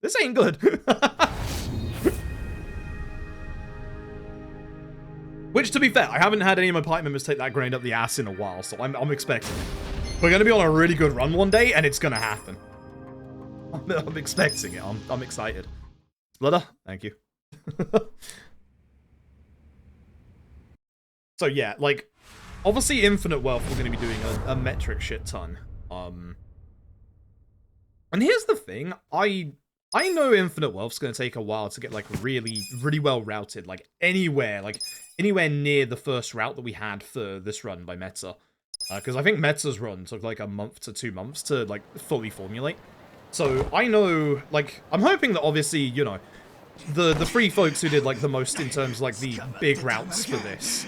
This ain't good. Which, to be fair, I haven't had any of my party members take that grenade up the ass in a while, so I'm expecting it. We're going to be on a really good run one day, and it's going to happen. I'm expecting it. I'm excited. Splitter, thank you. So yeah, like, obviously Infinite Wealth we're going to be doing a metric shit ton. And here's the thing, I know Infinite Wealth's going to take a while to get, like, really well routed, like, anywhere near the first route that we had for this run by Meta. Because I think Meta's run took, like, a month to 2 months to, like, fully formulate. So, I know, like, I'm hoping that, obviously, you know, the three folks who did, like, the most in terms of, like, the big routes for this,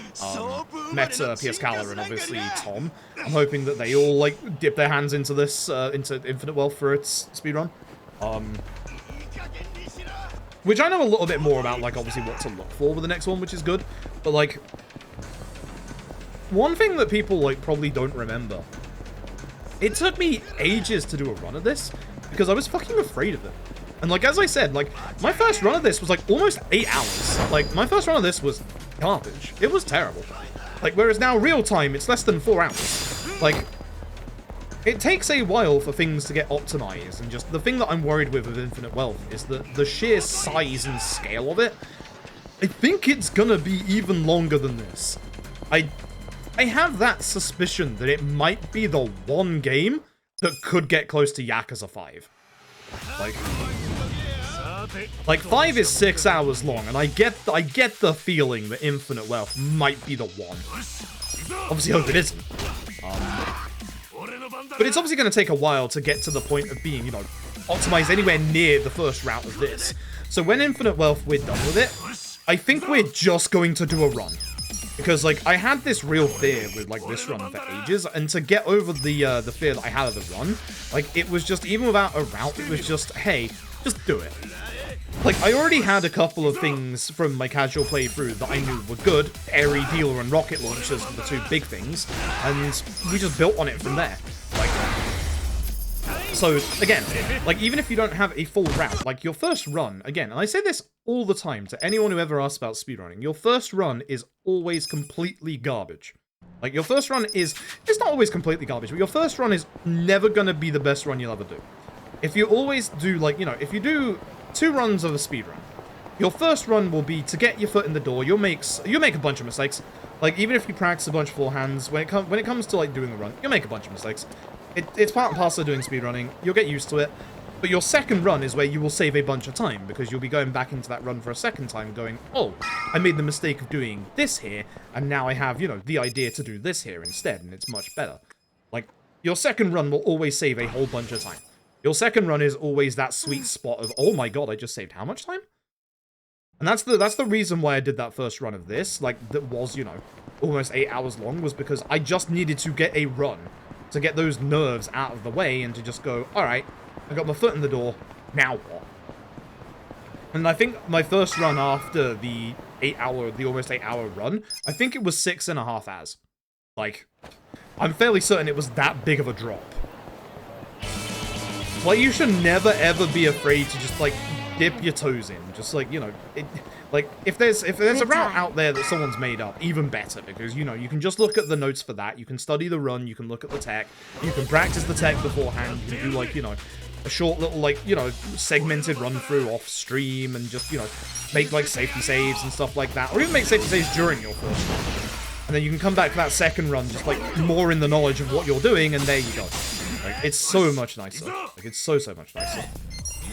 Meta, PS Cala, and obviously Tom, I'm hoping that they all, like, dip their hands into this, into Infinite Wealth for its speedrun. Which I know a little bit more about, like, obviously what to look for with the next one, which is good. But, like, one thing that people, like, probably don't remember. It took me ages to do a run of this, because I was fucking afraid of it. And, like, as I said, like, my first run of this was, like, almost 8 hours. Like, my first run of this was garbage. It was terrible. Like, whereas now, real time, it's less than 4 hours. Like, it takes a while for things to get optimized, and just the thing that I'm worried with Infinite Wealth is that the sheer size and scale of it, I think it's gonna be even longer than this. I have that suspicion that it might be the one game that could get close to Yakuza 5. Like 5 is 6 hours long, and I get the feeling that Infinite Wealth might be the one. Obviously, I hope it isn't. But it's obviously going to take a while to get to the point of being, you know, optimized anywhere near the first route of this. So when Infinite Wealth, we're done with it, I think we're just going to do a run. Because, like, I had this real fear with, like, this run for ages, and to get over the fear that I had of the run, like, it was just, even without a route, it was just, hey, just do it. Like, I already had a couple of things from my casual playthrough that I knew were good, Airy Dealer and Rocket Launchers were the two big things, and we just built on it from there. Like, so, again, like, even if you don't have a full route, like, your first run, again, and I say this all the time to anyone who ever asks about speedrunning, your first run is always completely garbage. Like, your first run is, it's not always completely garbage, but your first run is never gonna be the best run you'll ever do. If you always do, like, you know, if you do 2 runs of a speedrun, your first run will be to get your foot in the door, you'll make a bunch of mistakes. Like, even if you practice a bunch beforehand, when it comes to, like, doing the run, you'll make a bunch of mistakes. It's part and parcel of doing speedrunning, you'll get used to it. But your second run is where you will save a bunch of time, because you'll be going back into that run for a second time going, oh, I made the mistake of doing this here, and now I have, you know, the idea to do this here instead, and it's much better. Like, your second run will always save a whole bunch of time. Your second run is always that sweet spot of, oh my god, I just saved how much time? And that's the reason why I did that first run of this, like, that was, you know, almost 8 hours long, was because I just needed to get a run, to get those nerves out of the way, and to just go, alright, I got my foot in the door, now what? And I think my first run after the almost 8 hour run, I think it was 6.5 hours. Like, I'm fairly certain it was that big of a drop. Like, you should never ever be afraid to just, like, dip your toes in. Just, like, you know, like, if there's a route out there that someone's made up, even better, because, you know, you can just look at the notes for that, you can study the run, you can look at the tech, you can practice the tech beforehand, you can do, like, you know, a short little, like, you know, segmented run-through off-stream, and just, you know, make, like, safety saves and stuff like that, or even make safety saves during your first run. And then you can come back for that second run, just, like, more in the knowledge of what you're doing, and there you go. Like, it's so much nicer. Like, it's so much nicer.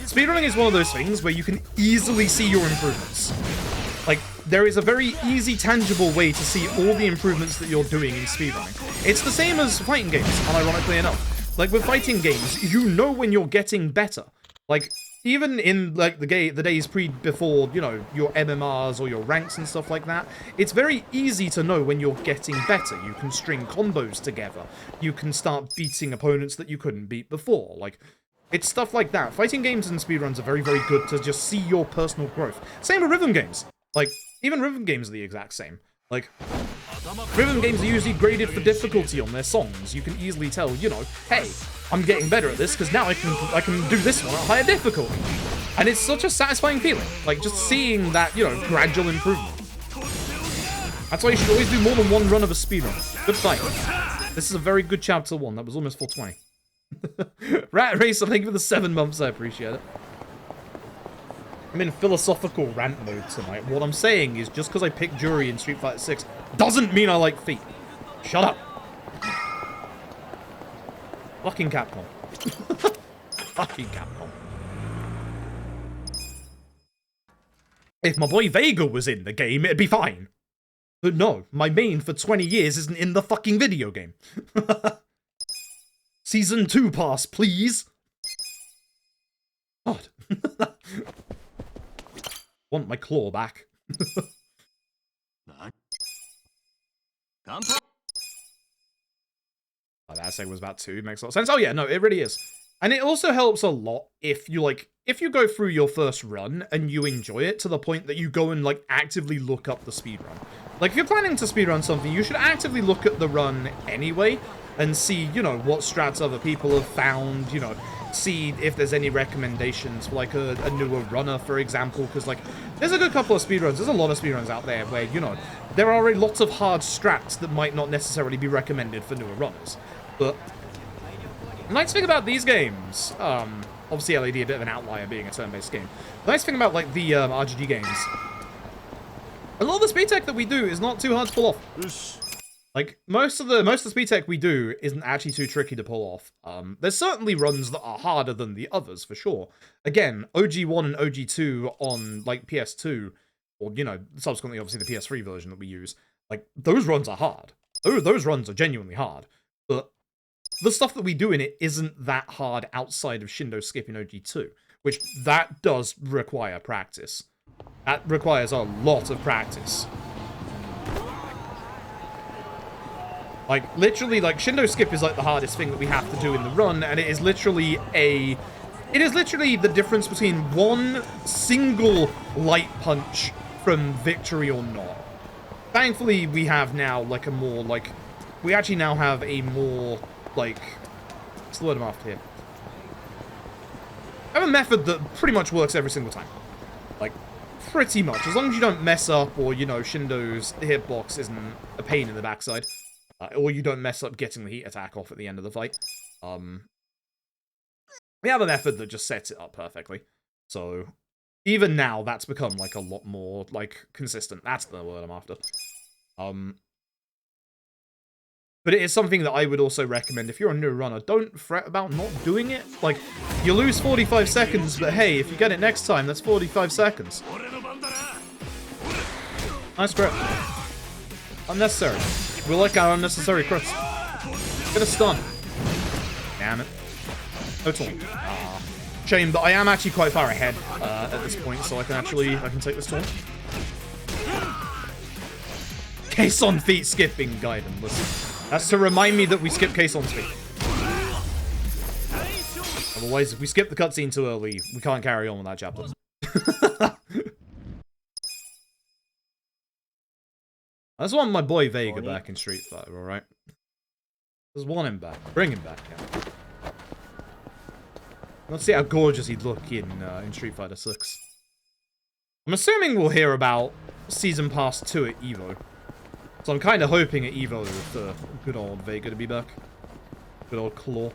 Speedrunning is one of those things where you can easily see your improvements. Like, there is a very easy, tangible way to see all the improvements that you're doing in speedrunning. It's the same as fighting games, unironically enough. Like, with fighting games, you know when you're getting better. Like, even in, like, the days before, you know, your MMRs or your ranks and stuff like that, it's very easy to know when you're getting better. You can string combos together. You can start beating opponents that you couldn't beat before. Like, it's stuff like that. Fighting games and speedruns are very, very good to just see your personal growth. Same with rhythm games. Like, even rhythm games are the exact same. Like, rhythm games are usually graded for difficulty on their songs. You can easily tell, you know, hey, I'm getting better at this because now I can do this one at higher difficulty. And it's such a satisfying feeling. Like, just seeing that, you know, gradual improvement. That's why you should always do more than one run of a speedrun. Good fight. This is a very good chapter 1. That was almost 420. Rat Racer, thank you for the 7 months. I appreciate it. I'm in philosophical rant mode tonight. What I'm saying is just because I picked Jury in Street Fighter 6 doesn't mean I like feet. Shut up. Fucking Capcom. Fucking Capcom. If my boy Vega was in the game, it'd be fine. But no, my main for 20 years isn't in the fucking video game. Season 2 pass, please. God. Want my claw back. That saying was about 2, makes a lot of sense. Oh yeah, no, it really is. And it also helps a lot if you go through your first run and you enjoy it to the point that you go and like actively look up the speedrun. Like if you're planning to speedrun something, you should actively look at the run anyway and see, you know, what strats other people have found, you know, see if there's any recommendations for like a newer runner, for example, because like there's a good couple of speedruns, there's a lot of speedruns out there where, you know, there are lots of hard strats that might not necessarily be recommended for newer runners. But the nice thing about these games, obviously LED a bit of an outlier being a turn-based game. The nice thing about like the RGG games, a lot of the speed tech that we do is not too hard to pull off. Like most of the speed tech we do isn't actually too tricky to pull off. There's certainly runs that are harder than the others for sure. Again, OG1 and OG2 on like PS2, or you know, subsequently obviously the PS3 version that we use, like those runs are hard. Those runs are genuinely hard. But the stuff that we do in it isn't that hard outside of Shindo skipping OG2, which that does require practice. That requires a lot of practice. Like, literally, like, Shindo skip is, like, the hardest thing that we have to do in the run, and it is literally the difference between one single light punch from victory or not. Thankfully, we have now, like, we actually now have a more, like, what's the word I'm after here? I have a method that pretty much works every single time. Like, pretty much. As long as you don't mess up, or, you know, Shindo's hitbox isn't a pain in the backside. Or you don't mess up getting the heat attack off at the end of the fight. We have a method that just sets it up perfectly. So, even now, that's become, like, a lot more, like, consistent. That's the word I'm after. But it is something that I would also recommend. If you're a new runner, don't fret about not doing it. Like, you lose 45 seconds, but hey, if you get it next time, that's 45 seconds. Nice grip. Unnecessary. We like our unnecessary crits. Get a stun. Damn it. No taunt. Shame, but I am actually quite far ahead at this point, so I can take this taunt. Case on feet skipping Gaiden. Listen, that's to remind me that we skip case on feet. Otherwise, if we skip the cutscene too early, we can't carry on with that chapter. I just want my boy Vega back in Street Fighter, alright? Just want him back. Bring him back, yeah. Let's see how gorgeous he'd look in Street Fighter 6. I'm assuming we'll hear about Season Pass 2 at EVO. So I'm kind of hoping at EVO for good old Vega to be back. Good old Claw.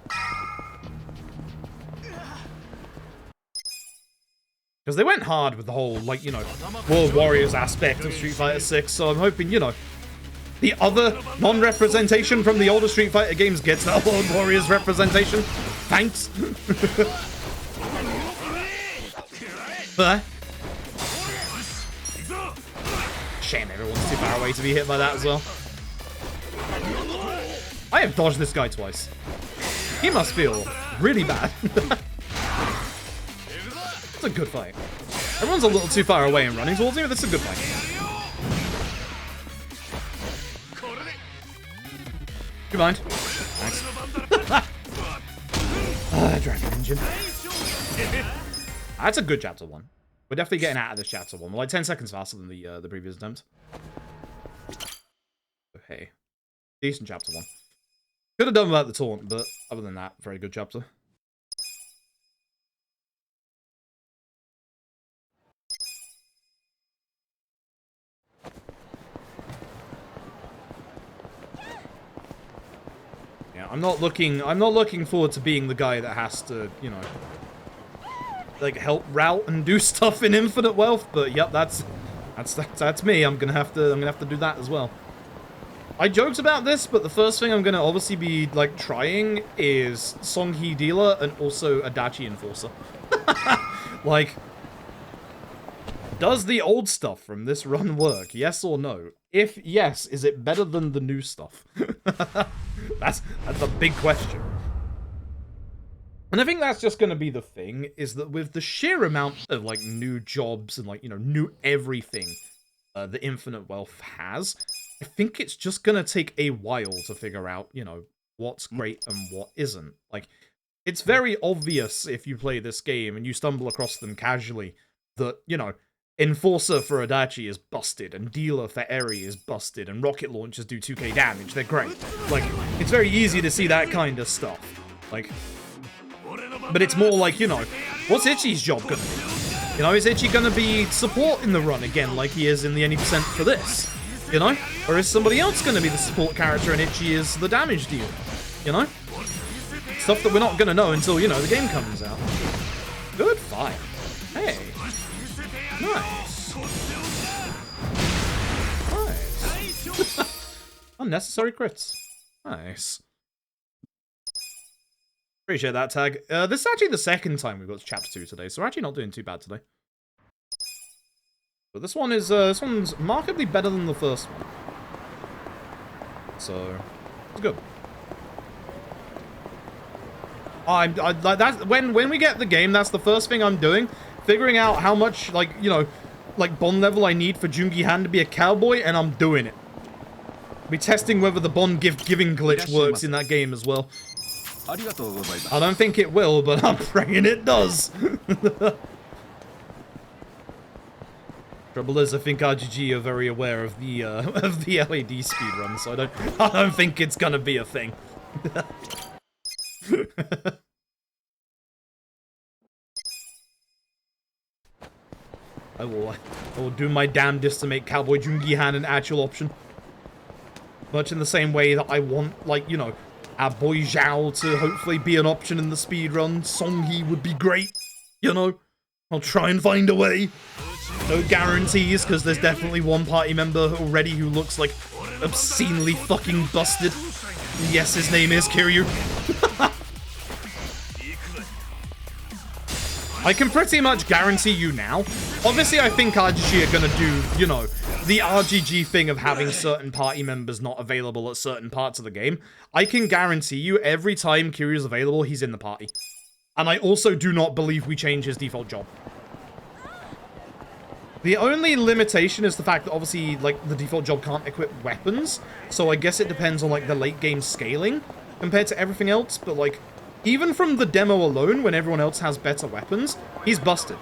Because they went hard with the whole, like, you know, World Warriors aspect of Street Fighter 6, so I'm hoping, you know, the other non-representation from the older Street Fighter games gets that World Warriors representation. Thanks. But shame everyone's too far away to be hit by that as well. I have dodged this guy twice. He must feel really bad. It's a good fight. Everyone's a little too far away and running towards me, but that's a good fight. Do you mind? Thanks. Dragon Engine. That's a good chapter 1. We're definitely getting out of this chapter 1. We're like 10 seconds faster than the previous attempt. Okay. Decent chapter 1. Could have done without the taunt, but other than that, very good chapter. I'm not looking forward to being the guy that has to, you know, like help route and do stuff in Infinite Wealth, but yep, that's me. I'm gonna have to do that as well. I joked about this, but the first thing I'm gonna obviously be like trying is Songhee Dealer and also Adachi Enforcer. Like, does the old stuff from this run work? Yes or no? If yes, is it better than the new stuff? That's a big question. And I think that's just going to be the thing, is that with the sheer amount of, like, new jobs and, like, you know, new everything the Infinite Wealth has, I think it's just going to take a while to figure out, you know, what's great and what isn't. Like, it's very obvious if you play this game and you stumble across them casually that, you know, Enforcer for Adachi is busted, and Dealer for Eri is busted, and rocket launchers do 2k damage. They're great. Like, it's very easy to see that kind of stuff. Like, but it's more like, you know, what's Ichi's job gonna be? You know, is Ichi gonna be support in the run again, like he is in the any percent for this? You know? Or is somebody else gonna be the support character and Ichi is the damage dealer? You know? Stuff that we're not gonna know until, you know, the game comes out. Good fight. Hey. Nice. Nice. Unnecessary crits. Nice. Appreciate that tag. This is actually the second time we've got to Chapter 2 today, so we're actually not doing too bad today. But this one is, this one's markedly better than the first one. So, it's good. Like that. When we get the game, that's the first thing I'm doing. Figuring out how much, like, you know, like, bond level I need for Jungi Han to be a cowboy, and I'm doing it. I'll be testing whether the bond giving glitch works in that game as well. I don't think it will, but I'm praying it does. Trouble is, I think RGG are very aware of the LAD speedrun, so I don't think it's gonna be a thing. I will do my damnedest to make Cowboy Jungi Han an actual option. Much in the same way that I want, like, you know, our boy Zhao to hopefully be an option in the speedrun. Songhee would be great, you know. I'll try and find a way. No guarantees, because there's definitely one party member already who looks like obscenely fucking busted. And yes, his name is Kiryu. I can pretty much guarantee you now. Obviously, I think RGG are gonna do, you know, the RGG thing of having certain party members not available at certain parts of the game. I can guarantee you every time Kiryu's available, he's in the party. And I also do not believe we change his default job. The only limitation is the fact that obviously, like, the default job can't equip weapons. So I guess it depends on, like, the late game scaling compared to everything else. But, like, even from the demo alone, when everyone else has better weapons, he's busted.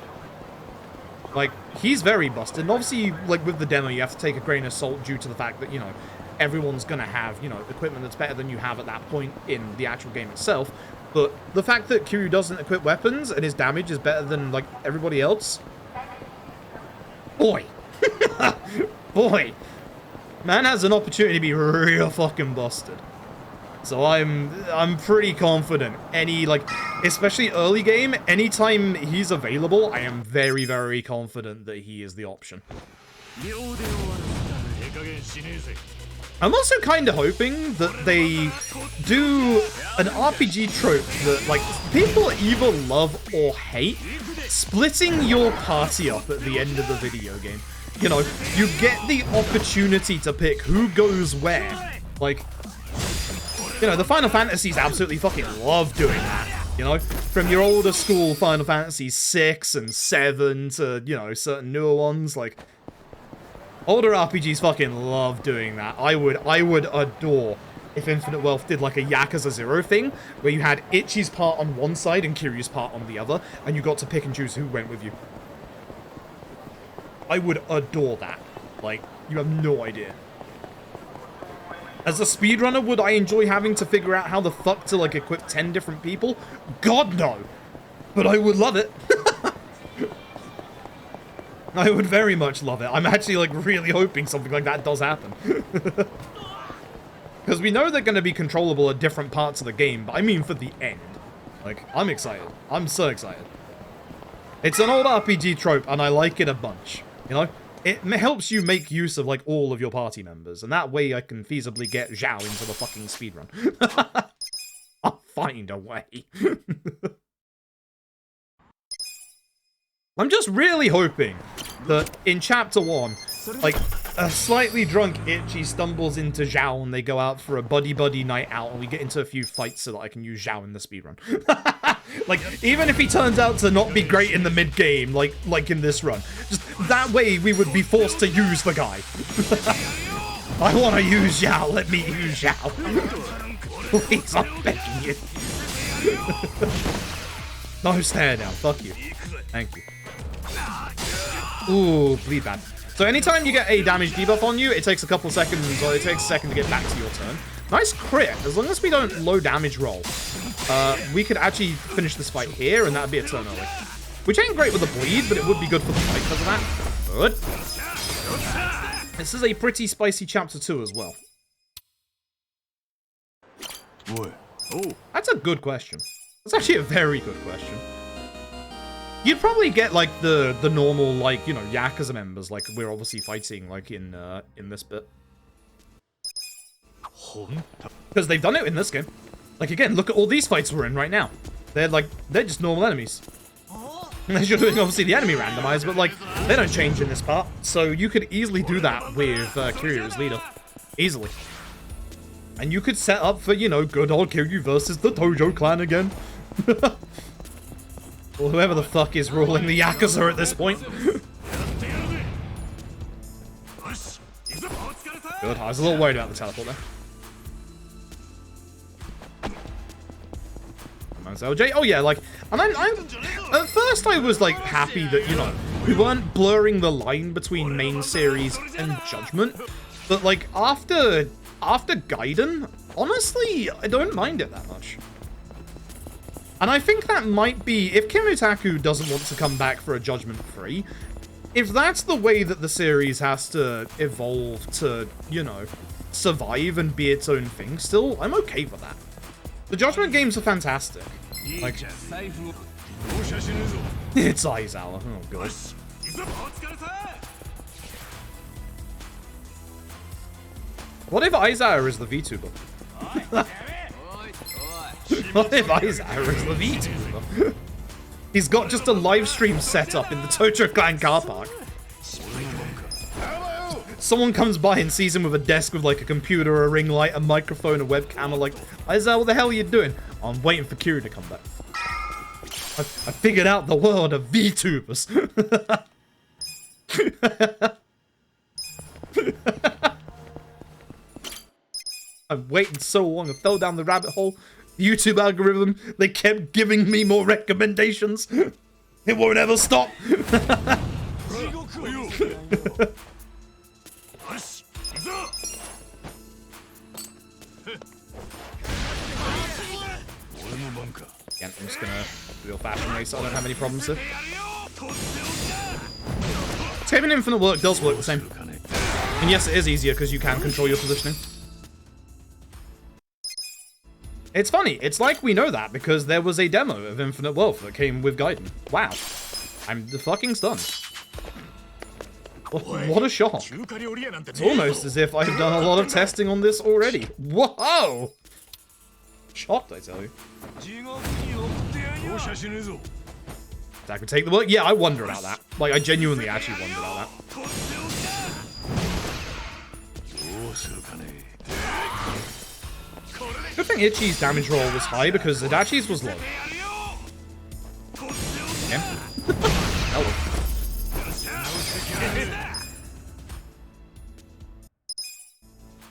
Like, he's very busted. And obviously, like, with the demo, you have to take a grain of salt due to the fact that, you know, everyone's gonna have, you know, equipment that's better than you have at that point in the actual game itself. But the fact that Kiryu doesn't equip weapons and his damage is better than, like, everybody else... Boy. Boy. Man has an opportunity to be real fucking busted. So I'm pretty confident. Any, like, especially early game, anytime he's available, I am very, very confident that he is the option. I'm also kind of hoping that they do an RPG trope that, like, people either love or hate, splitting your party up at the end of the video game. You know, you get the opportunity to pick who goes where. Like, you know, the Final Fantasies absolutely fucking love doing that. You know, from your older school Final Fantasies 6 and 7 to, you know, certain newer ones, like, older RPGs fucking love doing that. I would adore if Infinite Wealth did like a Yakuza 0 thing, where you had Ichi's part on one side and Kiryu's part on the other, and you got to pick and choose who went with you. I would adore that. Like, you have no idea. As a speedrunner, would I enjoy having to figure out how the fuck to, like, equip 10 different people? God, no! But I would love it. I would very much love it. I'm actually, like, really hoping something like that does happen. Because Because we know they're going to be controllable at different parts of the game, but I mean for the end. Like, I'm excited. I'm so excited. It's an old RPG trope, and I like it a bunch. You know? It helps you make use of, like, all of your party members, and that way I can feasibly get Zhao into the fucking speedrun. I'll find a way. I'm just really hoping that in Chapter 1, like, a slightly drunk Itchy stumbles into Zhao and they go out for a buddy-buddy night out and we get into a few fights so that I can use Zhao in the speedrun. Like, even if he turns out to not be great in the mid-game, like in this run, just that way we would be forced to use the guy. I want to use Zhao, let me use Zhao. Please, I'm begging you. No, stare down, fuck you. Thank you. Ooh, bleed bad. So anytime you get a damage debuff on you, it takes a couple seconds, or it takes a second to get back to your turn. Nice crit. As long as we don't low damage roll, we could actually finish this fight here, and that'd be a turn early. Which ain't great with the bleed, but it would be good for the fight because of that. Good. This is a pretty spicy chapter 2 as well. That's a good question. That's actually a very good question. You'd probably get, like, the normal, like, you know, Yakuza members, like we're obviously fighting, like, in this bit. Because they've done it in this game. Like, again, look at all these fights we're in right now. They're just normal enemies. Unless you're doing, obviously, the enemy randomized, but, like, they don't change in this part. So you could easily do that with Kiryu as leader. Easily. And you could set up for, you know, good old Kiryu versus the Tojo clan again. Or whoever the fuck is ruling the Yakuza at this point. Good, I was a little worried about the teleport there. LJ. Oh yeah, like, and I'm at first I was like happy that, you know, we weren't blurring the line between main series and Judgment, but like after Gaiden, honestly, I don't mind it that much. And I think that might be, if Kimutaku doesn't want to come back for a Judgment 3, if that's the way that the series has to evolve to, you know, survive and be its own thing still, I'm okay with that. The Judgment games are fantastic. Like, it's Aizawa. Oh, God. What if Aizawa is the VTuber? What if Aizawa is the VTuber? He's got just a live stream set up in the Tojo Clan car park. Someone comes by and sees him with a desk with like a computer, a ring light, a microphone, a webcam, like, Aizawa, what the hell are you doing? I'm waiting for Kiryu to come back. I figured out the world of VTubers. I've waited so long, I fell down the rabbit hole. The YouTube algorithm, they kept giving me more recommendations. It won't ever stop. Again, I'm just gonna do a fashion race, I don't have any problems with. Taven Infinite work does work the same. And yes, it is easier because you can control your positioning. It's funny, it's like we know that because there was a demo of Infinite Wealth that came with Gaiden. Wow. I'm fucking stunned. What a shock. It's almost as if I've done a lot of testing on this already. Whoa! Shocked, I tell you. That could take the work? Yeah, I wonder about that. Like, I genuinely actually wonder about that. Good thing Itchy's damage roll was high because Adachi's was low. Yeah.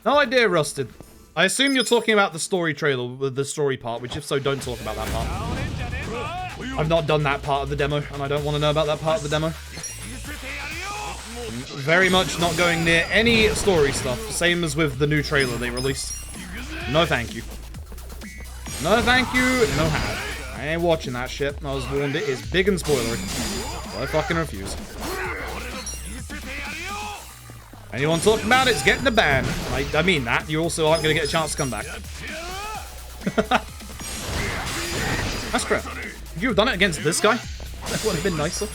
No idea, Rusted. I assume you're talking about the story trailer, the story part, which if so, don't talk about that part. I've not done that part of the demo, and I don't want to know about that part of the demo. Very much not going near any story stuff, same as with the new trailer they released. No thank you. No thank you, no how. I ain't watching that shit. I was warned it is big and spoilery. So I fucking refuse. Anyone talking about it's getting a ban. I mean that. You also aren't going to get a chance to come back. That's crap. If you have done it against this guy, that would have been nicer.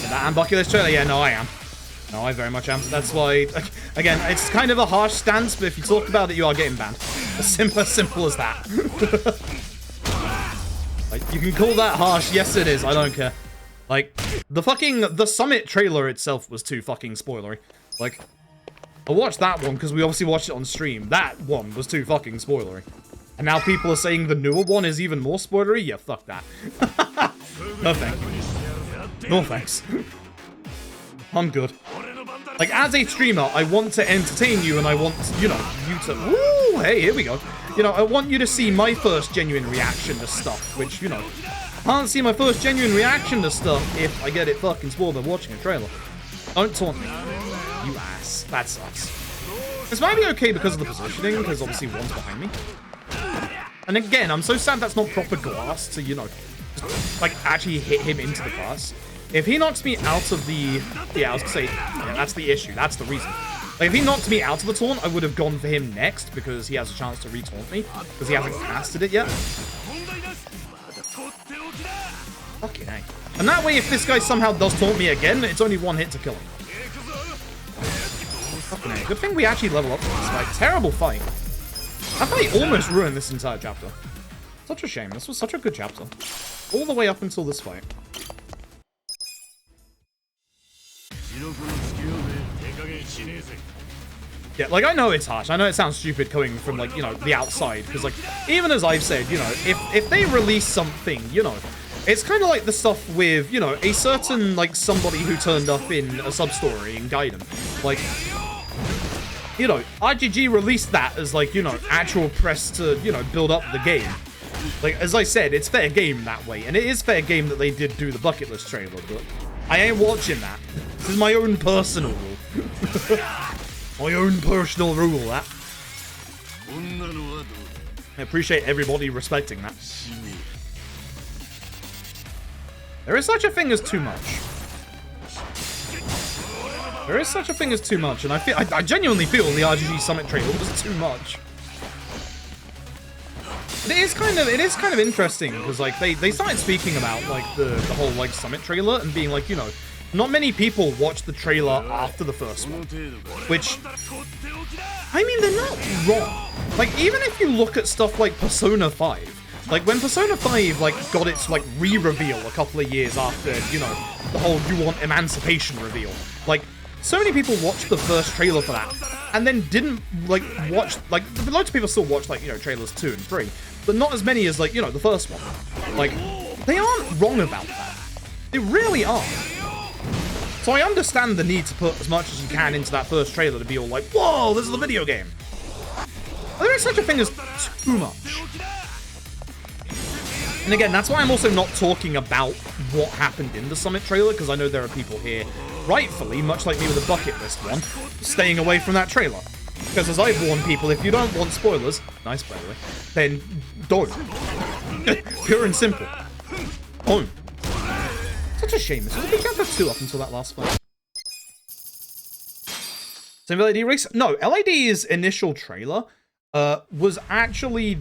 That unbucky trailer? Yeah, no, I am. No, I very much am. That's why, again, it's kind of a harsh stance, but if you talk about it, you are getting banned. As simple as that. Like, you can call that harsh. Yes, it is. I don't care. Like, the Summit trailer itself was too fucking spoilery. Like, I watched that one because we obviously watched it on stream. That one was too fucking spoilery. And now people are saying the newer one is even more spoilery? Yeah, fuck that. No thanks. No thanks. I'm good. Like, as a streamer, I want to entertain you and I want, you know, you to... Woo! Hey, here we go. You know, I want you to see my first genuine reaction to stuff, which, you know, I can't see my first genuine reaction to stuff if I get it fucking spoiled by watching a trailer. Don't taunt me. You ass. That sucks. This might be okay because of the positioning, because obviously one's behind me. And again, I'm so sad that's not proper glass to, you know, just, like, actually hit him into the glass. If he knocks me out of the... Yeah, I was gonna say, yeah, that's the issue. That's the reason. Like, if he knocked me out of the taunt, I would have gone for him next, because he has a chance to retaunt me, because he hasn't casted it yet. Fucking A. And that way, if this guy somehow does taunt me again, it's only one hit to kill him. Fucking A. Good thing we actually level up for this fight. Terrible fight. That fight almost ruined this entire chapter. Such a shame. This was such a good chapter. All the way up until this fight. Yeah, like, I know it's harsh. I know it sounds stupid coming from, like, you know, the outside. Because, like, even as I've said, you know, if they release something, you know, it's kind of like the stuff with, you know, a certain, like, somebody who turned up in a sub-story in Gaiden. Like, you know, RGG released that as, like, you know, actual press to, you know, build up the game. Like, as I said, it's fair game that way. And it is fair game that they did do the bucket list trailer, but I ain't watching that. This is my own personal rule. My own personal rule, that. I appreciate everybody respecting that. There is such a thing as too much. There is such a thing as too much, and I genuinely feel the RGG Summit trailer was too much. It is kind of interesting because, like, they started speaking about, like, the whole, like, Summit trailer and being like, you know, not many people watched the trailer after the first one, which, I mean, they're not wrong. Like, even if you look at stuff like Persona 5, like, when Persona 5, like, got its, like, re-reveal a couple of years after, you know, the whole You Want Emancipation reveal, like, so many people watched the first trailer for that, and then didn't, like, watch, like, loads of people still watch, like, you know, trailers 2 and 3, but not as many as, like, you know, the first one. Like, they aren't wrong about that. They really aren't. So I understand the need to put as much as you can into that first trailer to be all like, whoa, this is a video game. There is such a thing as too much. And again, that's why I'm also not talking about what happened in the Summit trailer, because I know there are people here, rightfully, much like me with the bucket list one, staying away from that trailer. Because as I've warned people, if you don't want spoilers, nice by the way, then don't. Pure and simple. Don't. Such a shame. This was a good chapter 2 up until that last fight. Same LAD race? No, LAD's initial trailer was actually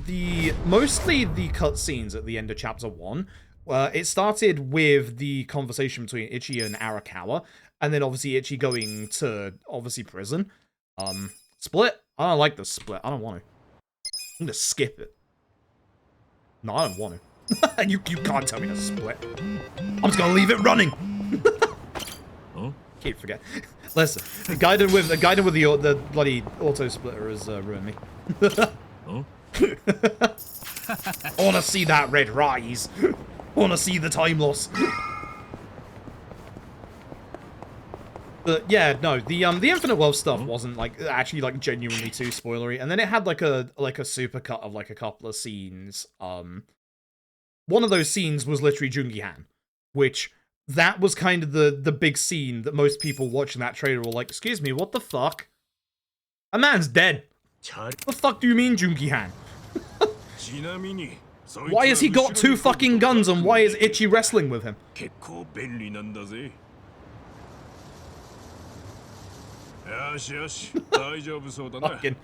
mostly the cutscenes at the end of chapter 1. It started with the conversation between Ichi and Arakawa, and then obviously Ichi going to, obviously, prison. Split? I don't like the split. I don't want to. I'm gonna skip it. No, I don't want to. you can't tell me to split. I'm just gonna leave it running. Huh? Keep forget. Listen, the guided with the bloody auto splitter has ruined me. Huh? I wanna see that red rise. I wanna see the time loss. But yeah, no, the Infinite Wealth stuff wasn't like actually like genuinely too spoilery, and then it had like a supercut of like a couple of scenes. One of those scenes was literally Jungi-han, which that was kind of the big scene that most people watching that trailer were like, excuse me, what the fuck? A man's dead. What the fuck do you mean, Jungi-han? Why has he got 2 fucking guns and why is Ichi wrestling with him? Fucking,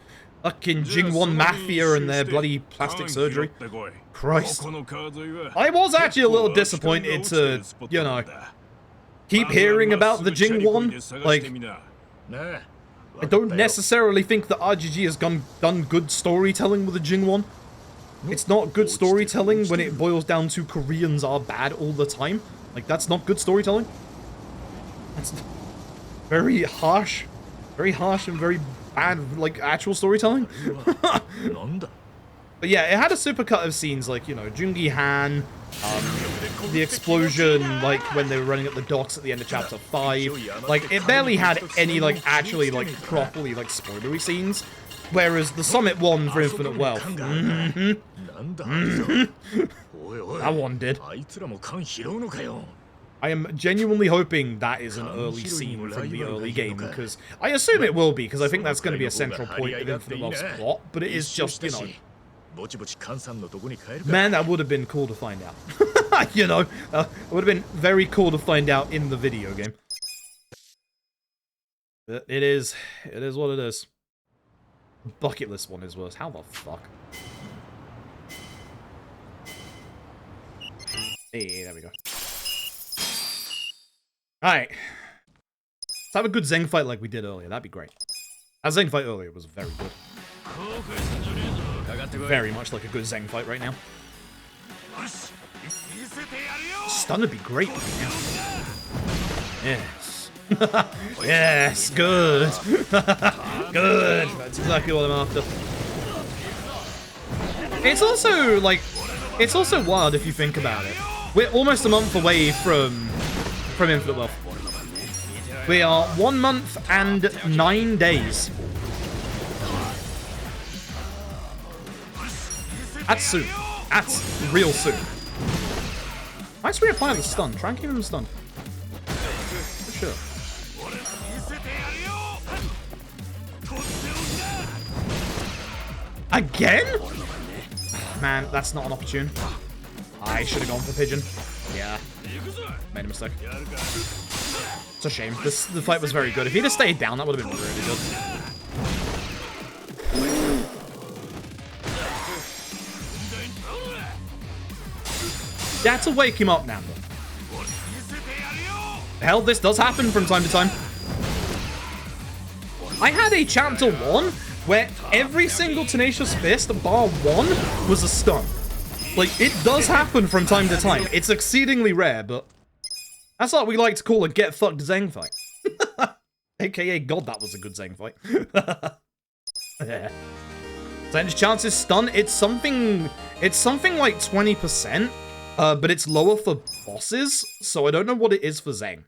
fucking Jingwon Mafia and their bloody plastic surgery. Christ. I was actually a little disappointed to, you know, keep hearing about the Jingwon. Like, I don't necessarily think that RGG has done good storytelling with the Jingwon. It's not good storytelling when it boils down to Koreans are bad all the time. Like, that's not good storytelling. That's very harsh and very bad, like, actual storytelling. But yeah, it had a supercut of scenes like, you know, Jungi Han, the explosion, like, when they were running at the docks at the end of Chapter 5. Like, it barely had any, like, actually, like, properly, like, spoilery scenes. Whereas the Summit one for Infinite Wealth. That one did. I am genuinely hoping that is an early scene from the early game, because I assume it will be, because I think that's going to be a central point of Infinite Wealth's plot, but it is just, you know... Man, that would have been cool to find out. You know, it would have been very cool to find out in the video game. But it is what it is. Bucket list one is worse. How the fuck? Hey, there we go. Alright. Let's have a good Zeng fight like we did earlier. That'd be great. That Zeng fight earlier was very good. Very much like a good Zeng fight right now. Stun would be great. Yes. Yes, good. Good. That's exactly what I'm after. It's also, like, it's also wild if you think about it. We're almost a month away from Infinite Wealth. We are 1 month and 9 days. That's soon. That's real soon. Might reapply the stun. Try and keep him stunned. For sure. Again? Man, that's not an opportune. I should have gone for Pigeon. Yeah. Made a mistake. It's a shame. The fight was very good. If he'd have stayed down, that would have been really good. You had to wake him up, Nanda. Hell, this does happen from time to time. I had a chapter 1 where every single Tenacious Fist, bar 1, was a stun. Like, it does happen from time to time. It's exceedingly rare, but that's what we like to call a get-fucked Zeng fight. AKA, God, that was a good Zeng fight. Yeah. Percentage chances stun, it's something like 20%, but it's lower for bosses, so I don't know what it is for Zeng.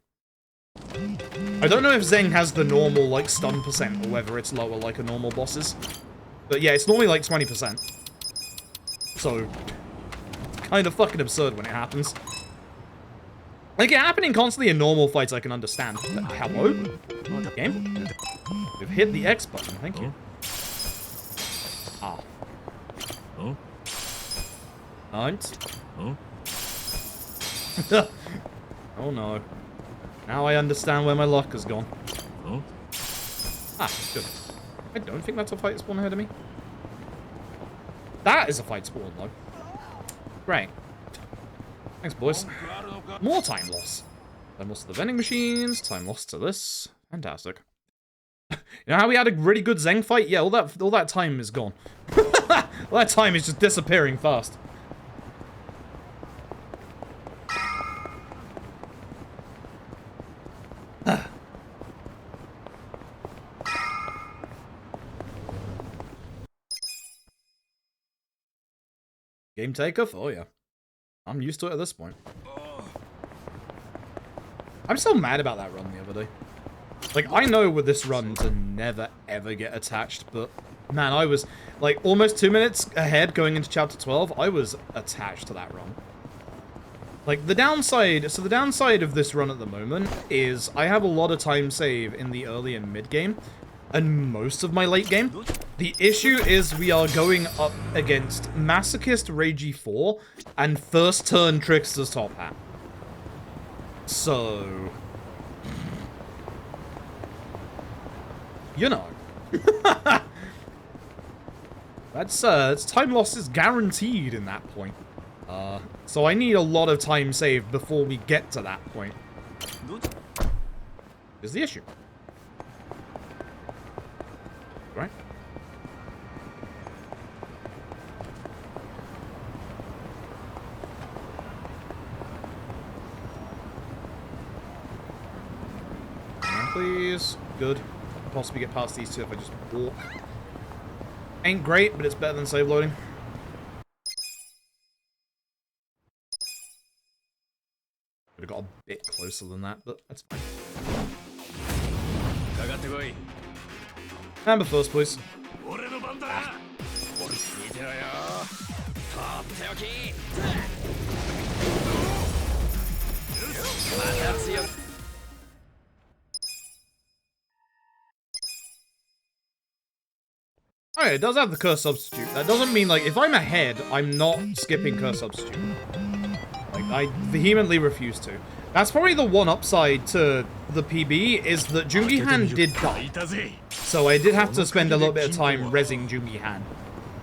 I don't know if Zeng has the normal, like, stun percent, or whether it's lower like a normal boss's. But yeah, it's normally like 20%. So, kind of fucking absurd when it happens. Like, it happening constantly in normal fights I can understand. But, hello? Game? We've hit the X button, thank you. Ah. Don't. Oh no. Now I understand where my luck has gone. Ah, good. I don't think that's a fight spawn ahead of me. That is a fight spawn, though. Great. Thanks, boys. More time loss. Time loss to the vending machines. Time loss to this. Fantastic. You know how we had a really good Zeng fight? Yeah, all that time is gone. All that time is just disappearing fast. Game takeoff? Oh yeah. I'm used to it at this point. I'm so mad about that run the other day. Like, I know with this run to never ever get attached, but man, I was like almost 2 minutes ahead going into chapter 12. I was attached to that run. Like, the downside of this run at the moment is I have a lot of time save in the early and mid game, and most of my late game. The issue is we are going up against Masochist Reiji 4 and first turn Trickster's Top Hat. So... You know. That's time loss is guaranteed in that point. So I need a lot of time saved before we get to that point. Is the issue. Right? Please. Good. Possibly get past these two if I just walk. Ain't great, but it's better than save loading. Would have got a bit closer than that, but that's fine. Number first, please. Ah. Oh, yeah, it does have the curse substitute. That doesn't mean, like, if I'm ahead, I'm not skipping curse substitute. Like, I vehemently refuse to. That's probably the one upside to the PB, is that Jungi-han did die. So I did have to spend a little bit of time rezzing Jungi-han.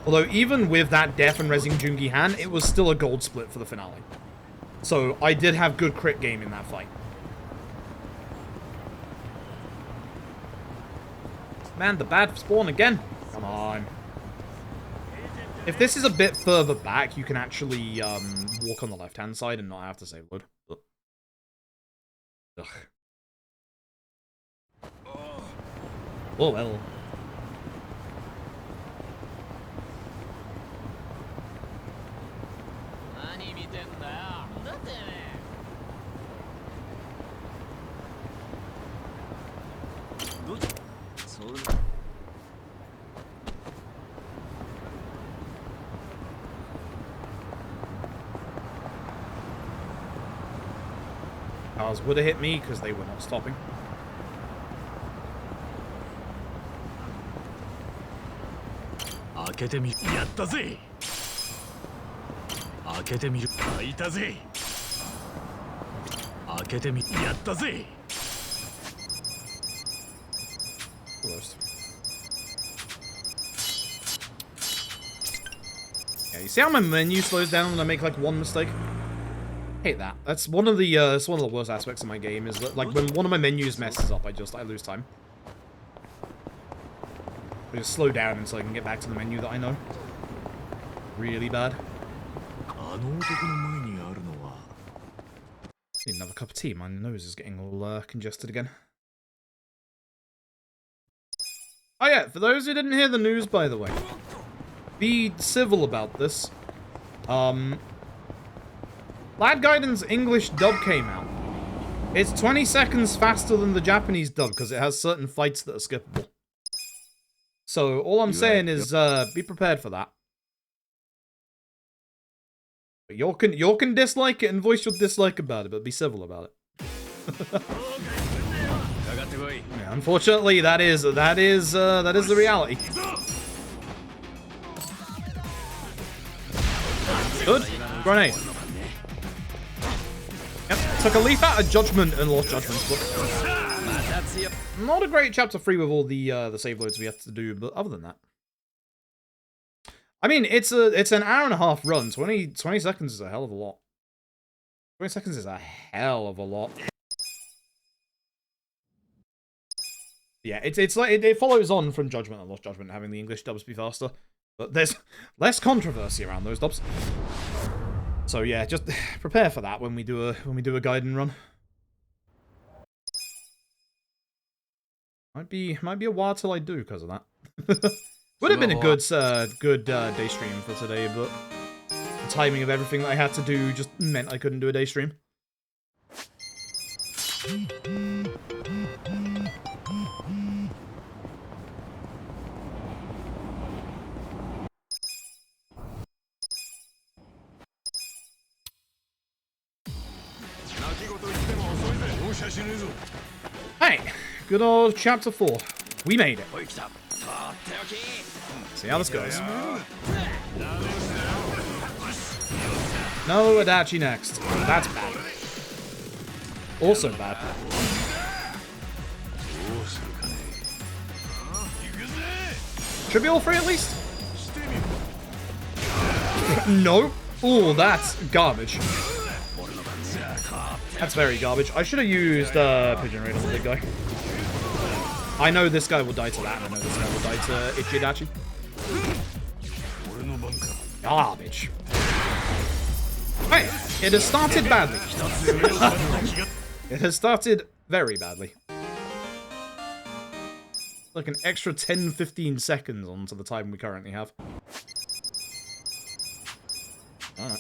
Although, even with that death and rezzing Jungi-han, it was still a gold split for the finale. So, I did have good crit game in that fight. Man, the bad spawn again. Come on. If this is a bit further back, you can actually walk on the left-hand side and not have to save load. But... ugh. Oh well. Cars would have hit me because they were not stopping. Yeah, you see how my menu slows down when I make like one mistake? Hate that. That's one of the worst aspects of my game, is that like when one of my menus messes up, I lose time. I just slow down until I can get back to the menu that I know. Really bad. Need another cup of tea. My nose is getting all congested again. Oh yeah, for those who didn't hear the news, by the way, be civil about this. Lad Gaiden's English dub came out. It's 20 seconds faster than the Japanese dub because it has certain fights that are skippable. So all I'm saying is be prepared for that. You can dislike it and voice your dislike about it, but be civil about it. Yeah, unfortunately, that is the reality. Good grenade. Yep, took a leaf out of Judgment and lost Judgment. But not a great chapter 3 with all the save loads we have to do, but other than that. I mean, it's an hour and a half run. 20 seconds is a hell of a lot. 20 seconds is a hell of a lot. Yeah, it's like it follows on from Judgment and Lost Judgment having the English dubs be faster, but there's less controversy around those dubs. So yeah, just prepare for that when we do a Gaiden run. Might be a while till I do because of that. Would have been a good day stream for today, but the timing of everything that I had to do just meant I couldn't do a day stream. Hey, good old chapter 4. We made it. See how this goes. No Adachi next. That's bad. Also bad. Should be all three at least. No. Oh, that's garbage. That's very garbage. I should have used Pigeon Raid on the big guy. I know this guy will die to that, and I know this guy will die to Ichidachi. Garbage. Hey, it has started badly. It has started very badly. Like an extra 10-15 seconds onto the time we currently have. Alright.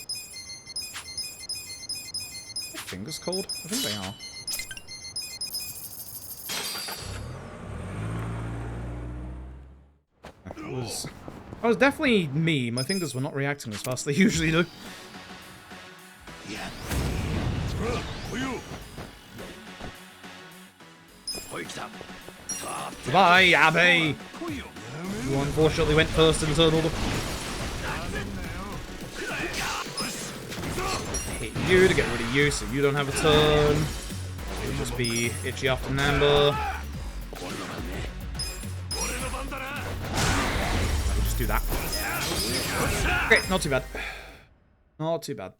Fingers cold? I think they are. That was definitely me. My fingers were not reacting as fast as they usually do. Goodbye, Abe! Who unfortunately went first in the turn order. Hit you to get rid of you so you don't have a turn. It'll just be Itchy after Namba. I'll just do that. Great, not too bad. Not too bad.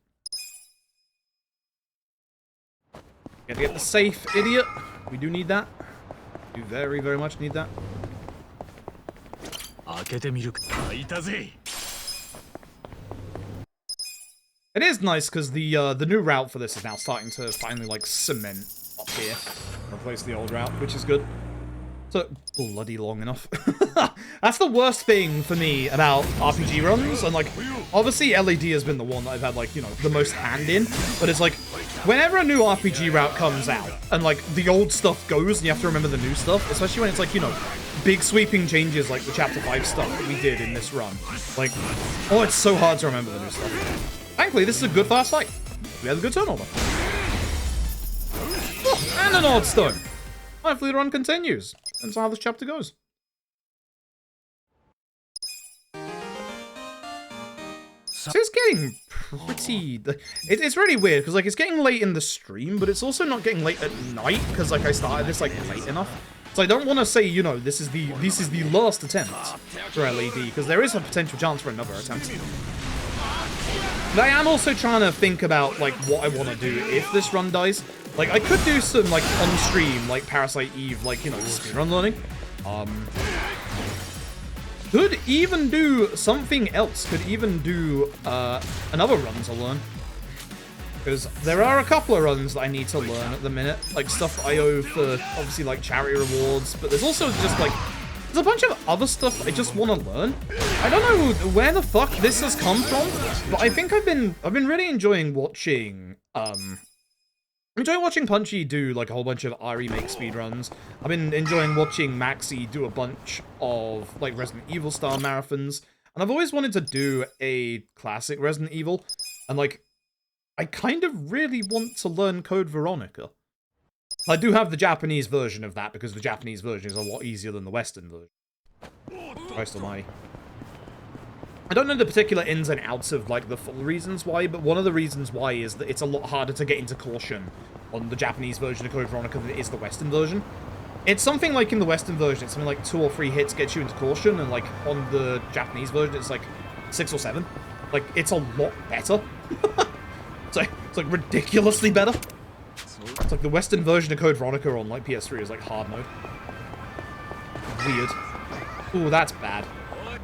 Gotta get the safe, idiot. We do need that. We very, very much need that. It is nice because the new route for this is now starting to finally like cement up here, replace the old route, which is good. So bloody long enough. That's the worst thing for me about RPG runs, and like obviously LED has been the one that I've had like, you know, the most hand in, but it's like whenever a new RPG route comes out and like the old stuff goes and you have to remember the new stuff, especially when it's like, you know, big sweeping changes like the chapter 5 stuff that we did in this run. Like, oh, it's so hard to remember the new stuff. Thankfully, this is a good fast fight. We had a good turn order. Oh, and an odd stone. Hopefully the run continues. That's how this chapter goes. So it's getting pretty... It's really weird, because like it's getting late in the stream, but it's also not getting late at night, because like I started this like late enough. So I don't want to say, you know, this is the last attempt for LED, because there is a potential chance for another attempt. But I am also trying to think about, like, what I want to do if this run dies. Like, I could do some, like, on-stream, like, Parasite Eve, like, you know, speedrun learning. Could even do something else. Could even do, another run to learn. Because there are a couple of runs that I need to learn at the minute. Like, stuff I owe for, obviously, like, charity rewards. But there's also just, like... There's a bunch of other stuff I just want to learn. I don't know where the fuck this has come from, but I think I've been really enjoying watching Punchy do like a whole bunch of remake speedruns. I've been enjoying watching Maxi do a bunch of like Resident Evil style marathons, and I've always wanted to do a classic Resident Evil, and like I kind of really want to learn Code Veronica. I do have the Japanese version of that, because the Japanese version is a lot easier than the Western version. Christ almighty. I don't know the particular ins and outs of, like, the full reasons why, but one of the reasons why is that it's a lot harder to get into caution on the Japanese version of Code Veronica than it is the Western version. It's something like in the Western version, it's something like 2 or 3 hits gets you into caution, and, like, on the Japanese version, it's, like, 6 or 7. Like, it's a lot better. It's like ridiculously better. It's like the Western version of Code Veronica on like PS3 is like hard mode. Weird. Ooh, that's bad.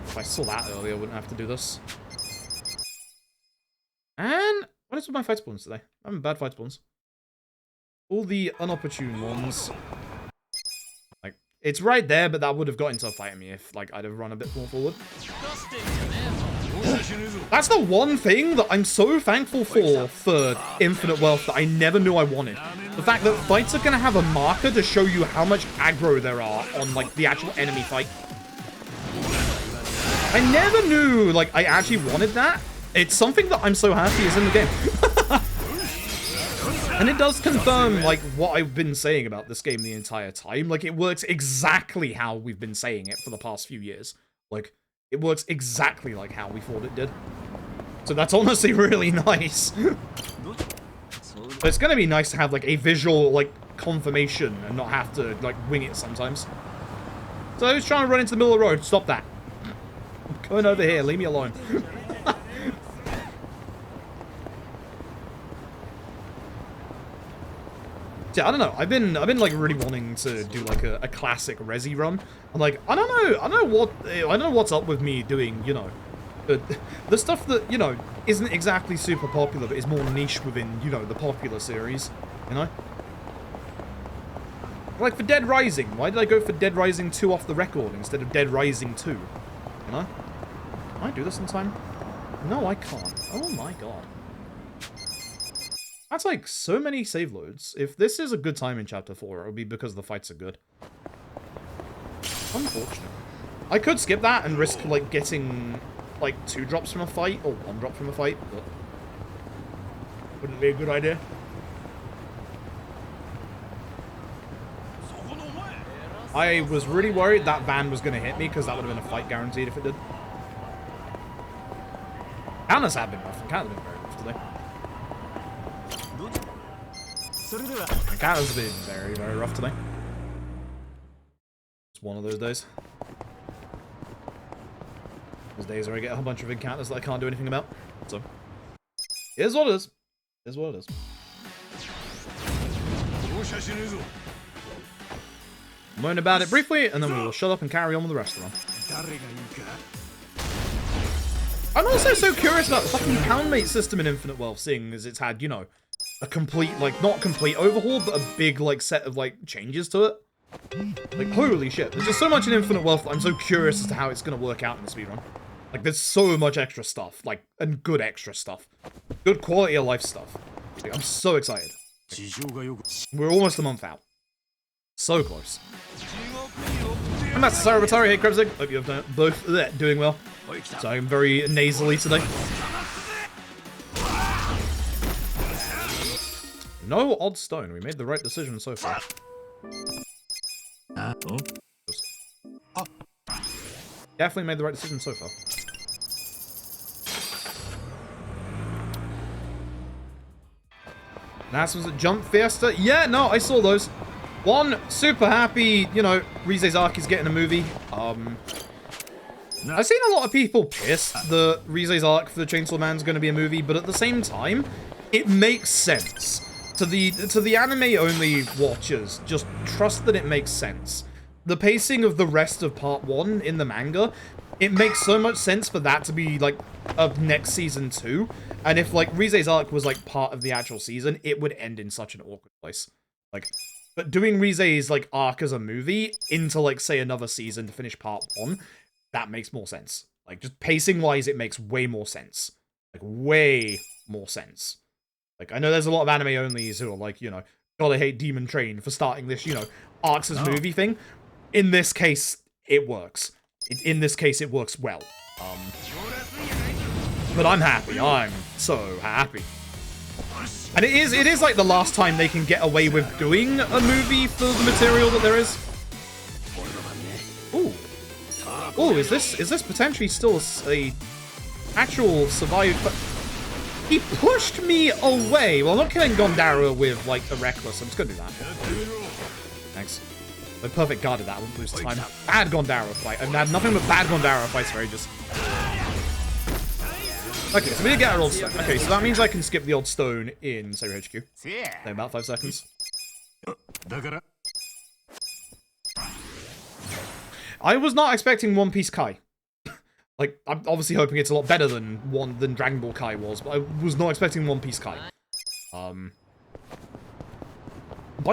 If I saw that earlier, I wouldn't have to do this. And what is with my fight spawns today? I'm having bad fight spawns. All the unopportune ones. Like, it's right there, but that would have got into a fight with me if like I'd have run a bit more forward. That's the one thing that I'm so thankful for Infinite Wealth that I never knew I wanted. The fact that fights are going to have a marker to show you how much aggro there are on, like, the actual enemy fight. I never knew, like, I actually wanted that. It's something that I'm so happy is in the game. And it does confirm, like, what I've been saying about this game the entire time. Like, it works exactly how we've been saying it for the past few years. Like... It works exactly like how we thought it did. So that's honestly really nice. But it's gonna be nice to have, like, a visual, like, confirmation and not have to, like, wing it sometimes. So I was trying to run into the middle of the road. Stop that. going over here. Leave me alone. Yeah, I don't know. I've been like really wanting to do like a classic Resi run. I'm like, I don't know what's up with me doing, you know, the stuff that, you know, isn't exactly super popular, but is more niche within, you know, the popular series, you know? Like for Dead Rising, why did I go for Dead Rising 2 off the record instead of Dead Rising 2? You know? Can I do this in time? No, I can't. Oh my god. That's like so many save loads. If this is a good time in Chapter 4, it'll be because the fights are good. Unfortunate. I could skip that and risk like getting like 2 drops from a fight or 1 drop from a fight, but wouldn't be a good idea. I was really worried that van was going to hit me because that would have been a fight guaranteed if it did. Counters have been rough. Counters have been very rough today. The counters have been very, very rough today. It's one of those days. Those days where I get a whole bunch of encounters that I can't do anything about. So, it is what it is. It is what it is. Moan about it briefly, and then we will shut up and carry on with the rest of them. I'm also so curious about the fucking poundmate system in Infinite Wealth, seeing as it's had, you know, a complete, like, not complete overhaul, but a big, like, set of, like, changes to it. Like, holy shit. There's just so much in Infinite Wealth that I'm so curious as to how it's going to work out in the speedrun. Like, there's so much extra stuff. Like, and good extra stuff. Good quality of life stuff. Like, I'm so excited. We're almost a month out. So close. And that's Sarah Batari. Hey, Krebsig. Hope you have both doing well. So I'm very nasally today. No odd stone. We made the right decision so far. Definitely made the right decision so far. Nas was at Jump Fiesta. Yeah, no, I saw those. One, super happy, you know, Rize's arc is getting a movie. I've seen a lot of people pissed that Rize's arc for the Chainsaw Man's going to be a movie, but at the same time, it makes sense. To the anime-only watchers, just trust that it makes sense. The pacing of the rest of Part 1 in the manga, it makes so much sense for that to be, like, of next season 2. And if, like, Rize's arc was, like, part of the actual season, it would end in such an awkward place. Like, but doing Rize's, like, arc as a movie into, like, say, another season to finish Part 1, that makes more sense. Like, just pacing-wise, it makes way more sense. Like, way more sense. Like, I know there's a lot of anime-onlys who are like, you know, gotta hate Demon Train for starting this, you know, arcs as movie thing. In this case, it works. In this case, it works well. But I'm happy. I'm so happy. And it is like the last time they can get away with doing a movie for the material that there is. Ooh. Ooh, is this potentially still a actual survived... He pushed me away. Well, I'm not killing Gondara with, like, a Reckless. I'm just gonna do that. Thanks. I perfect guarded that. I wouldn't lose time. Bad Gondara fight. I've had nothing but bad Gondara fights for ages. Okay, so we did get our old stone. Okay, so that means I can skip the old stone in Saber HQ. In about 5 seconds. I was not expecting One Piece Kai. Like, I'm obviously hoping it's a lot better than Dragon Ball Kai was, but I was not expecting One Piece Kai. By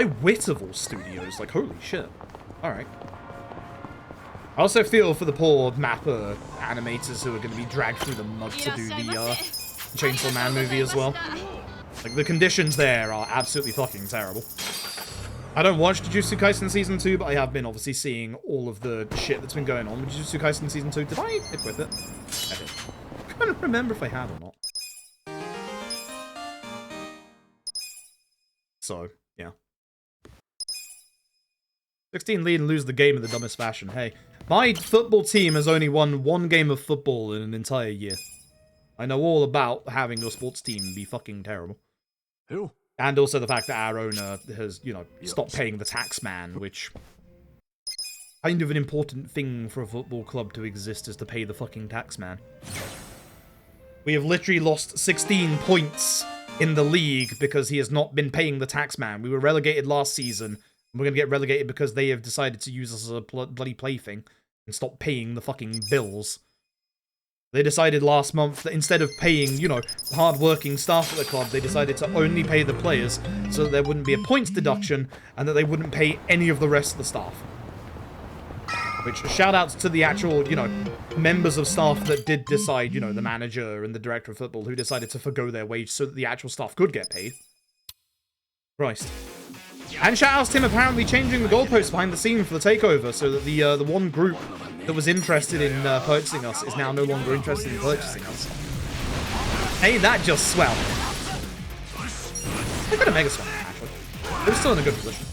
Witterval Studios, like, holy shit. Alright. I also feel for the poor mapper animators who are going to be dragged through the mud to do the Chainsaw Man movie as well. Like, the conditions there are absolutely fucking terrible. I don't watch Jujutsu Kaisen Season 2, but I have been obviously seeing all of the shit that's been going on with Jujutsu Kaisen Season 2. Did I equip it? I did. I can't remember if I had or not. So, yeah. 16 lead and lose the game in the dumbest fashion. Hey, my football team has only won 1 game of football in an entire year. I know all about having your sports team be fucking terrible. Who? And also the fact that our owner has, you know, stopped paying the tax man, which kind of an important thing for a football club to exist is to pay the fucking tax man. We have literally lost 16 points in the league because he has not been paying the tax man. We were relegated last season. And we're going to get relegated because they have decided to use us as a bloody plaything and stop paying the fucking bills. They decided last month that instead of paying, you know, hard-working staff at the club, they decided to only pay the players so that there wouldn't be a points deduction and that they wouldn't pay any of the rest of the staff. Which, shout-outs to the actual, you know, members of staff that did decide, you know, the manager and the director of football who decided to forgo their wage so that the actual staff could get paid. Christ. And shout-outs to him apparently changing the goalposts behind the scene for the takeover so that the one group that was interested in purchasing us is now no longer interested in purchasing us. Hey, that just swell. They got a Mega Swan, actually. They're still in a good position.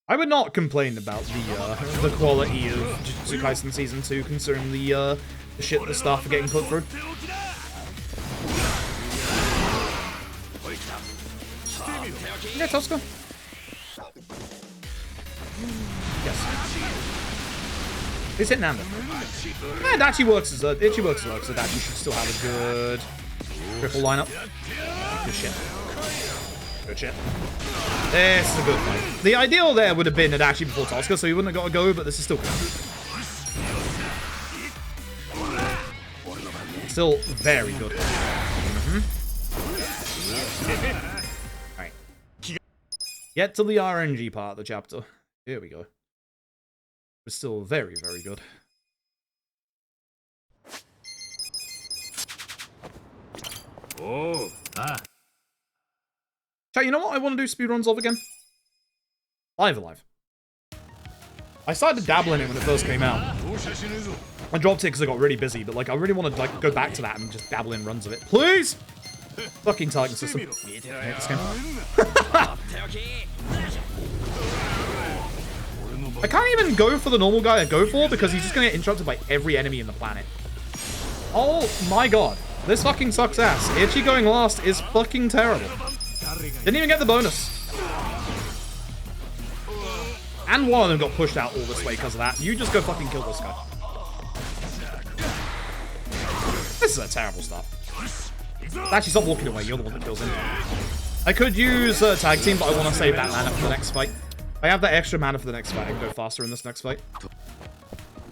I would not complain about the quality of Jujutsu Kaisen Season 2, considering the shit the staff are getting put through. Yeah, Tosca. Yes. It's hit Nanda. Yeah, it actually works as well, because it actually should still have a good triple lineup. Good shit. Good shit. This is a good fight. The ideal there would have been it actually before Tosca, so he wouldn't have got to go, but this is still good. Still very good. Alright. Get to the RNG part of the chapter. Here we go. It's still very, very good. Oh, Chat, you know what I want to do speedruns of again? Live Alive. I started dabbling in it when it first came out. I dropped it because I got really busy, but like I really want to like go back to that and just dabble in runs of it. Please! Fucking targeting system. I hate this game. I can't even go for the normal guy I go for because he's just going to get interrupted by every enemy in the planet. Oh my god. This fucking sucks ass. Itchy going last is fucking terrible. Didn't even get the bonus. And one of them got pushed out all this way because of that. You just go fucking kill this guy. This is a terrible start. Actually, stop walking away. You're the one that kills him. I could use tag team, but I want to save that mana for the next fight. I have that extra mana for the next fight. I can go faster in this next fight.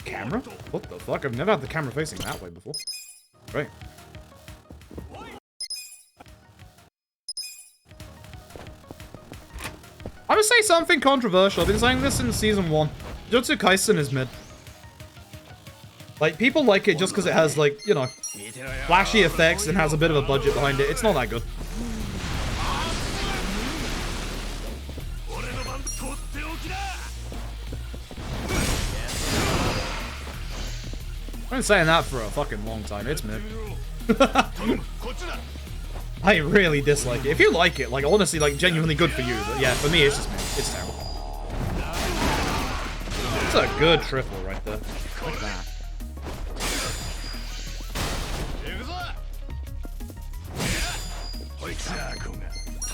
Camera? What the fuck? I've never had the camera facing that way before. Right. I'm gonna say something controversial. I've been saying this in Season 1. Jujutsu Kaisen is mid. Like, people like it just because it has, like, you know, flashy effects and has a bit of a budget behind it. It's not that good. I've been saying that for a fucking long time. It's mid. I really dislike it. If you like it, like, honestly, like, genuinely good for you. But yeah, for me, it's just mid. It's terrible. It's a good triple right there. Look at that.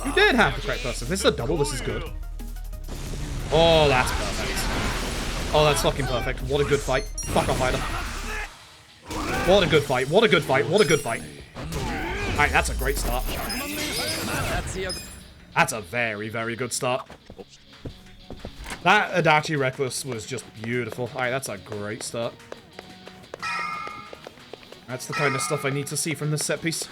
You did have the correct person. This is a double. This is good. Oh, that's perfect. Oh, that's fucking perfect. What a good fight. Fuck off, Ida. What a good fight. What a good fight. What a good fight. Alright, that's a great start. That's a very, very good start. That Adachi Reckless was just beautiful. Alright, that's a great start. That's the kind of stuff I need to see from this set piece.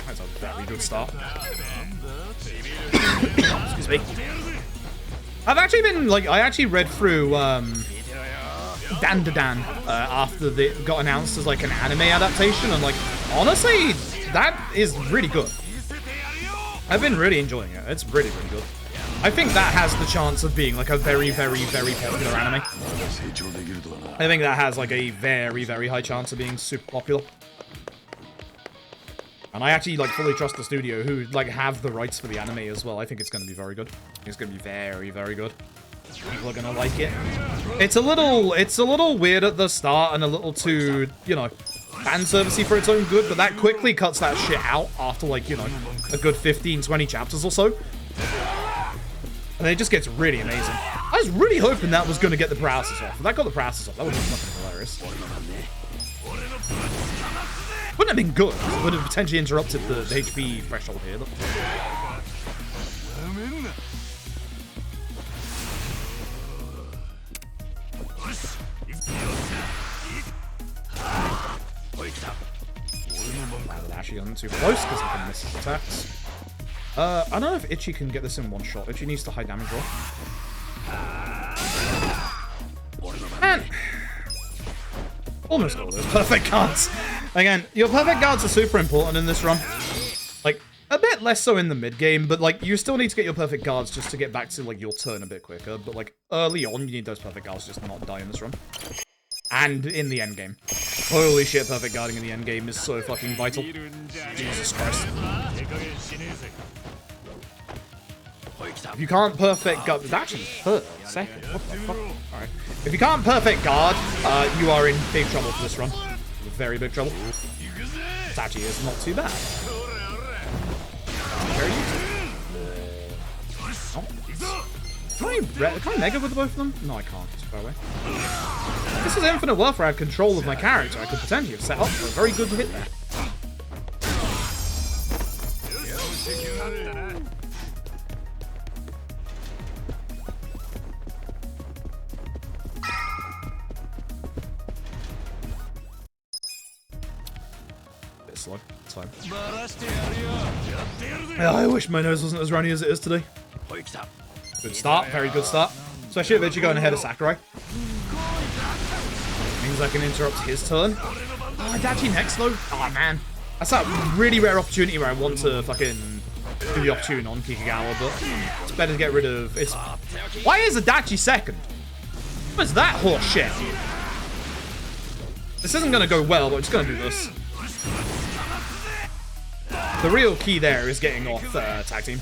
That's a very good start. Excuse me. I've actually been, like, I actually read through, Dan to Dan after it got announced as like an anime adaptation, and like honestly that is really good. I've been really enjoying it. It's really, really good. I think that has the chance of being like a very, very, very popular anime. I think that has like a very, very high chance of being super popular. And I actually like fully trust the studio who like have the rights for the anime as well. I think it's going to be very good. It's going to be very, very good. People are gonna like it. It's a little weird at the start and a little too, you know, fan servicey for its own good, but that quickly cuts that shit out after, like, you know, a good 15, 20 chapters or so. And then it just gets really amazing. I was really hoping that was going to get the paralysis off. If that got the paralysis off, that would have been fucking hilarious. Wouldn't have been good. It would have potentially interrupted the HP threshold here. Actually on too close because he can miss his attacks. I don't know if Itchy can get this in one shot. Itchy needs to high damage roll. And almost all those perfect guards. Again, your perfect guards are super important in this run. Like, a bit less so in the mid game, but like you still need to get your perfect guards just to get back to like your turn a bit quicker. But like early on, you need those perfect guards just to not die in this run. And in the end game. Holy shit, perfect guarding in the end game is so fucking vital. Jesus Christ. If you can't perfect guard, it's actually third, second, what the fuck? Alright. If you can't perfect guard, you are in big trouble for this run. Very big trouble. It actually is not too bad. Very Can I mega with both of them? No, I can't. It's far away. This is Infinite Wealth where I had control of my character. I could potentially have set up for a very good hit there. Bit slow. It's fine. Yeah, I wish my nose wasn't as runny as it is today. Good start, very good start. Especially if Itchy going ahead of Sakurai. Means I can interrupt his turn. Oh, Adachi next though? Oh man. That's that really rare opportunity where I want to fucking do the opportune on Kikagawa, but it's better to get rid of it. Why is Adachi second? What's that horse shit? This isn't gonna go well, but I'm just gonna do this. The real key there is getting off tag team.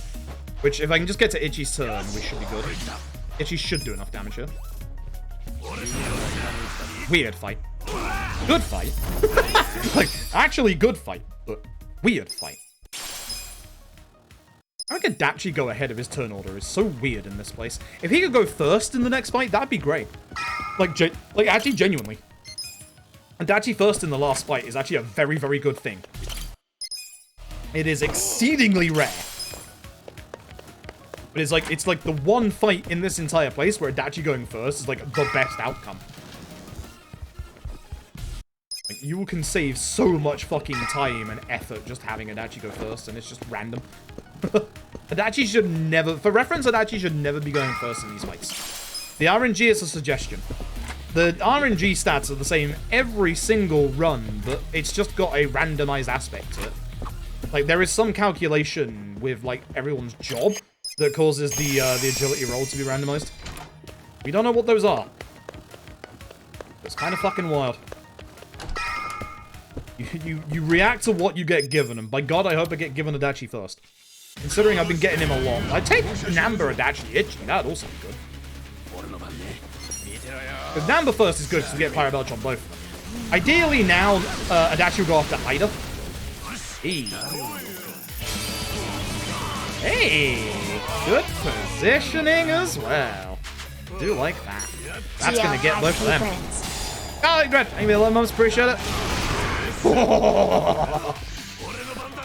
Which, if I can just get to Itchy's turn, we should be good. Itchy should do enough damage here. Weird fight. Good fight. Like, actually good fight, but weird fight. I think Adachi go ahead of his turn order is so weird in this place. If he could go first in the next fight, that'd be great. Like actually, genuinely. Adachi first in the last fight is actually a very, very good thing. It is exceedingly rare. But it's like the one fight in this entire place where Adachi going first is like the best outcome. Like, you can save so much fucking time and effort just having Adachi go first, and it's just random. Adachi should never, for reference, Adachi should never be going first in these fights. The RNG is a suggestion. The RNG stats are the same every single run, but it's just got a randomized aspect to it. Like, there is some calculation with, like, everyone's job that causes the agility roll to be randomized. We don't know what those are. It's kind of fucking wild. You react to what you get given, and by God, I hope I get given Adachi first. Considering I've been getting him a lot. I'd take Namba, Adachi, Itchy. That'd also be good. Because Namba first is good because we get Pyro Belch on both of them. Ideally now, Adachi will go after Ida. Hey, good positioning as well. Do like that. That's gonna get both of them. Oh, great. Maybe a little moments, appreciate it.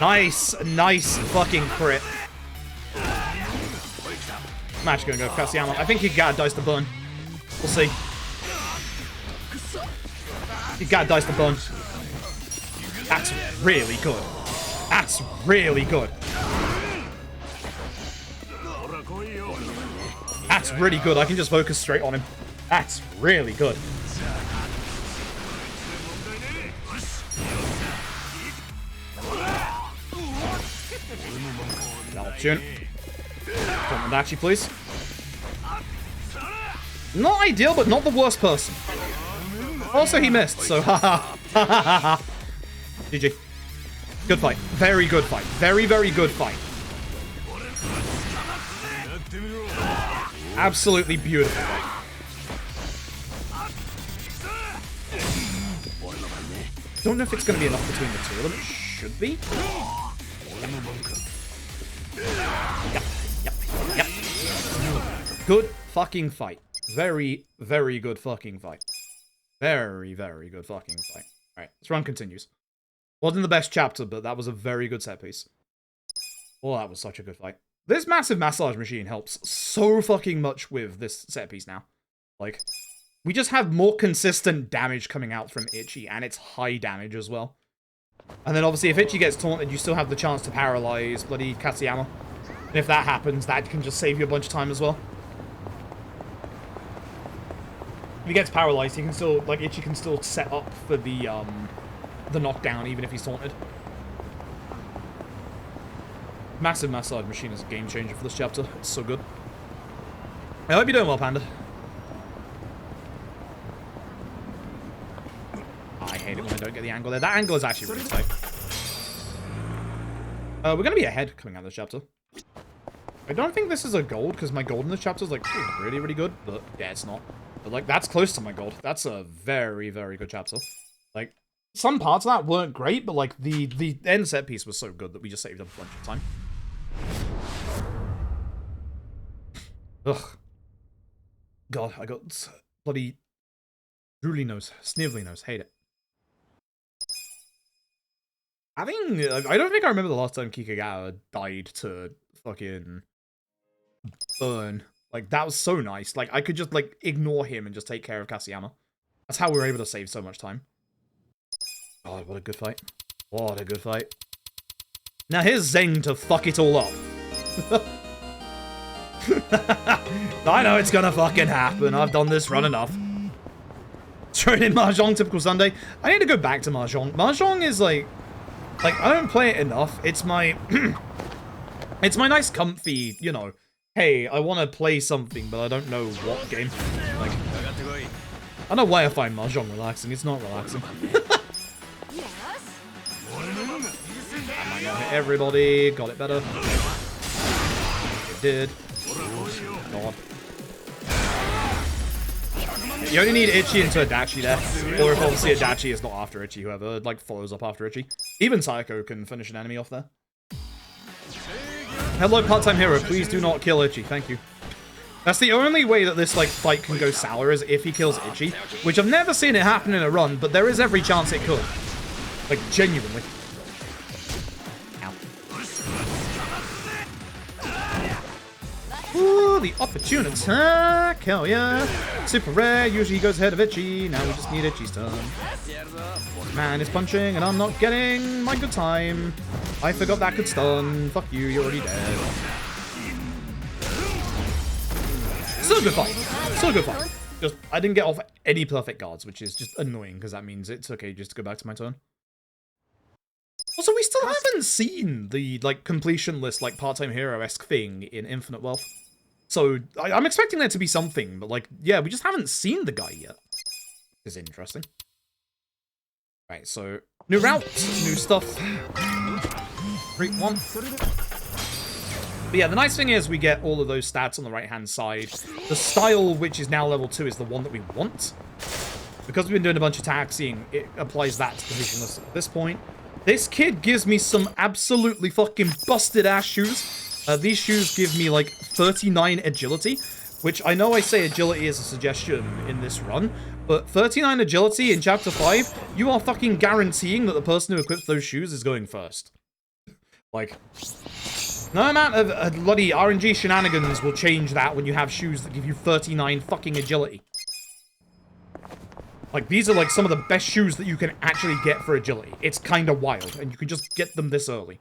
Nice, nice fucking crit. I'm actually gonna go Kasiyama. I think he got dice to burn. We'll see. He got dice to burn. That's really good. That's really good. That's really good. I can just focus straight on him. That's really good. Option. Come on, Adachi, please. Not ideal, but not the worst person. Also, he missed, so haha. GG. Good fight. Very good fight. Very, very good fight. Absolutely beautiful fight. Don't know if it's going to be enough between the two of them. It should be. Yep. Good fucking fight. Very, very good fucking fight. Very, very good fucking fight. Alright, this run continues. Wasn't the best chapter, but that was a very good set piece. Oh, that was such a good fight. This massive massage machine helps so fucking much with this set piece now. Like, we just have more consistent damage coming out from Itchy, and it's high damage as well. And then obviously if Itchy gets taunted, you still have the chance to paralyze bloody Kaseyama. And if that happens, that can just save you a bunch of time as well. If he gets paralyzed, he can still, like, Itchy can still set up for the knockdown, even if he's taunted. Massive massage machine is a game changer for this chapter. It's so good. I hope you're doing well, Panda. I hate it when I don't get the angle there. That angle is actually really tight. We're going to be ahead coming out of this chapter. I don't think this is a gold, because my gold in this chapter is, like, really, really good. But, yeah, it's not. But, like, that's close to my gold. That's a very, very good chapter. Like, some parts of that weren't great, but, like, the end set piece was so good that we just saved up a bunch of time. Ugh. God, I got bloody drooly nose, snivelly nose. Hate it. I don't think I remember the last time Kikagawa died to fucking burn. Like, that was so nice. Like, I could just, like, ignore him and just take care of Kaseyama. That's how we were able to save so much time. God, what a good fight. What a good fight. Now here's Zeng to fuck it all up. I know it's gonna fucking happen. I've done this run enough. Throwing in Mahjong, typical Sunday. I need to go back to Mahjong. Mahjong is like I don't play it enough. It's my it's my nice comfy, you know, hey, I want to play something, but I don't know what game. Like, I don't know why I find Mahjong relaxing. It's not relaxing. I got hit everybody. Got it better. It did. God. You only need Itchy into Adachi there. Or if obviously Adachi is not after Itchy, whoever, like, follows up after Itchy. Even Psycho can finish an enemy off there. Hello, part-time hero. Please do not kill Itchy. Thank you. That's the only way that this, like, fight can go sour, is if he kills Itchy. Which I've never seen it happen in a run, but there is every chance it could. Like, genuinely. Ooh, the opportune attack! Hell yeah! Super rare, usually goes ahead of Itchy. Now we just need Itchy's turn. Man is punching, and I'm not getting my good time. I forgot that could stun. Fuck you, you're already dead. Still a good fight. Still a good fight. Just, I didn't get off any perfect guards, which is just annoying, because that means it's okay just to go back to my turn. Also, we still haven't seen the, like, completion list, like, part-time hero-esque thing in Infinite Wealth. So, I'm expecting there to be something, but, like, yeah, we just haven't seen the guy yet. It's interesting. Right, so, new route, new stuff. 3, 1. But yeah, the nice thing is we get all of those stats on the right-hand side. The style, which is now level 2, is the one that we want. Because we've been doing a bunch of taxiing, it applies that to completion list at this point. This kid gives me some absolutely fucking busted-ass shoes. These shoes give me, like, 39 agility, which I know I say agility is a suggestion in this run, but 39 agility in Chapter 5, you are fucking guaranteeing that the person who equips those shoes is going first. Like, no amount of bloody RNG shenanigans will change that when you have shoes that give you 39 fucking agility. Like, these are, like, some of the best shoes that you can actually get for agility. It's kind of wild, and you can just get them this early.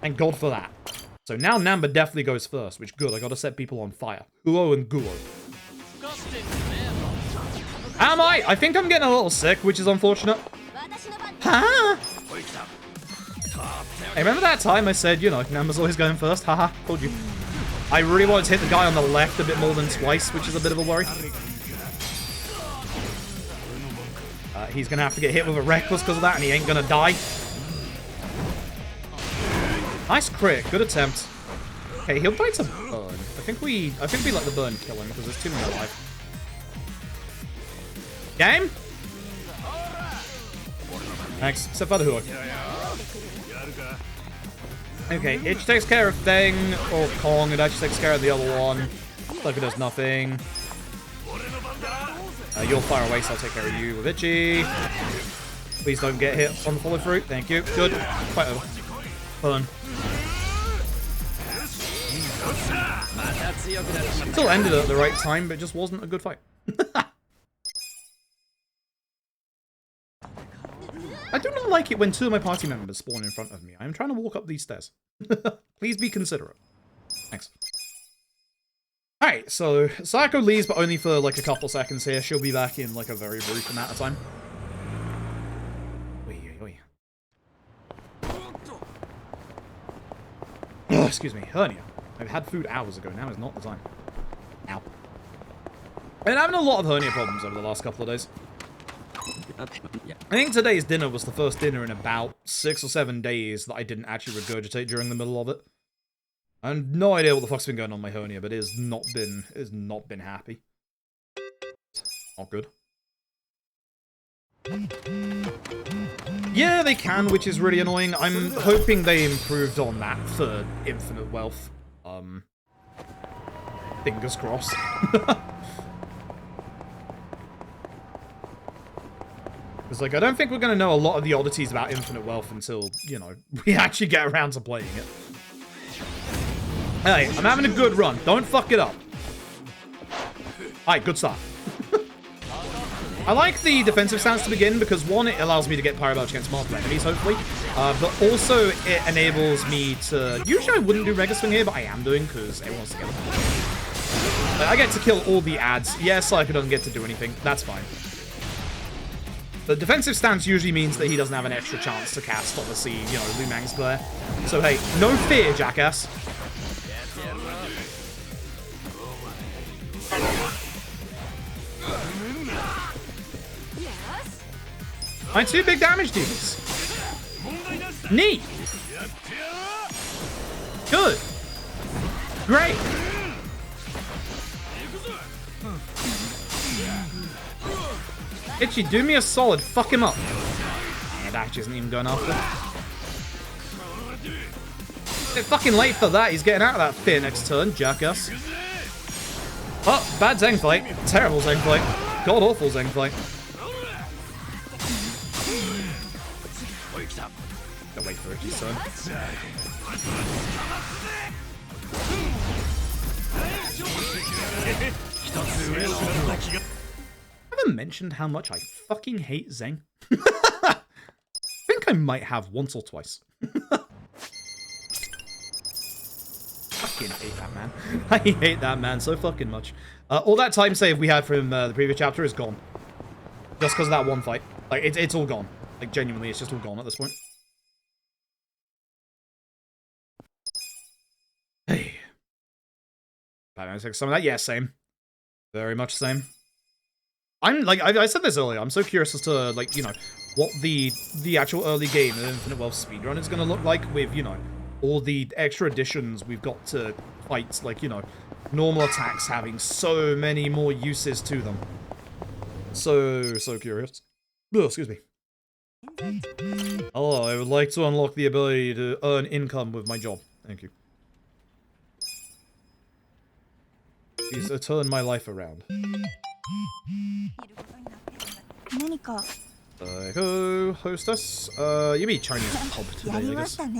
Thank God for that. So now Namba definitely goes first, which good. I gotta set people on fire. Huo and Guo. Am I? I think I'm getting a little sick, which is unfortunate. Huh? Hey, remember that time I said, you know, Namba's always going first? Haha, told you. I really wanted to hit the guy on the left a bit more than twice, which is a bit of a worry. He's gonna have to get hit with a reckless because of that, and he ain't gonna die. Nice crit, good attempt. Okay, he'll die to burn. I think we let the burn kill him because there's too many alive. Game? Thanks. Except for the hook. Okay, Itch takes care of Thing, or Kong, and Itch takes care of the other one. Like it does nothing. You're far away, so I'll take care of you with Itchy. Please don't get hit on the follow through. Thank you. Good. Fight over. Fun. Still ended at the right time, but it just wasn't a good fight. I do not like it when two of my party members spawn in front of me. I am trying to walk up these stairs. Please be considerate. Thanks. Alright, so Psycho leaves, but only for like a couple seconds here. She'll be back in like a very brief amount of time. Oh, excuse me, hernia. I've had food hours ago, now is not the time. Ow. I've been having a lot of hernia problems over the last couple of days. I think today's dinner was the first dinner in about 6 or 7 days that I didn't actually regurgitate during the middle of it. I have no idea what the fuck's been going on with my hernia, but it has not been happy. Not good. Yeah, they can, which is really annoying. I'm hoping they improved on that for Infinite Wealth. Fingers crossed. Because, like, I don't think we're going to know a lot of the oddities about Infinite Wealth until, you know, we actually get around to playing it. Hey, I'm having a good run. Don't fuck it up. Alright, good start. I like the defensive stance to begin because, one, it allows me to get Pyro Belch against multiple enemies, hopefully. But also, it enables me to... Usually I wouldn't do Mega Swing here, but I am doing because everyone wants to get them. I get to kill all the ads. Yes, Psycho doesn't get to do anything. That's fine. The defensive stance usually means that he doesn't have an extra chance to cast, obviously, you know, Lumang's glare. So, hey, no fear, jackass. My two big damage dudes. Neat. Good. Great. Itchy, do me a solid. Fuck him up. That actually isn't even going after. It's fucking late for that. He's getting out of that fear next turn, jackass. Oh, bad Zeng fight. Terrible Zeng fight. God awful Zeng fight. Gotta wait for Itchy's turn. I haven't mentioned how much I fucking hate Zeng. I think I might have once or twice. Fucking hate that man. I hate that man so fucking much. All that time save we had from the previous chapter is gone. Just because of that one fight. Like, it's all gone. Like, genuinely, it's just all gone at this point. Hey. Batman takes some of that? Yeah, same. Very much same. I'm, like, I said this earlier, I'm so curious as to, like, you know, what the actual early game of Infinite Wealth speedrun is going to look like with, you know, all the extra additions we've got to fights, like, you know, normal attacks having so many more uses to them. So curious. Ugh, excuse me. Hello, I would like to unlock the ability to earn income with my job. Thank you. Please turn my life around. Go, hostess. You mean Chinese pub today, I guess. Time.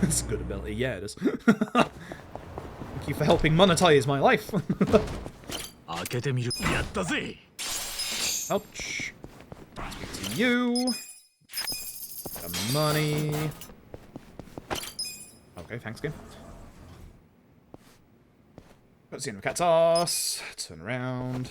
It's a good ability, yeah it is. Thank you for helping monetize my life. Ouch. Speak to you. The money. Okay, thanks game. Let's see in the cat's ass. Turn around.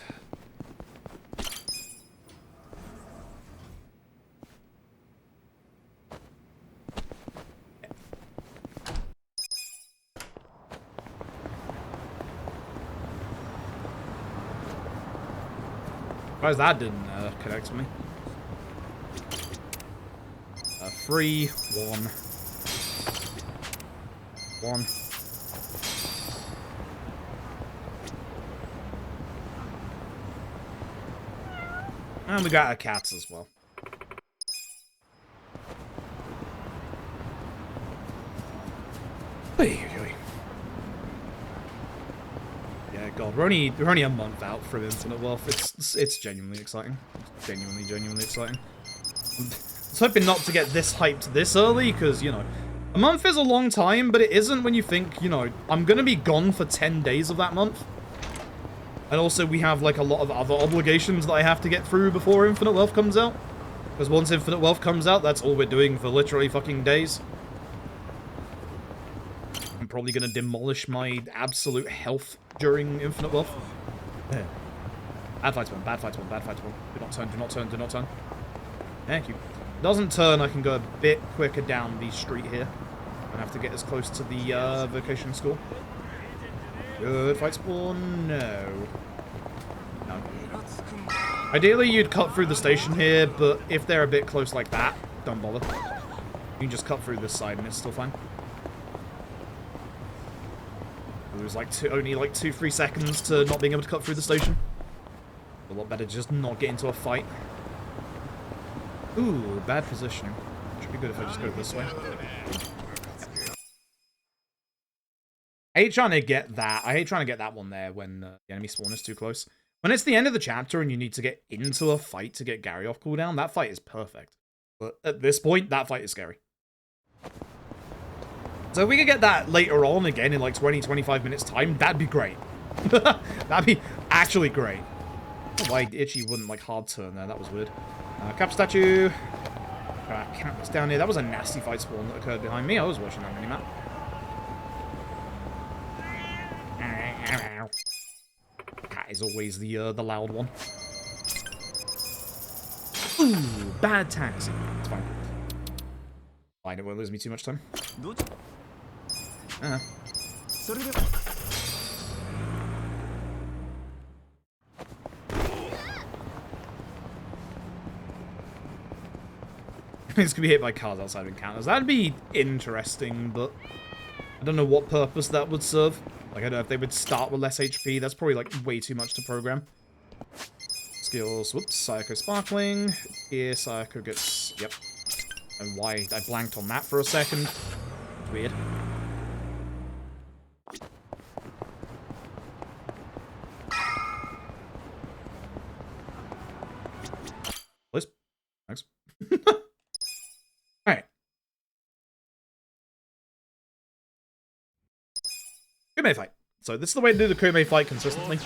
Why that didn't connect to me? 3, 1. 1. And we got our cats as well. Yeah, God, we're only a month out from Infinite Wealth. It's genuinely exciting. It's genuinely exciting. I was hoping not to get this hyped this early, because, you know, a month is a long time, but it isn't when you think, you know, I'm gonna be gone for 10 days of that month. And also, we have, like, a lot of other obligations that I have to get through before Infinite Wealth comes out. Because once Infinite Wealth comes out, that's all we're doing for literally fucking days. I'm probably gonna demolish my absolute health during Infinite Wealth. Bad fights one, bad fights one, bad fights one. Do not turn, do not turn, do not turn. Thank you. Doesn't turn, I can go a bit quicker down the street here. I have to get as close to the vocation school. Good fight spawn. No. No. Ideally, you'd cut through the station here, but if they're a bit close like that, don't bother. You can just cut through this side and it's still fine. There's like only like 2-3 seconds to not being able to cut through the station. A lot better to just not get into a fight. Ooh, bad positioning. Should be good if I just go this way. I hate trying to get that. I hate trying to get that one there when the enemy spawn is too close. When it's the end of the chapter and you need to get into a fight to get Gary off cooldown, that fight is perfect. But at this point, that fight is scary. So if we could get that later on again in like 20-25 minutes time, that'd be great. That'd be actually great. Why Itchy wouldn't like hard turn there, that was weird. Cap statue. Cat was down here. That was a nasty fight spawn that occurred behind me. I was watching that minimap. Cat is always the loud one. Ooh, bad taxi. It's fine. Fine, it won't lose me too much time. It's gonna be hit by cars outside of encounters. That'd be interesting, but I don't know what purpose that would serve. Like, I don't know if they would start with less HP. That's probably, like, way too much to program. Skills. Whoops. Psycho Sparkling. Here, Psycho gets... Yep. And why I blanked on that for a second. Weird. Please. Thanks. Alright. Kume fight. So this is the way to do the Kume fight consistently.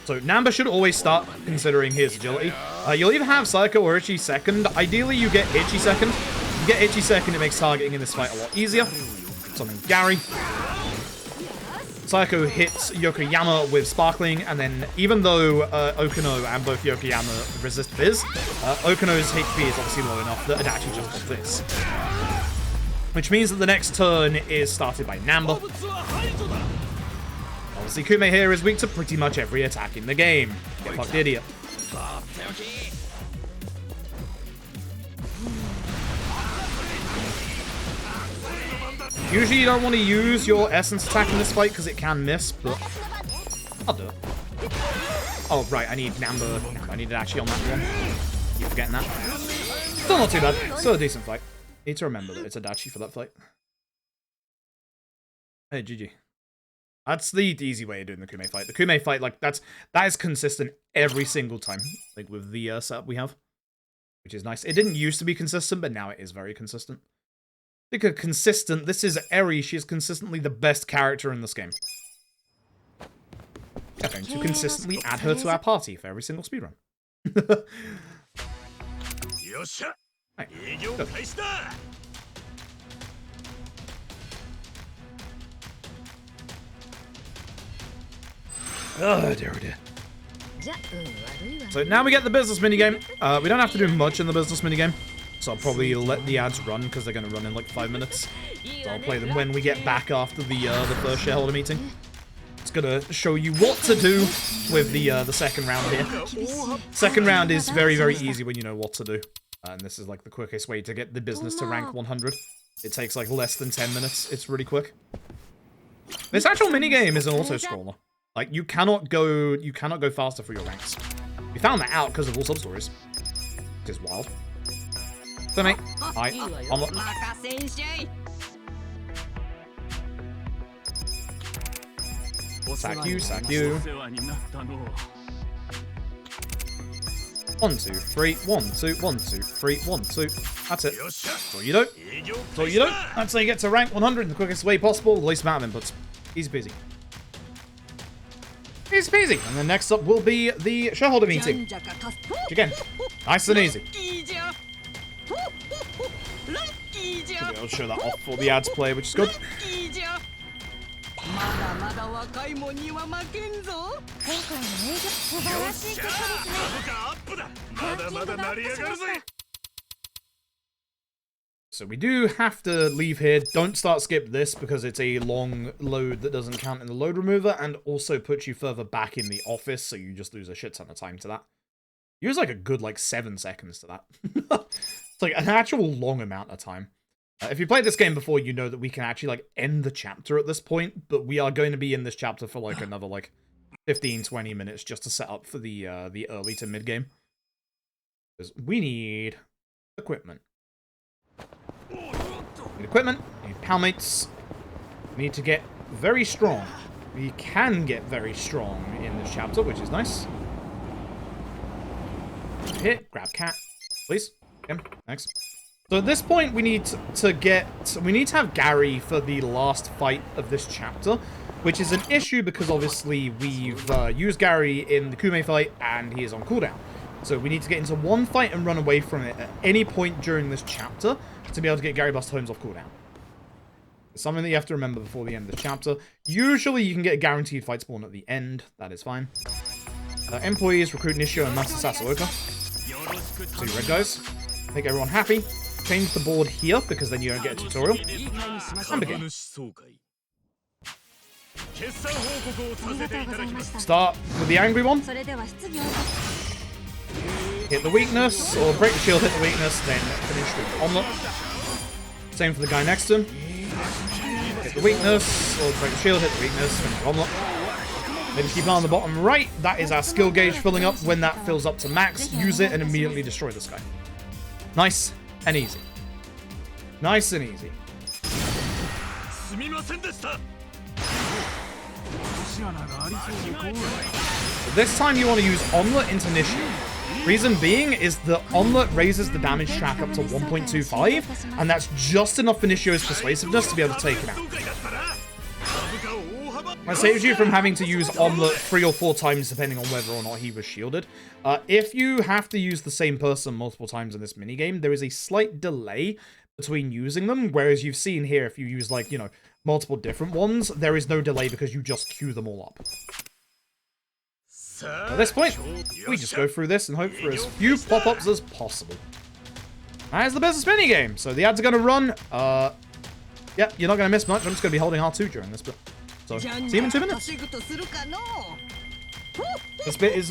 So Namba should always start considering his agility. You'll either have Psycho or Itchy second. Ideally, you get Itchy second. If you get Itchy second, it makes targeting in this fight a lot easier. Something Gary. Psycho hits Yokoyama with Sparkling, and then even though Okino and both Yokoyama resist Fizz, Okino's HP is obviously low enough that it actually just does this. Which means that the next turn is started by Namba. Obviously, Kume here is weak to pretty much every attack in the game. Get fucked, idiot. Usually you don't want to use your essence attack in this fight because it can miss, but I'll do it. Oh, right, I need Namba. I need it actually on that one. Keep forgetting that. Still not too bad. Still a decent fight. Need to remember that it's a Dachi for that fight. Hey, GG. That's the easy way of doing the Kume fight. The Kume fight, like, that is consistent every single time, like, with the setup we have, which is nice. It didn't used to be consistent, but now it is very consistent. Speaking of consistent, this is Eri. She is consistently the best character in this game. I'm going to consistently add her to our party for every single speedrun. Right, go. Oh, dear, oh dear. So now we get the business minigame. We don't have to do much in the business minigame. So I'll probably let the ads run, because they're going to run in like 5 minutes. So I'll play them when we get back after the first shareholder meeting. It's going to show you what to do with the second round here. Second round is very, very easy when you know what to do. And this is like the quickest way to get the business to rank 100. It takes like less than 10 minutes. It's really quick. This actual minigame is an auto-scroller. Like, you cannot go faster through your ranks. We found that out because of all sub-stories. Which is wild. So, mate, I'm not... Sack you, sack you. 1, 2, 3, 1, 2, 1, 2, 3, 1, 2. That's it. That's all you do. That's all you do. That's how you get to rank 100 in the quickest way possible, the least amount of inputs. Easy peasy. Easy peasy. And then next up will be the shareholder meeting. Which again, nice and easy. I'll show that off for the ads play, which is good. So we do have to leave here. Don't skip this because it's a long load that doesn't count in the load remover and also puts you further back in the office, so you just lose a shit ton of time to that. Use like a good 7 seconds to that. It's like an actual long amount of time. If you played this game before, you know that we can actually end the chapter at this point, but we are going to be in this chapter for another 15-20 minutes just to set up for the early to mid game. Because we need equipment. We need equipment, we need palmates. We need to get very strong. We can get very strong in this chapter, which is nice. Hit, grab cat, please. Okay, thanks. So at this point, we need to have Gary for the last fight of this chapter, which is an issue because obviously we've used Gary in the Kume fight and he is on cooldown. So we need to get into one fight and run away from it at any point during this chapter to be able to get Gary Buster Homes off cooldown. It's something that you have to remember before the end of the chapter. Usually you can get a guaranteed fight spawn at the end. That is fine. Employees, recruit Nishio and Master Sasuoka. 2 red guys. Make everyone happy. Change the board here, because then you don't get a tutorial. And begin. Start with the angry one. Hit the weakness, or break the shield, hit the weakness, then finish with omelet. Same for the guy next to him. Hit the weakness, or break the shield, hit the weakness, finish with omelet. Then keep an eye on the bottom right. That is our skill gauge filling up. When that fills up to max, use it and immediately destroy this guy. Nice and easy. Nice and easy. So this time you want to use Omelet into Nishio. Reason being is the Omelet raises the damage track up to 1.25, and that's just enough for Nishio's persuasiveness to be able to take him out. That saves you from having to use Omelet 3 or 4 times depending on whether or not he was shielded. If you have to use the same person multiple times in this minigame, there is a slight delay between using them, whereas you've seen here, if you use multiple different ones, there is no delay because you just queue them all up. At this point, we just go through this and hope for as few pop-ups as possible. That is the business minigame. So the ads are going to run. Yeah, you're not going to miss much. I'm just going to be holding R2 during this bit. So, see you in 2 minutes. This bit is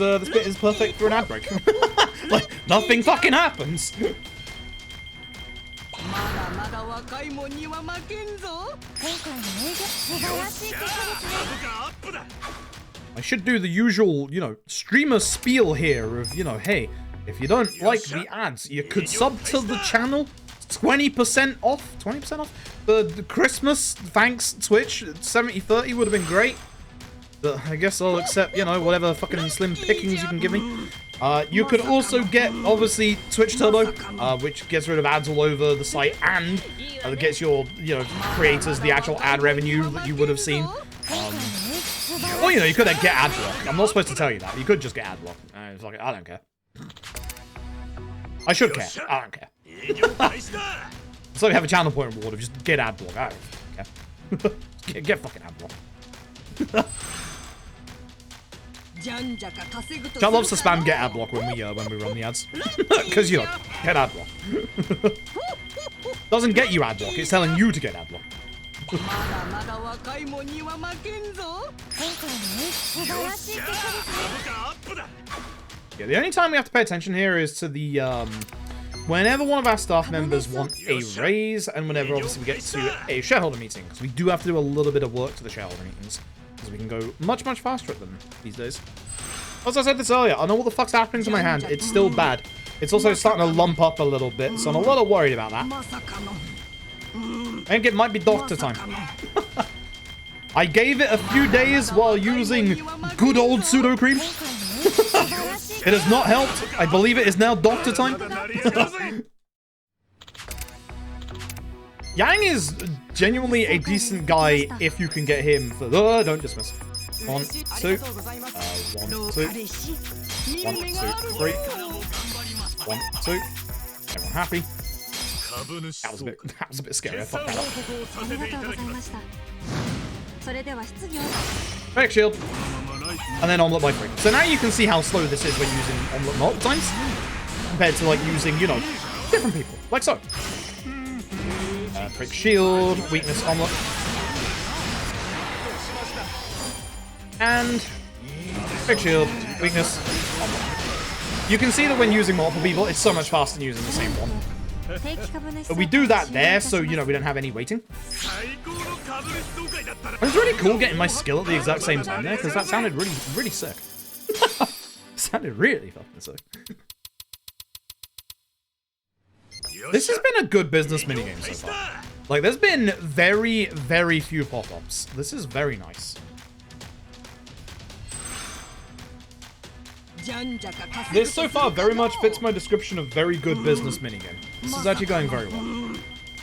perfect for an ad break. Nothing fucking happens. I should do the usual, streamer spiel here of, hey, if you don't like the ads, you could sub to the channel. 20% off. 20% off? The Christmas, thanks, Twitch. 70-30 would have been great. But I guess I'll accept, whatever fucking slim pickings you can give me. You could also get, obviously, Twitch Turbo, which gets rid of ads all over the site and gets your, creators the actual ad revenue that you would have seen. Or, you could get ad block. I'm not supposed to tell you that. You could just get ad block. I don't care. I should care. I don't care. So we have a channel point reward of just get ad block. I don't care. Get fucking ad block. Chat loves to spam get ad block when we run the ads. Because get ad block. Doesn't get you ad block, it's telling you to get ad block. Yeah, the only time we have to pay attention here is to the whenever one of our staff members want a raise, and whenever obviously we get to a shareholder meeting, because we do have to do a little bit of work to the shareholder meetings. because we can go much, much faster at them these days. As I said this earlier, I know what the fuck's happening to my hand. It's still bad. It's also starting to lump up a little bit, so I'm a little worried about that. I think it might be doctor time. I gave it a few days while using good old pseudo cream. It has not helped. I believe it is now doctor time. Yang is genuinely a decent guy if you can get him for... don't dismiss. 1, 2. 1, 2. 1, 2, 3. 1, 2. Everyone happy? That was a bit scary. I fucked that up. Quick shield. And then omelet by 3. So now you can see how slow this is when using omelet multiple times. Compared to like using, you know, different people. Like so. Quick shield. Weakness omelet. And quick shield. Weakness omelet. You can see that when using multiple people, it's so much faster than using the same one. But we do that there, so, you know, we don't have any waiting. It was really cool getting my skill at the exact same time there, because that sounded really, really sick. Sounded really fucking sick. This has been a good business minigame so far. Like, there's been very, very few pop-ups. This is very nice. This so far very much fits my description of very good business minigame. This is actually going very well.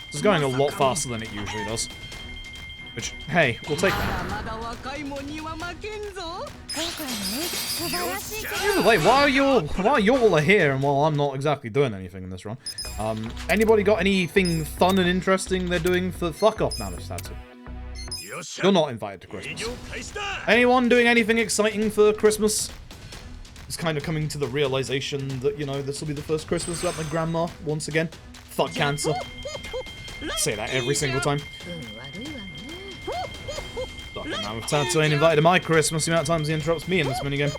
This is going a lot faster than it usually does. Which, hey, we'll take that. Either way, while you all are here and while I'm not exactly doing anything in this run, anybody got anything fun and interesting they're doing for fuck off now, Mr. Tatsu? You're not invited to Christmas. Anyone doing anything exciting for Christmas? It's kind of coming to the realization that, you know, this will be the first Christmas without my grandma once again. Fuck cancer. Say that every single time. Fucking man, if Tatsu ain't invited to my Christmas, the amount of times he interrupts me in this minigame.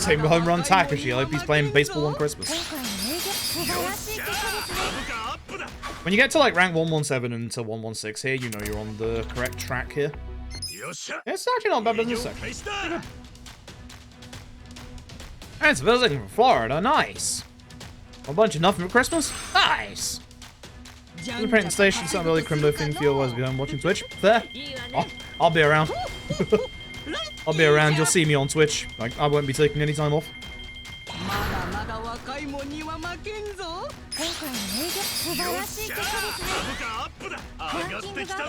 Same with Home Run Takashi, I hope he's playing baseball on Christmas. When you get to like rank 117 and to 116 here, you know you're on the correct track here. It's actually not a bad business section. It's visiting from Florida, nice. A bunch of nothing for Christmas, nice. The painting station, something really crimbo thing for you otherwise be home watching Twitch. Fair. I'll be around. I'll be around, you'll see me on Twitch. Like, I won't be taking any time off.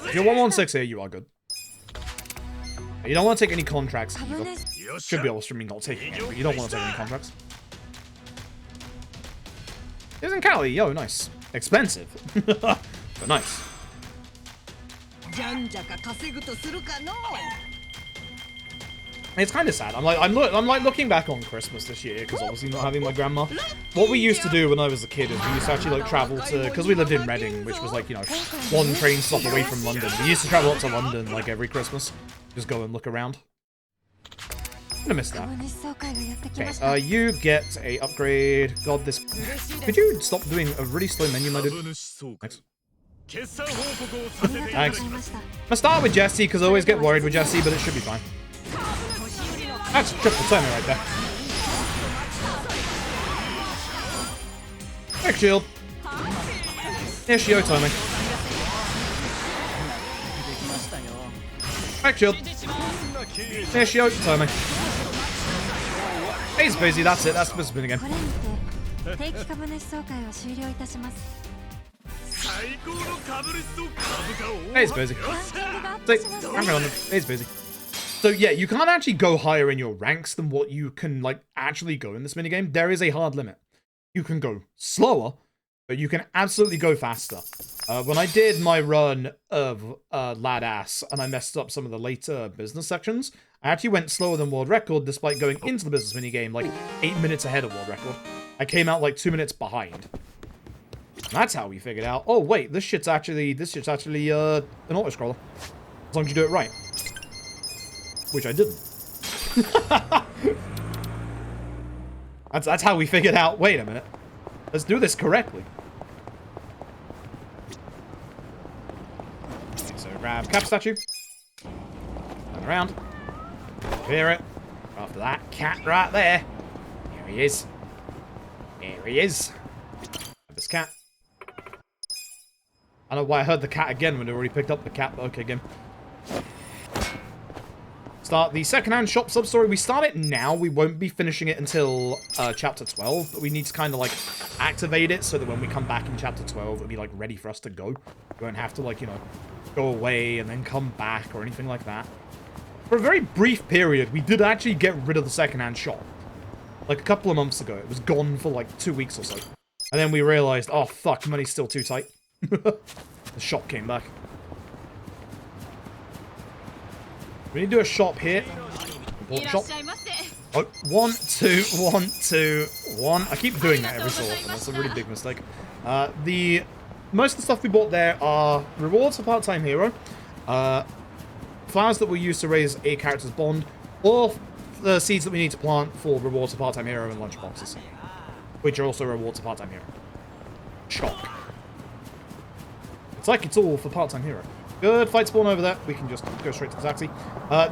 If you're 116 here, you are good. You don't want to take any contracts either. Should be able to not taking any, but you don't want to take any contracts. Isn't Cali? Yo, nice. Expensive. But nice. It's kind of sad. I'm like looking back on Christmas this year because obviously not having my grandma. What we used to do when I was a kid is we used to actually like travel to, because we lived in Reading, which was like, you know, one train stop away from London. We used to travel up to London like every Christmas, just go and look around. I'm gonna miss that. Okay, you get a upgrade. God, this. Could you stop doing a really slow menu, my dude? Thanks. Thanks. I'm gonna start with Jesse because I always get worried with Jesse, but it should be fine. That's triple timing right there. Quick shield. Ishio timing. Quick shield. Ishio timing. He's busy, that's it, that's the spin again. He's busy. He's busy. So yeah, you can't actually go higher in your ranks than what you can like actually go in this minigame. There is a hard limit. You can go slower, but you can absolutely go faster. When I did my run of Lad Ass and I messed up some of the later business sections, I actually went slower than world record despite going into the business minigame like 8 minutes ahead of world record. I came out like 2 minutes behind. And that's how we figured out, oh wait, this shit's actually an auto-scroller. As long as you do it right. Which I didn't. That's how we figured out, wait a minute. Let's do this correctly. Okay, so grab cap statue. around. Hear it. After that cat right there. Here he is. Here he is. This cat. I don't know why I heard the cat again when I already picked up the cat, but okay, game. Start the secondhand shop sub-story. We start it now. We won't be finishing it until chapter 12, but we need to kind of, like, activate it so that when we come back in chapter 12, it'll be, like, ready for us to go. We won't have to, like, you know, go away and then come back or anything like that. For a very brief period, we did actually get rid of the secondhand shop. Like, a couple of months ago. It was gone for, like, 2 weeks or so. And then we realized, oh, fuck, money's still too tight. The shop came back. We need to do a shop here. Important shop. Oh, 1, 2, 1, 2, 1. I keep doing that every so often. That's a really big mistake. Most of the stuff we bought there are rewards for part-time hero, flowers that we use to raise a character's bond, or the seeds that we need to plant for rewards for part-time hero and lunchboxes, which are also rewards for part-time hero. Shock. It's like it's all for part-time hero. Good, fight spawn over there. We can just go straight to the taxi.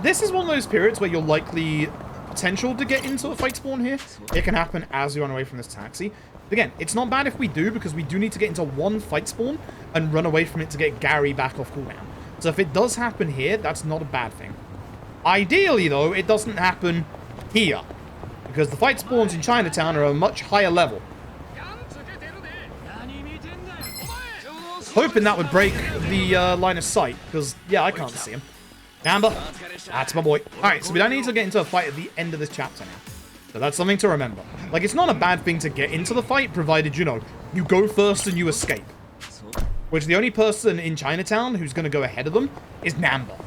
This is one of those periods where you're likely potential to get into a fight spawn here. It can happen as you run away from this taxi. Again, it's not bad if we do, because we do need to get into one fight spawn and run away from it to get Gary back off cooldown. So if it does happen here, that's not a bad thing. Ideally, though, it doesn't happen here, because the fight spawns in Chinatown are a much higher level. Hoping that would break the line of sight, because, yeah, I can't see him. Amber, that's my boy. Alright, so we don't need to get into a fight at the end of this chapter now. So that's something to remember. Like, it's not a bad thing to get into the fight, provided, you know, you go first and you escape. Which the only person in Chinatown who's going to go ahead of them is Namba.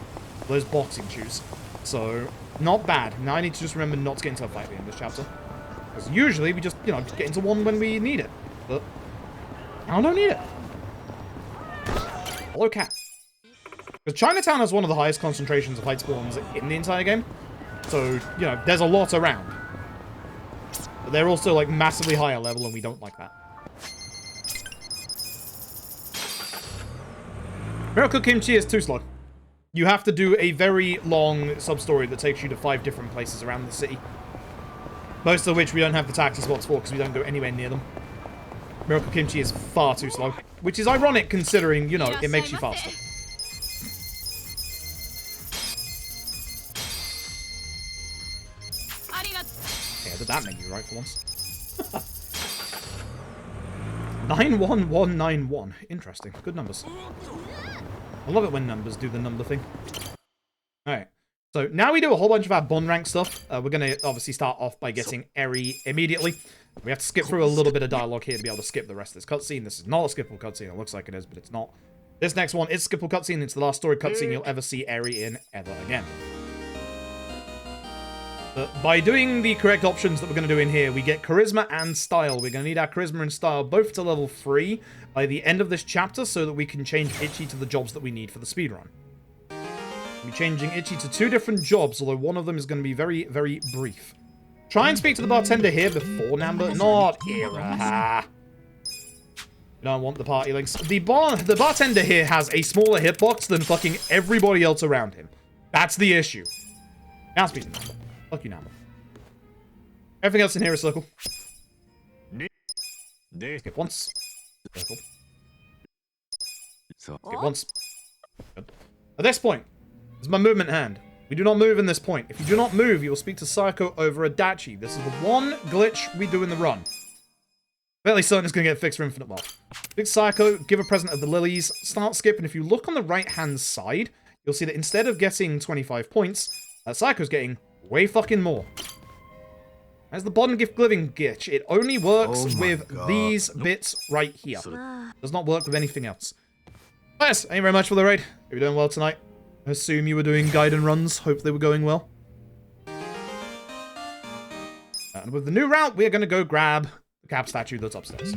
Those boxing shoes. So, not bad. Now I need to just remember not to get into a fight at the end of this chapter. Because usually we just, you know, get into one when we need it. But I don't need it. Hello, cat. Because Chinatown has one of the highest concentrations of fight spawns in the entire game. So, you know, there's a lot around. But they're also, like, massively higher level, and we don't like that. Miracle Kimchi is too slow. You have to do a very long sub-story that takes you to 5 different places around the city. Most of which we don't have the taxi spots for, because we don't go anywhere near them. Miracle Kimchi is far too slow. Which is ironic, considering, you know, it makes you faster. Yeah, did that make you right for once? 91191. Interesting. Good numbers. I love it when numbers do the number thing. Alright. So now we do a whole bunch of our bond rank stuff. We're going to obviously start off by getting Eri immediately. We have to skip through a little bit of dialogue here to be able to skip the rest of this cutscene. This is not a skippable cutscene. It looks like it is, but it's not. This next one is a skippable cutscene. It's the last story cutscene you'll ever see Eri in ever again. But by doing the correct options that we're going to do in here, we get charisma and style. We're going to need our charisma and style both to level 3 by the end of this chapter so that we can change Itchy to the jobs that we need for the speedrun. We'll be changing Itchy to 2 different jobs, although one of them is going to be very, very brief. Try and speak to the bartender here before Namba. Not Ira. You don't want the party links. The bartender here has a smaller hitbox than fucking everybody else around him. That's the issue. Now speak to Namba. Fuck you, Namba. Everything else in here is circle. Skip once. Circle. Skip once. Good. At this point, this is my movement hand. We do not move in this point. If you do not move, you will speak to Psycho over Adachi. This is the one glitch we do in the run. Fairly certain it's going to get fixed for Infinite Wealth. Big Psycho, give a present of the lilies, start skip, and if you look on the right-hand side, you'll see that instead of getting 25 points, Psycho's getting way fucking more. As the bond gift living glitch, it only works with these bits right here. Does not work with anything else. Yes, thank you very much for the raid. Hope you're doing well tonight. I assume you were doing Gaiden runs. Hope they were going well. And with the new route, we are going to go grab the cap statue that's upstairs.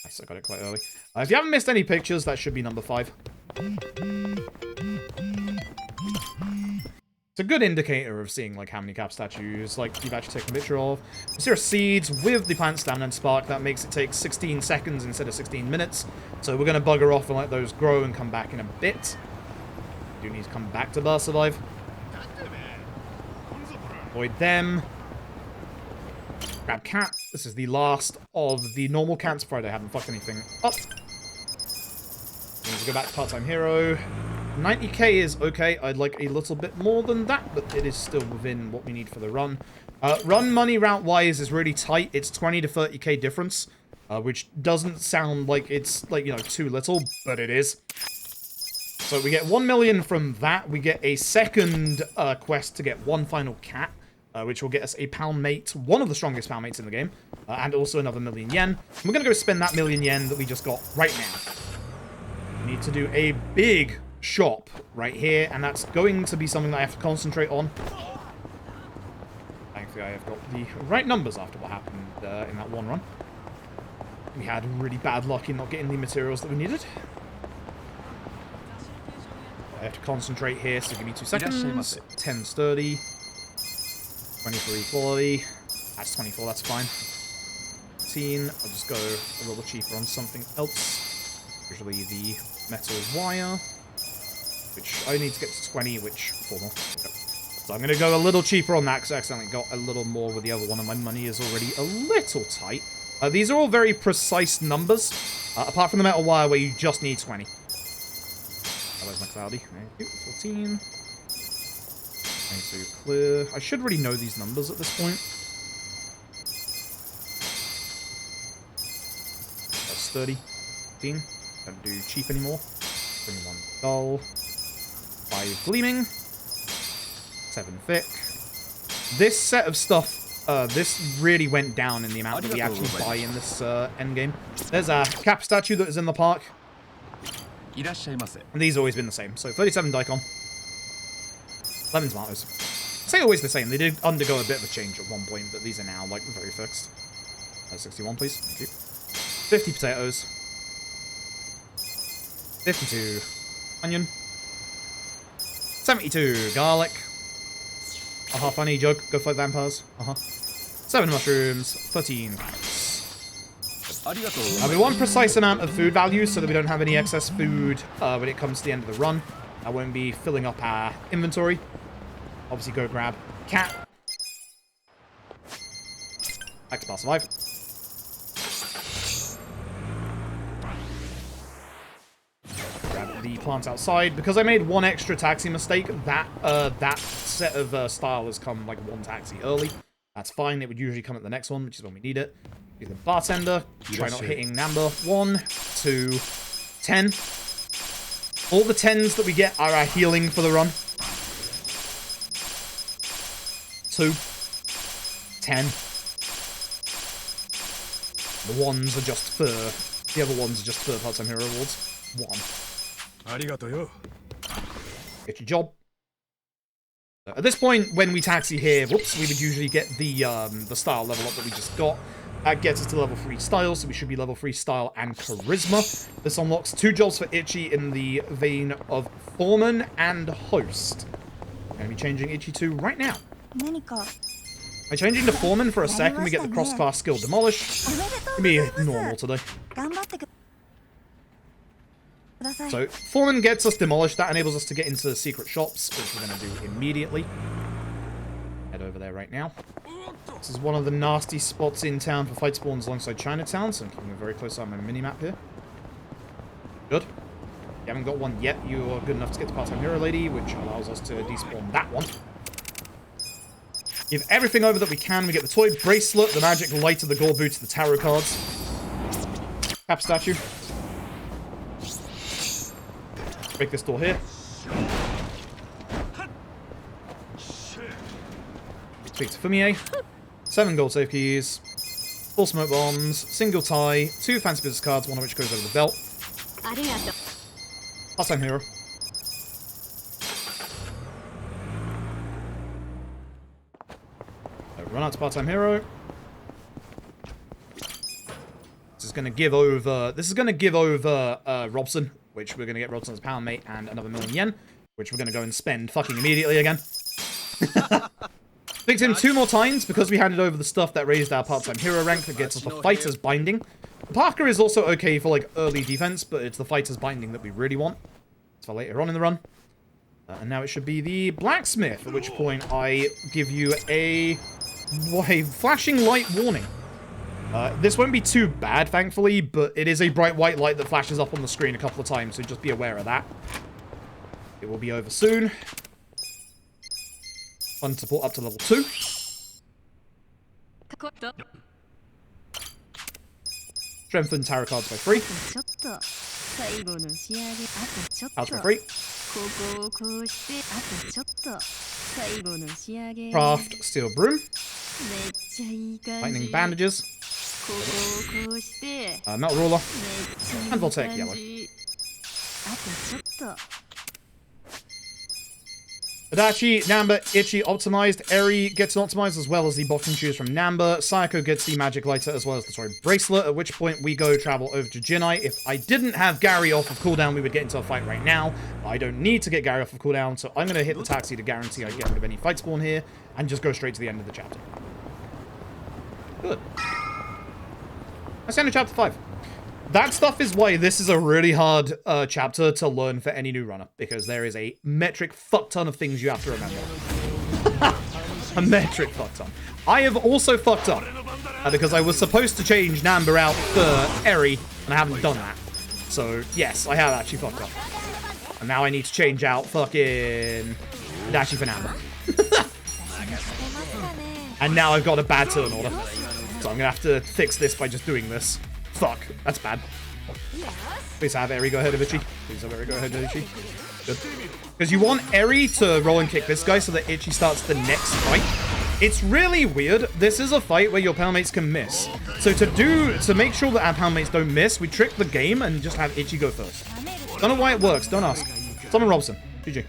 Nice, I got it quite early. If you haven't missed any pictures, that should be number 5. It's a good indicator of seeing, like, how many cap statues, like, you've actually taken a picture of. Zero seeds with the plant stamina and spark. That makes it take 16 seconds instead of 16 minutes. So we're going to bugger off and let those grow and come back in a bit. We do need to come back to Bar Survive. Avoid them. Grab cat. This is the last of the normal cats, provided I haven't fucked anything up. We need to go back to Part-Time Hero. 90k is okay. I'd like a little bit more than that, but it is still within what we need for the run. Run money route-wise is really tight. It's 20 to 30k difference, which doesn't sound like it's, like, you know, too little, but it is. So we get 1 million from that. We get a second quest to get one final cat, which will get us a pound mate, one of the strongest pound mates in the game, and also another 1,000,000 yen. And we're going to go spend that 1,000,000 yen that we just got right now. We need to do a big shop right here, and that's going to be something that I have to concentrate on. Thankfully, I have got the right numbers after what happened in that one run. We had really bad luck in not getting the materials that we needed. I have to concentrate here, so give me 2 seconds. 10 sturdy. 23 quality. That's 24, that's fine. 15. I'll just go a little cheaper on something else. Usually the metal wire, which I need to get to 20, which 4 more. Okay. So I'm going to go a little cheaper on that because I accidentally got a little more with the other one, and my money is already a little tight. These are all very precise numbers, apart from the metal wire where you just need 20. Where's my cloudy? Thank you. 14. So clear. I should really know these numbers at this point. That's 30. 15. Don't do cheap anymore. 21 dull. 5 gleaming. 7 thick. This set of stuff, this really went down in the amount that we actually buy in this endgame. There's a cap statue that is in the park. And these have always been the same. So 37 daikon. Lemon tomatoes. I say always the same. They did undergo a bit of a change at one point, but these are now, like, very fixed. 61, please. Thank you. 50 potatoes. 52 onion. 72 garlic. Funny joke. Go fight vampires. 7 mushrooms. 13 carrots. We want precise amount of food values so that we don't have any excess food when it comes to the end of the run. I won't be filling up our inventory. Obviously, go grab cat. Back to Bar Survive. Grab the plants outside. Because I made one extra taxi mistake, that set of style has come like one taxi early. That's fine. It would usually come at the next one, which is when we need it. Do the bartender. Try not hitting number. 1, 2, 10. All the 10s that we get are our healing for the run. 2. 10. The ones are just for... The other ones are just for part-time hero rewards. 1. Get your job. At this point, when we taxi here, whoops, we would usually get the style level up that we just got. That gets us to level 3 style, so we should be level 3 style and charisma. This unlocks 2 jobs for Itchy in the vein of foreman and host. I'm going to be changing Itchy to right now. By changing to foreman for a second, we get the cross-class skill demolish. It'll be normal today. So, foreman gets us demolished. That enables us to get into the secret shops, which we're going to do immediately. Head over there right now. This is one of the nasty spots in town for fight spawns alongside Chinatown, so I'm keeping a very close eye on my mini-map here. Good. You haven't got one yet. You are good enough to get the part-time hero lady, which allows us to despawn that one. Give everything over that we can. We get the toy bracelet, the magic light of the gold boots, the tarot cards. Cap statue. Break this door here. Speak to Fumier. 7 gold safe keys. 4 smoke bombs. Single tie. 2 fancy business cards, one of which goes over the belt. Part-time hero. Run out to part-time hero. This is going to give over Robson, which we're going to get Robson as power mate and another 1,000,000 yen, which we're going to go and spend fucking immediately again. Picked him 2 more times because we handed over the stuff that raised our part-time hero rank that gets us the Fighter's Binding. The Parker is also okay for like early defense, but it's the Fighter's Binding that we really want. It's for later on in the run. And now it should be the Blacksmith, at which point I give you a flashing light warning. This won't be too bad, thankfully, but it is a bright white light that flashes up on the screen a couple of times, so just be aware of that. It will be over soon. Fun support up to level 2. Strengthen tarot cards by 3. Cards by 3. Craft steel broom. Lightning bandages. Metal ruler. And voltaic yellow. Adachi, Namba, Ichi optimized. Eri gets an optimized as well as the boxing shoes from Namba. Sayako gets the magic lighter as well as the sword bracelet, at which point we go travel over to Jinai. If I didn't have Gary off of cooldown, we would get into a fight right now. I don't need to get Gary off of cooldown, so I'm going to hit the taxi to guarantee I get rid of any fight spawn here and just go straight to the end of the chapter. Good. That's the end of chapter 5. That stuff is why this is a really hard chapter to learn for any new runner, because there is a metric fuck ton of things you have to remember. A metric fuck ton. I have also fucked up, because I was supposed to change Namba out for Eri, and I haven't done that. So, yes, I have actually fucked up. And now I need to change out fucking Dashi for Namba. And now I've got a bad turn order. So I'm going to have to fix this by just doing this. Fuck, that's bad. Please have Eri go ahead of Ichi. Please have Eri go ahead of Ichi. Good. Because you want Eri to roll and kick this guy so that Ichi starts the next fight. It's really weird. This is a fight where your poundmates can miss. So to make sure that our poundmates don't miss, we trick the game and just have Ichi go first. Don't know why it works. Don't ask. Someone Robson. GG.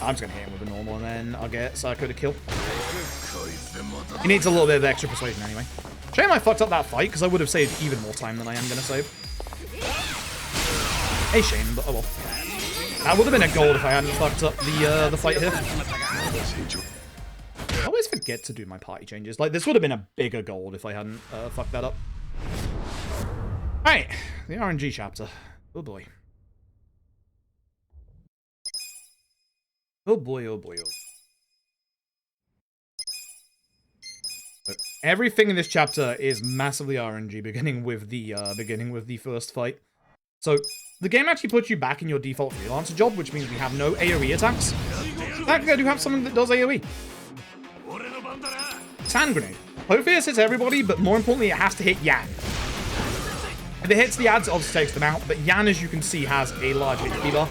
I'm just going to hit him with a normal and then I'll get Sayako to kill. He needs a little bit of extra persuasion anyway. Shame I fucked up that fight, because I would have saved even more time than I am going to save. A shame, but oh well. That would have been a gold if I hadn't fucked up the fight here. I always forget to do my party changes. Like, this would have been a bigger gold if I hadn't fucked that up. Alright, the RNG chapter. Oh boy. Oh boy, oh boy, oh. Everything in this chapter is massively RNG, beginning with the first fight. So, the game actually puts you back in your default freelancer job, which means we have no AoE attacks. Thankfully, I do have something that does AoE. Sand grenade. Hopefully this hits everybody, but more importantly, it has to hit Yan. If it hits the ads, it obviously takes them out, but Yan, as you can see, has a large HP bar.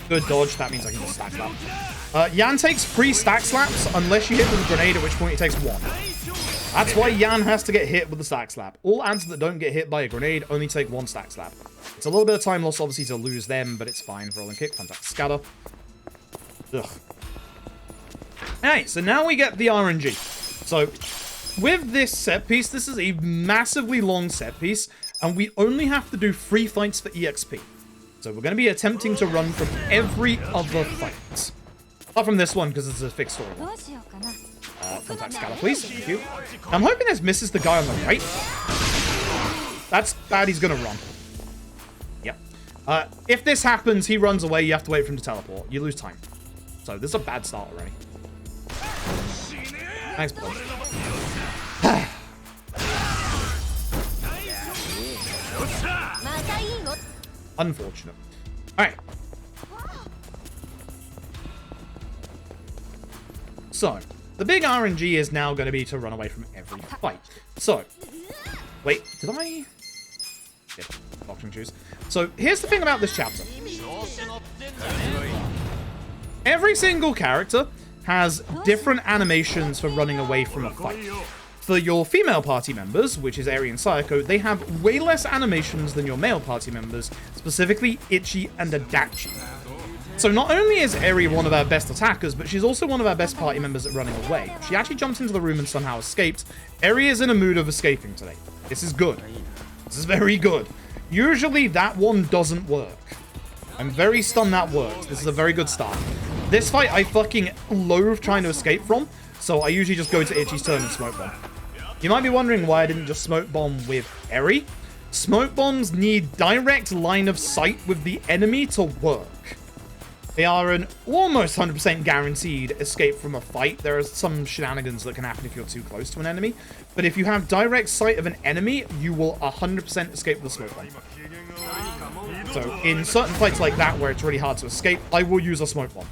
Good dodge, that means I can just stack slap. Yan takes 3 stack slaps unless you hit with a grenade, at which point he takes 1. That's why Yan has to get hit with the stack slap. All ads that don't get hit by a grenade only take 1 stack slap. It's a little bit of time loss, obviously, to lose them, but it's fine. Roll and kick, fantastic scatter. Ugh. Alright, so now we get the RNG. So, with this set piece, this is a massively long set piece, and we only have to do 3 fights for EXP. So we're going to be attempting to run from every other fight. Apart from this one, because it's a fixed story. Contact scatter, please. Thank you. I'm hoping this misses the guy on the right. That's bad. He's going to run. Yep. If this happens, he runs away. You have to wait for him to teleport. You lose time. So this is a bad start already. Thanks, bro. Unfortunate. Alright. So, the big RNG is now going to be to run away from every fight. So, wait, did I? Yeah, boxing shoes. So, here's the thing about this chapter. Every single character has different animations for running away from a fight. For your female party members, which is Eri and Sayako, they have way less animations than your male party members, specifically Ichi and Adachi. So not only is Eri one of our best attackers, but she's also one of our best party members at running away. She actually jumped into the room and somehow escaped. Eri is in a mood of escaping today. This is good. This is very good. Usually that one doesn't work. I'm very stunned that works. This is a very good start. This fight I fucking loathe trying to escape from, so I usually just go to Itchy's turn and smoke bomb. You might be wondering why I didn't just smoke bomb with Eri. Smoke bombs need direct line of sight with the enemy to work. They are an almost 100% guaranteed escape from a fight. There are some shenanigans that can happen if you're too close to an enemy. But if you have direct sight of an enemy, you will 100% escape with the smoke bomb. So in certain fights like that where it's really hard to escape, I will use a smoke bomb.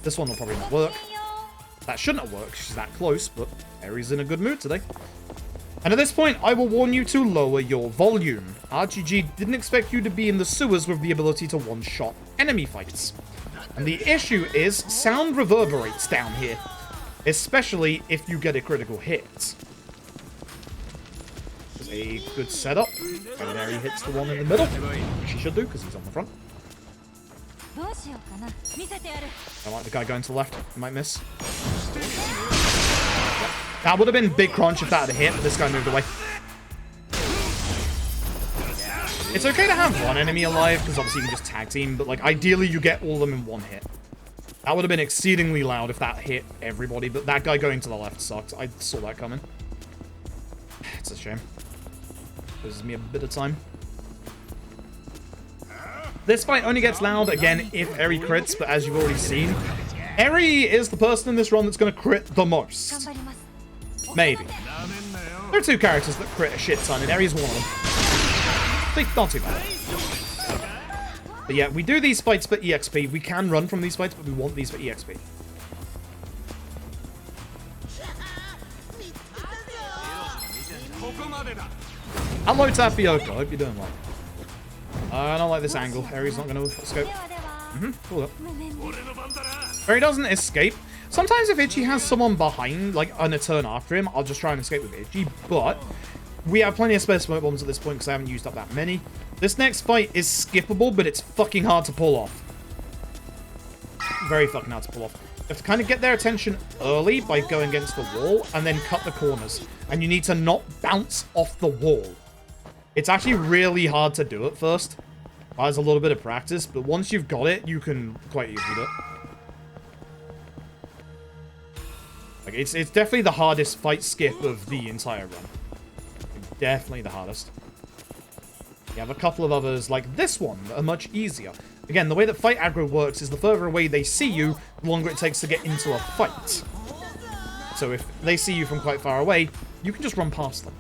This one will probably not work. That shouldn't have worked. She's that close, but Eri's in a good mood today. And at this point, I will warn you to lower your volume. RGG didn't expect you to be in the sewers with the ability to one-shot enemy fights. And the issue is, sound reverberates down here. Especially if you get a critical hit. It's a good setup. And there he hits the one in the middle. Which he should do, because he's on the front. I like the guy going to the left. He might miss. That would have been big crunch if that had hit, but this guy moved away. It's okay to have one enemy alive, because obviously you can just tag team, but like ideally you get all of them in one hit. That would have been exceedingly loud if that hit everybody, but that guy going to the left sucked. I saw that coming. It's a shame. Gives me a bit of time. This fight only gets loud, again, if Eri crits, but as you've already seen, Eri is the person in this run that's going to crit the most. Maybe. There are two characters that crit a shit ton, and Eri is one of them. Not too bad. But yeah, we do these fights for EXP. We can run from these fights, but we want these for EXP. Hello, Tapioca. Hope you're doing well. I don't like this angle. Eri's not going to escape. Cool. Eri doesn't escape. Sometimes if Itchy has someone behind, like on a turn after him, I'll just try and escape with Itchy, but we have plenty of spare smoke bombs at this point because I haven't used up that many. This next fight is skippable, but it's fucking hard to pull off. Very fucking hard to pull off. You have to kind of get their attention early by going against the wall and then cut the corners. And you need to not bounce off the wall. It's actually really hard to do at first. Requires a little bit of practice, but once you've got it, you can quite easily do it. Like, it's definitely the hardest fight skip of the entire run. Definitely the hardest. You have a couple of others like this one that are much easier. Again, the way that fight aggro works is the further away they see you, the longer it takes to get into a fight. So if they see you from quite far away, you can just run past them.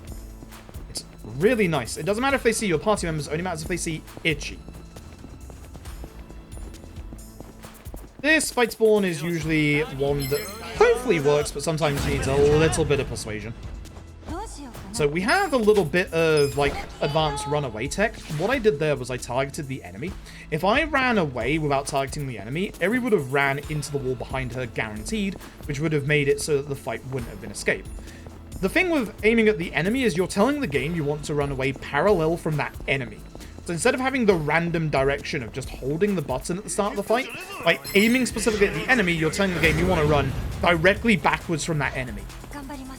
It's really nice. It doesn't matter if they see your party members, it only matters if they see Itchy. This fight spawn is usually one that hopefully works, but sometimes needs a little bit of persuasion. So we have a little bit of, like, advanced runaway tech. What I did there was I targeted the enemy. If I ran away without targeting the enemy, Eri would have ran into the wall behind her guaranteed, which would have made it so that the fight wouldn't have been escaped. The thing with aiming at the enemy is you're telling the game you want to run away parallel from that enemy. So instead of having the random direction of just holding the button at the start of the fight, by aiming specifically at the enemy, you're telling the game you want to run directly backwards from that enemy.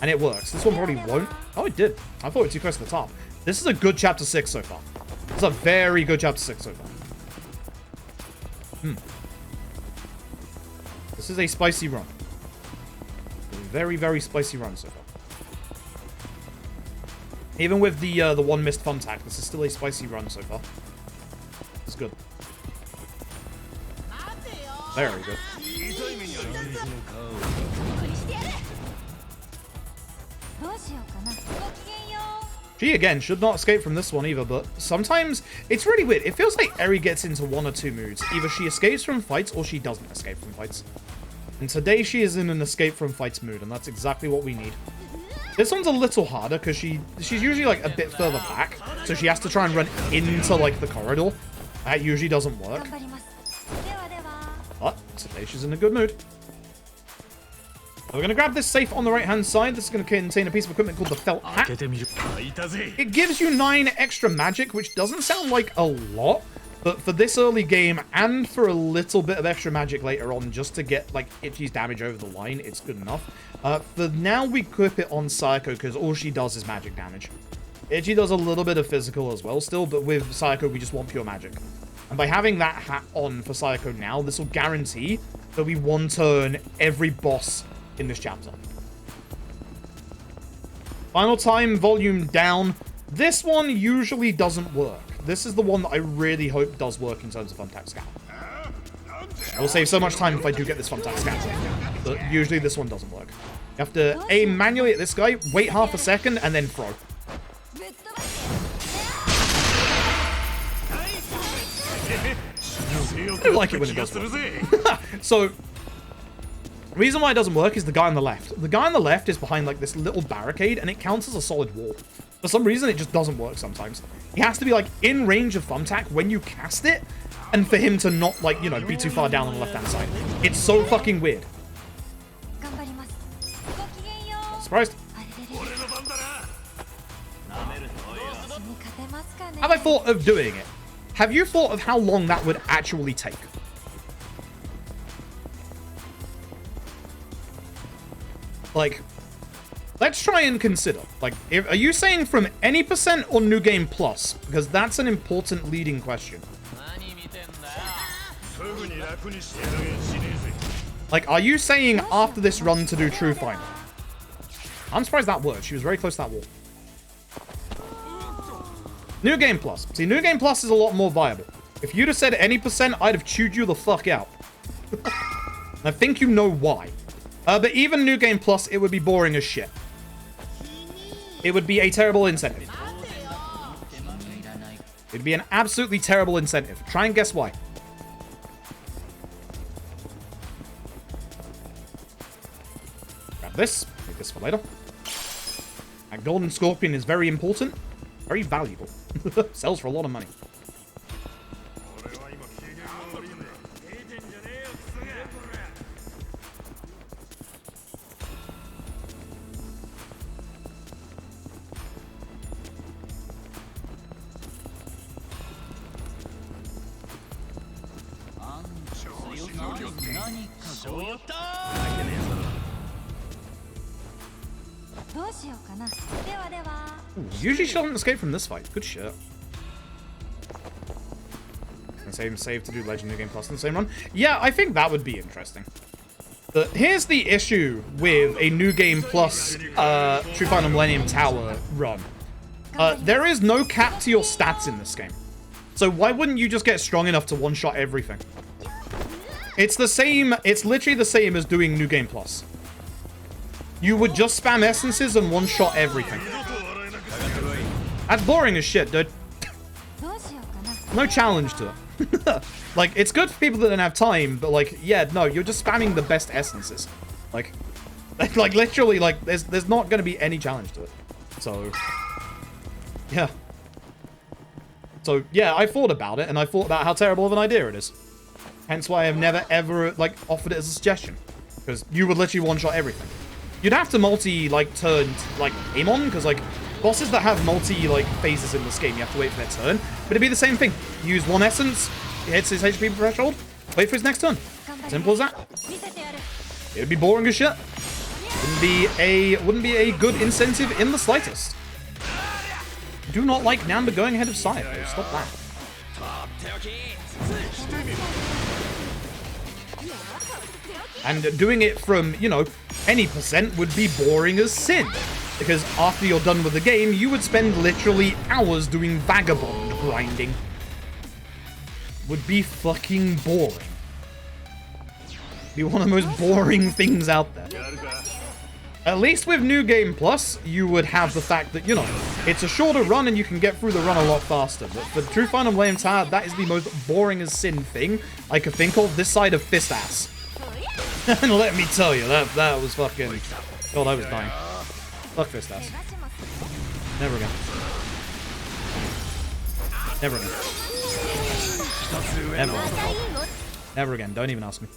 And it works. This one probably won't. Oh, it did. I thought it was too close to the top. This is a good Chapter 6 so far. This is a very good Chapter 6 so far. This is a spicy run. A very, very spicy run so far. Even with the one missed thumbtack, this is still a spicy run so far. It's good. Very good. She, again, should not escape from this one either, but sometimes it's really weird. It feels like Eri gets into one or two moods. Either she escapes from fights or she doesn't escape from fights. And today she is in an escape from fights mood, and that's exactly what we need. This one's a little harder because she's usually like a bit further back, so she has to try and run into like the corridor. That usually doesn't work. But today she's in a good mood. We're going to grab this safe on the right-hand side. This is going to contain a piece of equipment called the Felt Hat. It gives you 9 extra magic, which doesn't sound like a lot, but for this early game and for a little bit of extra magic later on, just to get like Itchy's damage over the line, it's good enough. For now, we equip it on Sayako because all she does is magic damage. Itchy does a little bit of physical as well still, but with Sayako, we just want pure magic. And by having that hat on for Sayako now, this will guarantee there'll be one turn every boss in this chapter. Final time, volume down. This one usually doesn't work. This is the one that I really hope does work in terms of thumbtack scout. I will save so much time if I do get this thumbtack scout. But usually this one doesn't work. You have to aim manually at this guy, wait half a second, and then throw. I do like it when it does work. So, the reason why it doesn't work is the guy on the left. The guy on the left is behind like this little barricade, and it counts as a solid wall. For some reason, it just doesn't work sometimes. He has to be like in range of thumbtack when you cast it, and for him to not like, you know, be too far down on the left-hand side. It's so fucking weird. Surprised? Have I thought of doing it? Have you thought of how long that would actually take? Like, let's try and consider. Like, are you saying from any percent or New Game Plus? Because that's an important leading question. Like, are you saying after this run to do True Final? I'm surprised that worked. She was very close to that wall. New Game Plus. See, New Game Plus is a lot more viable. If you'd have said any percent, I'd have chewed you the fuck out. I think you know why. But even New Game Plus, it would be boring as shit. It would be a terrible incentive. It'd be an absolutely terrible incentive. Try and guess why. Grab this. Make this for later. That golden scorpion is very important. Very valuable. Sells for a lot of money. Ooh, usually she doesn't escape from this fight. Good shit. And save to do Legend New Game Plus in the same run. Yeah, I think that would be interesting. But here's the issue with a New Game Plus True Final Millennium Tower run. There is no cap to your stats in this game. So why wouldn't you just get strong enough to one-shot everything? It's the same, it's literally the same as doing New Game Plus. You would just spam essences and one-shot everything. That's boring as shit, dude. No challenge to it. Like, it's good for people that don't have time, but like, yeah, no, you're just spamming the best essences. Like literally, like, there's not gonna be any challenge to it. So, yeah. So, yeah, I thought about it, and I thought about how terrible of an idea it is. Hence why I've never, ever, like, offered it as a suggestion. Because you would literally one-shot everything. You'd have to multi-turn, like, aim on, because, like, bosses that have multi, phases in this game, you have to wait for their turn. But it'd be the same thing. Use one essence, he hits his HP threshold, wait for his next turn. Simple as that. It would be boring as shit. Wouldn't be a good incentive in the slightest. Do not like Namba going ahead of Sire, though. Stop that. And doing it from, you know, any percent would be boring as sin. Because after you're done with the game, you would spend literally hours doing vagabond grinding. Would be fucking boring. Be one of the most boring things out there. At least with New Game Plus, you would have the fact that, you know, it's a shorter run and you can get through the run a lot faster. But for True Final Millennium Tower, that is the most boring as sin thing I could think of this side of fist ass. And let me tell you, that was fucking... God, I was dying. Fuck fist ass. Never again. Never again. Never again. Never again. Don't even ask me.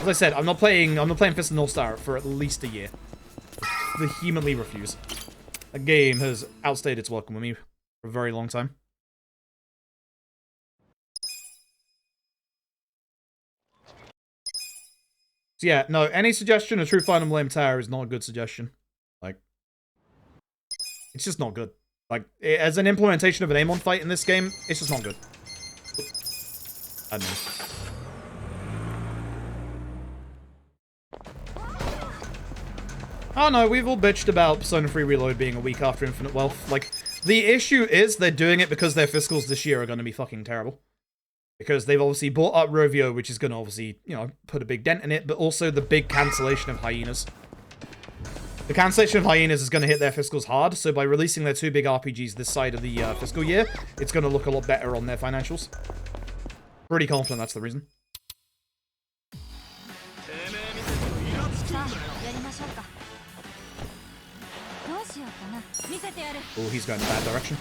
As I said, I'm not playing Fist of North Star for at least a year. Vehemently refuse. The game has outstayed its welcome with me for a very long time. So yeah, no, any suggestion of True Final Millennium Tower is not a good suggestion. Like, it's just not good. Like, as an implementation of an aim-on fight in this game, it's just not good. I mean. Oh no, we've all bitched about Persona 3 Reload being a week after Infinite Wealth. Like, the issue is they're doing it because their fiscals this year are going to be fucking terrible. Because they've obviously bought up Rovio, which is going to obviously, you know, put a big dent in it, but also the big cancellation of Hyenas. The cancellation of Hyenas is going to hit their fiscals hard, so by releasing their 2 big RPGs this side of the fiscal year, it's going to look a lot better on their financials. Pretty confident that's the reason. Oh, he's going in a bad direction.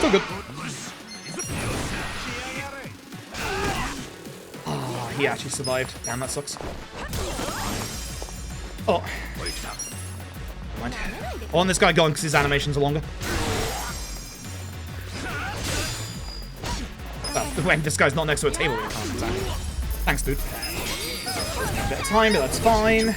So good. Oh, he actually survived. Damn, that sucks. Oh. Mind. I want this guy going because his animations are longer. Oh, when this guy's not next to a table, we can't attack. Thanks, dude. A bit of time, but that's fine.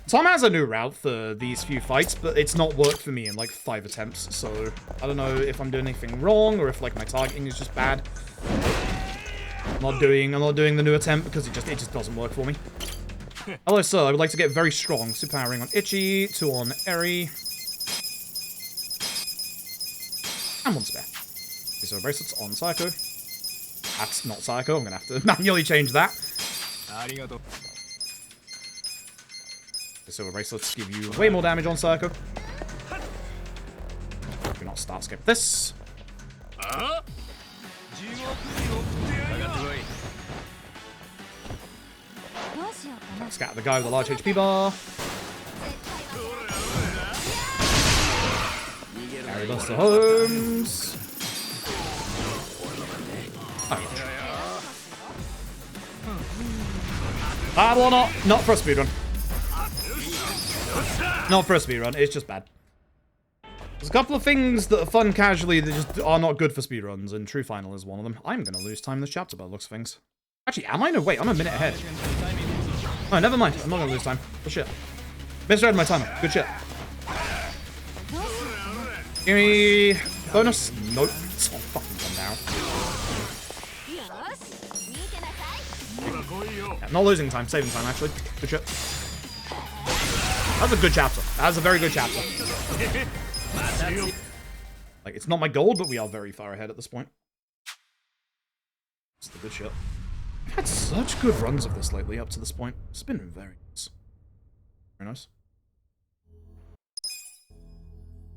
Tom has a new route for these few fights, but it's not worked for me in like 5 attempts, so I don't know if I'm doing anything wrong or if like my targeting is just bad. I'm not doing the new attempt because it just doesn't work for me. Hello, sir. I would like to get very strong. Superpowering on Itchy, 2 on Eri, and 1 spare. So bracelets on Psycho. That's not Psycho. I'm gonna have to manually change that. Silver bracelets give you way more damage on Psycho. Do not start skip this. Scatter the guy with a large HP bar. Carry Buster Holmes. Ah, well, not for a speedrun. Not for a speedrun, it's just bad. There's a couple of things that are fun casually that just are not good for speedruns, and True Final is one of them. I'm gonna lose time in this chapter by the looks of things. Actually, am I? No, wait, I'm a minute ahead. Oh, never mind. I'm not gonna lose time. Good shit. Misread my timer. Good shit. Give me bonus. Nope. It's all fucking come down. Yeah, not losing time, saving time actually. Good shit. That's a good chapter. That's a very good chapter. Like, it's not my goal, but we are very far ahead at this point. It's the good shit. I've had such good runs of this lately up to this point. It's been very nice. Very nice.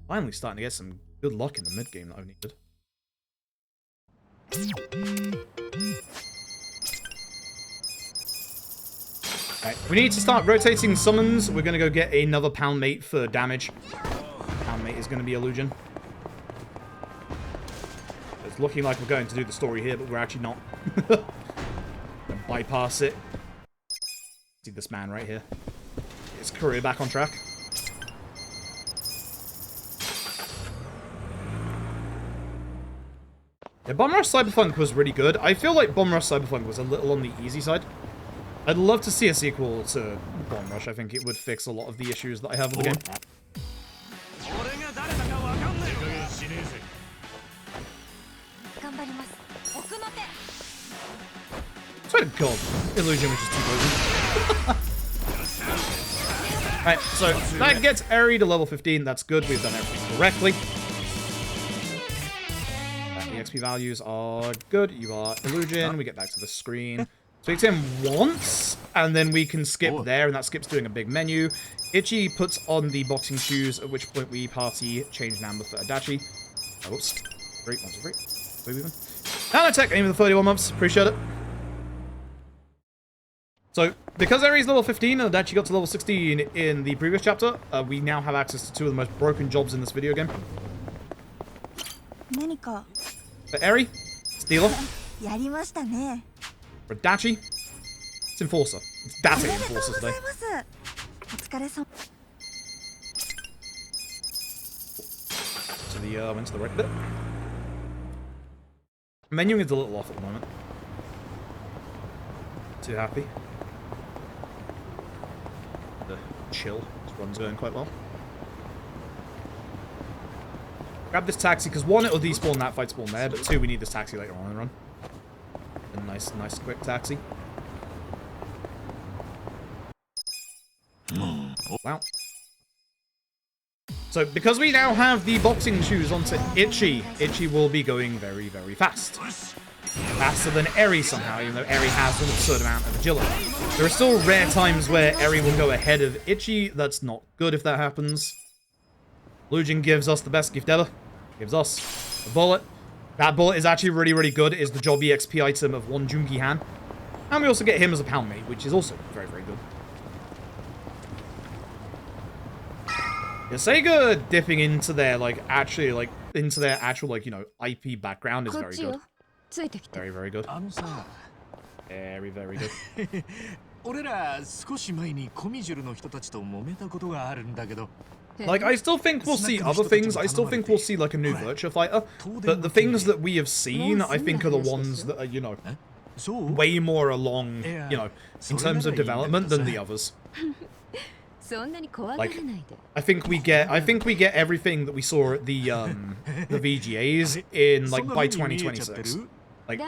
Finally starting to get some good luck in the mid-game that I've needed. Alright, we need to start rotating summons. We're going to go get another Pound Mate for damage. Pound Mate is going to be Illusion. It's looking like we're going to do the story here, but we're actually not. Bypass it. See this man right here. Get his career back on track. Yeah, Bomb Rush Cyberpunk was really good. I feel like Bomb Rush Cyberpunk was a little on the easy side. I'd love to see a sequel to Bomb Rush. I think it would fix a lot of the issues that I have with the game. Swear to God, Illusion was just too crazy. Alright, so that gets Eri to level 15. That's good. We've done everything correctly. The XP values are good. You are Illusion. We get back to the screen. Speak to him once, and then we can skip there, and that skip's doing a big menu. Itchy puts on the boxing shoes, at which point we party change number for Adachi. Oh, whoops. 3, 1, 2, 3. Even. Nanotech, aim of the 31 months. Appreciate it. So, because Eri's level 15 and Adachi got to level 16 in the previous chapter, we now have access to 2 of the most broken jobs in this video game. For Eri, Stealer. For Adachi, it's Enforcer. It's Date Enforcer today. So the went to the right bit. Menuing is a little off at the moment. Too happy. The chill. This run's going quite well. Grab this taxi, because one, it'll despawn that fight spawn there, but two, we need this taxi later on in the run. A nice quick taxi. Wow. So, because we now have the boxing shoes onto Itchy, Itchy will be going very, very fast. Faster than Eri somehow, even though Eri has an absurd amount of agility. There are still rare times where Eri will go ahead of Itchy. That's not good if that happens. Lujin gives us the best gift ever. Gives us a bullet. That bullet is actually really, really good. It is the job EXP item of one Jungi Han. And we also get him as a pound mate, which is also very, very good. Yeah, Sega dipping into their, into their actual, IP background is very good. Very, very good. Very, very good. I still think we'll see other things. I still think we'll see, a new Virtua Fighter. But the things that we have seen, I think, are the ones that are, way more along, in terms of development than the others. I think we get everything that we saw at the VGAs in, by 2026.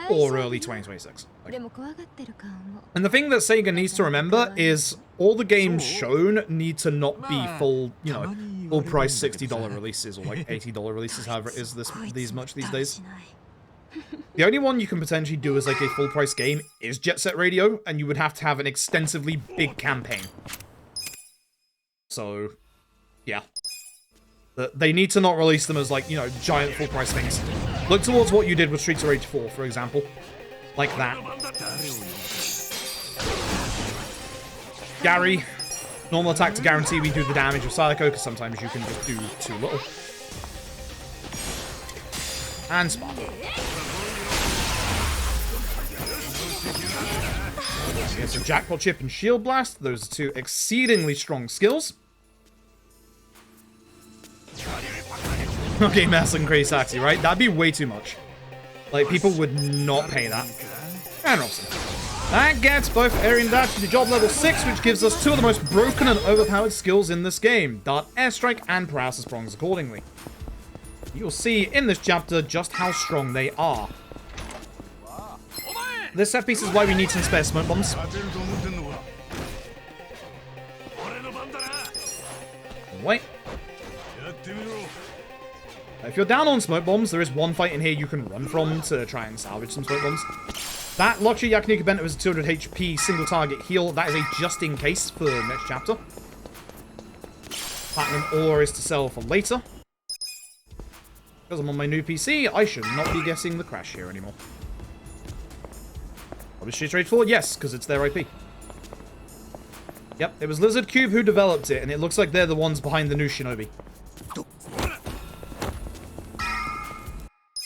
Or early 2026. And the thing that Sega needs to remember is all the games shown need to not be full, full price $60 releases or $80 releases, however it is these days. The only one you can potentially do as a full price game is Jet Set Radio, and you would have to have an extensively big campaign. So, yeah. They need to not release them as, giant full-price things. Look towards what you did with Streets of Rage 4, for example. Like that. Gary. Normal attack to guarantee we do the damage of Psycho, because sometimes you can just do too little. And Spark. Here's a Jackpot Chip and Shield Blast. Those are two exceedingly strong skills. Okay, Maslin Crazy Taxi, right? That'd be way too much. People would not pay that. And Robson. That gets both Eri and Dash to job level 6, which gives us two of the most broken and overpowered skills in this game. Dart Airstrike and Paralysis Prongs accordingly. You'll see in this chapter just how strong they are. This set piece is why we need some spare smoke bombs. Wait. If you're down on smoke bombs, there is one fight in here you can run from to try and salvage some smoke bombs. That Luxury Yakuza Bento is a 200 HP single target heal. That is a just in case for next chapter. Platinum ore is to sell for later. Because I'm on my new PC, I should not be guessing the crash here anymore. Obviously straightforward, yes, because it's their IP. Yep, it was Lizard Cube who developed it, and it looks like they're the ones behind the new Shinobi.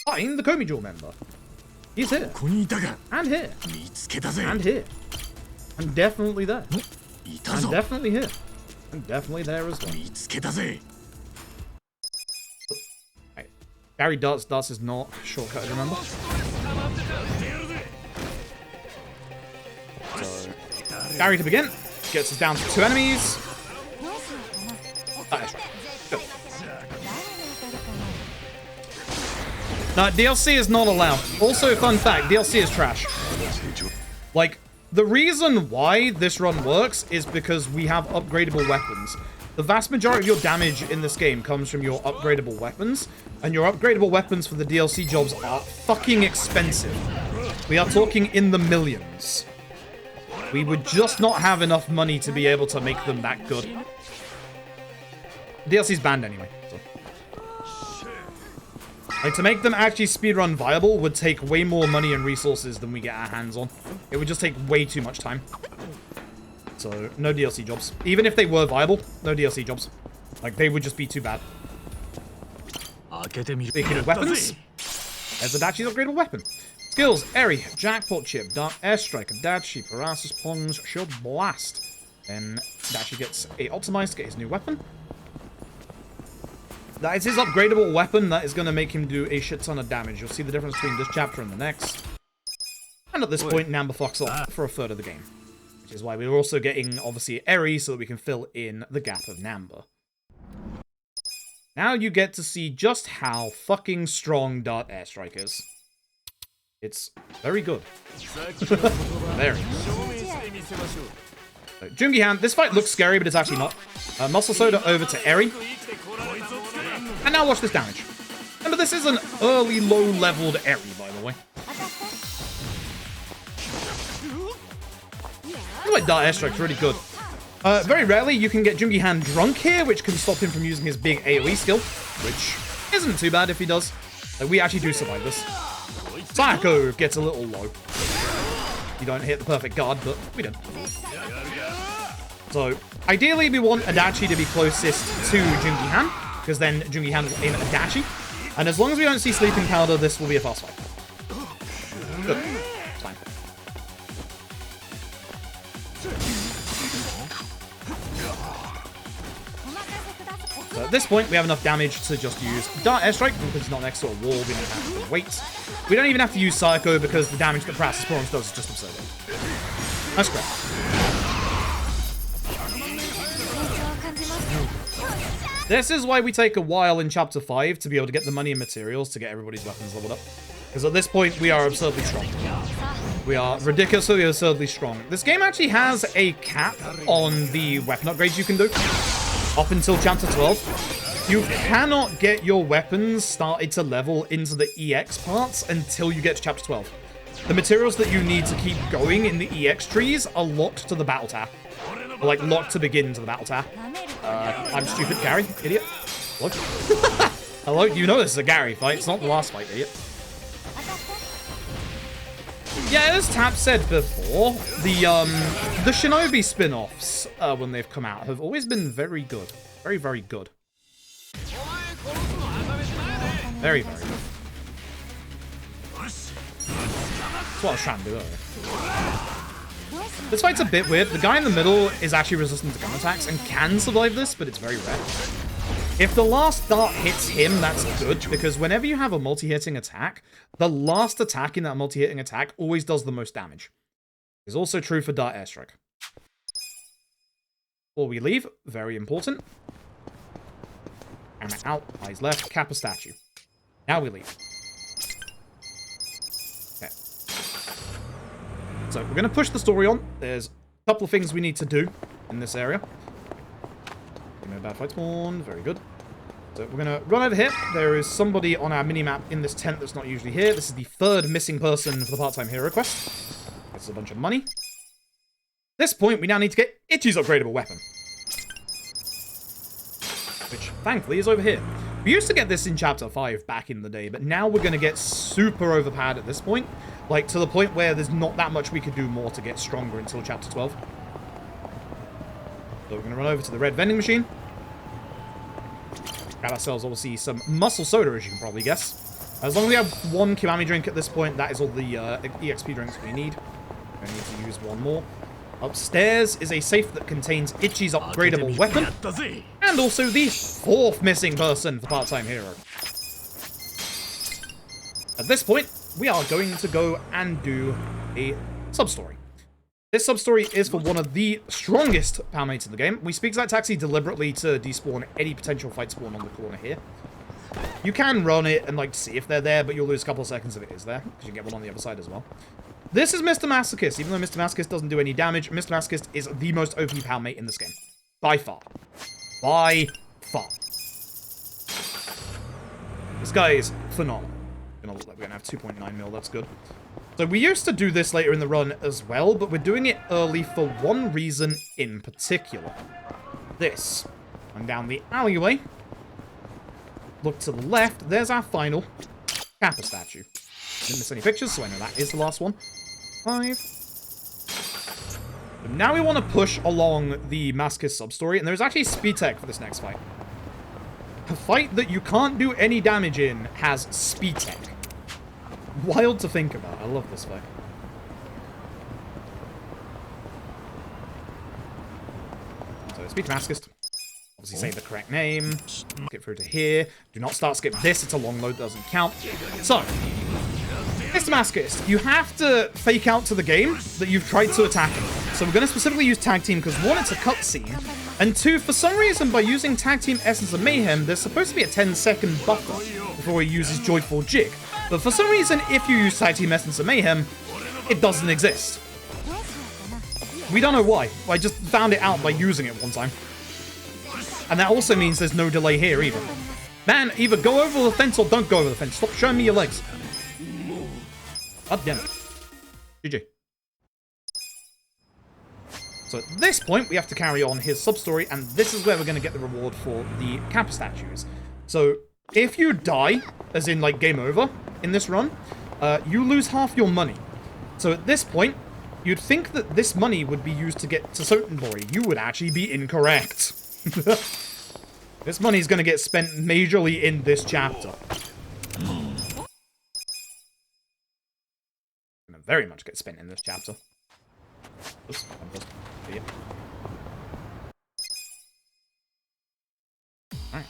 Find the Komi Jewel member. He's here. And here. And here. And definitely there. And definitely here. And definitely there as well. Right. Gary Darts. Darts is not shortcut, remember? So, Gary to begin. Gets us down to 2 enemies. That is right. Good. No, DLC is not allowed. Also, fun fact, DLC is trash. The reason why this run works is because we have upgradable weapons. The vast majority of your damage in this game comes from your upgradable weapons, and your upgradable weapons for the DLC jobs are fucking expensive. We are talking in the millions. We would just not have enough money to be able to make them that good. DLC's banned anyway, so. To make them actually speedrun viable would take way more money and resources than we get our hands on. It would just take way too much time. So, no DLC jobs. Even if they were viable, no DLC jobs. They would just be too bad. Speaking of weapons, there's a Dachi's upgradable weapon. Skills, Eri, Jackpot Chip, Dark Airstrike, Dachi, Paralysis Prongs, Shield Blast. Then Dachi gets a optimized to get his new weapon. That is his upgradable weapon. That is going to make him do a shit ton of damage. You'll see the difference between this chapter and the next. And at this point, Namba fucks off for a third of the game. Which is why we're also getting, obviously, Eri so that we can fill in the gap of Namba. Now you get to see just how fucking strong Dart Airstrike is. It's very good. Very good. So, Jungi-han, this fight looks scary, but it's actually not. Muscle Soda over to Eri. And now watch this damage. Remember, this is an early low-leveled Eri, by the way. I feel like Dart Airstrike's really good. Very rarely you can get Jungi-han drunk here, which can stop him from using his big AoE skill, which isn't too bad if he does. We actually do survive this. Sayako gets a little low. You don't hit the perfect guard, but we did. So, ideally we want Adachi to be closest to Jungi-han, because then Jungi-han will aim at Adachi. And as long as we don't see Sleeping Powder, this will be a fast fight. Good. It's fine. So at this point, we have enough damage to just use Dart Airstrike, because it's not next to a wall, we don't have to wait. We don't even have to use Sayako, because the damage that Paralysis Bronze does is just absurd. That's great. This is why we take a while in Chapter 5 to be able to get the money and materials to get everybody's weapons leveled up. Because at this point, we are absurdly strong. We are ridiculously absurdly strong. This game actually has a cap on the weapon upgrades you can do. Up until Chapter 12, you cannot get your weapons started to level into the EX parts until you get to Chapter 12. The materials that you need to keep going in the EX trees are locked to the battle tab. Or, like, locked to begin to the battle tab. I'm stupid, Gary, idiot. Hello? Hello? You know this is a Gary fight, it's not the last fight, idiot. Yeah, as Tap said before, the Shinobi spin-offs, when they've come out, have always been very good. Very, very good. Very, very good. That's what I was trying to do earlier. This fight's a bit weird. The guy in the middle is actually resistant to gun attacks and can survive this, but it's very rare. If the last dart hits him, that's good, because whenever you have a multi-hitting attack, the last attack in that multi-hitting attack always does the most damage. It's also true for Dart Airstrike. Before we leave, very important. Camera out, eyes left, Kappa statue. Now we leave. Okay. So, we're going to push the story on. There's a couple of things we need to do in this area. No bad fight spawn. Very good. So we're going to run over here. There is somebody on our minimap in this tent that's not usually here. This is the third missing person for the part-time hero quest. This is a bunch of money. At this point, we now need to get Ichi's upgradable weapon. Which, thankfully, is over here. We used to get this in Chapter 5 back in the day, but now we're going to get super overpowered at this point. Like, to the point where there's not that much we could do more to get stronger until Chapter 12. So we're going to run over to the red vending machine. Grab ourselves, obviously, some muscle soda, as you can probably guess. As long as we have one Kiwami drink at this point, that is all the EXP drinks we need. We need to use one more. Upstairs is a safe that contains Ichi's upgradable weapon. And also the fourth missing person for part-time hero. At this point, we are going to go and do a sub-story. This sub-story is for one of the strongest power mates in the game. We speak that taxi deliberately to despawn any potential fight spawn on the corner here. You can run it and like see if they're there, but you'll lose a couple of seconds if it is there, because you can get one on the other side as well. This is Mr. Masochist. Even though Mr. Masochist doesn't do any damage, Mr. Masochist is the most OP power mate in this game. By far. By far. This guy is phenomenal. We're going to have 2.9 mil, that's good. So we used to do this later in the run as well, but we're doing it early for one reason in particular. This. And down the alleyway. Look to the left, there's our final Kappa statue. Didn't miss any pictures, so I know that is the last one. 5. But now we want to push along the Masochist sub-story, and there's actually speed tech for this next fight. A fight that you can't do any damage in has speed tech. Wild to think about. I love this fight. So, speed to Masochist. Obviously say the correct name. Skip through to here. Do not start skip this. It's a long load. Doesn't count. So, Mr. Masochist, you have to fake out to the game that you've tried to attack him. So we're going to specifically use tag team because one, it's a cutscene, And 2, for some reason, by using Tag Team Essence of Mayhem, there's supposed to be a 10-second buffer before he uses Joyful Jig. But for some reason, if you use Tag Team Essence of Mayhem, it doesn't exist. We don't know why. I just found it out by using it one time. And that also means there's no delay here either. Man, either go over the fence or don't go over the fence. Stop showing me your legs. God damn it. GG. So at this point, we have to carry on his sub-story, and this is where we're going to get the reward for the Kappa statues. So if you die, as in like game over, in this run, you lose half your money. So at this point, you'd think that this money would be used to get to Sotenbori. You would actually be incorrect. This money is going to get spent majorly in this chapter. Very much get spent in this chapter. Oops, yeah. Alright.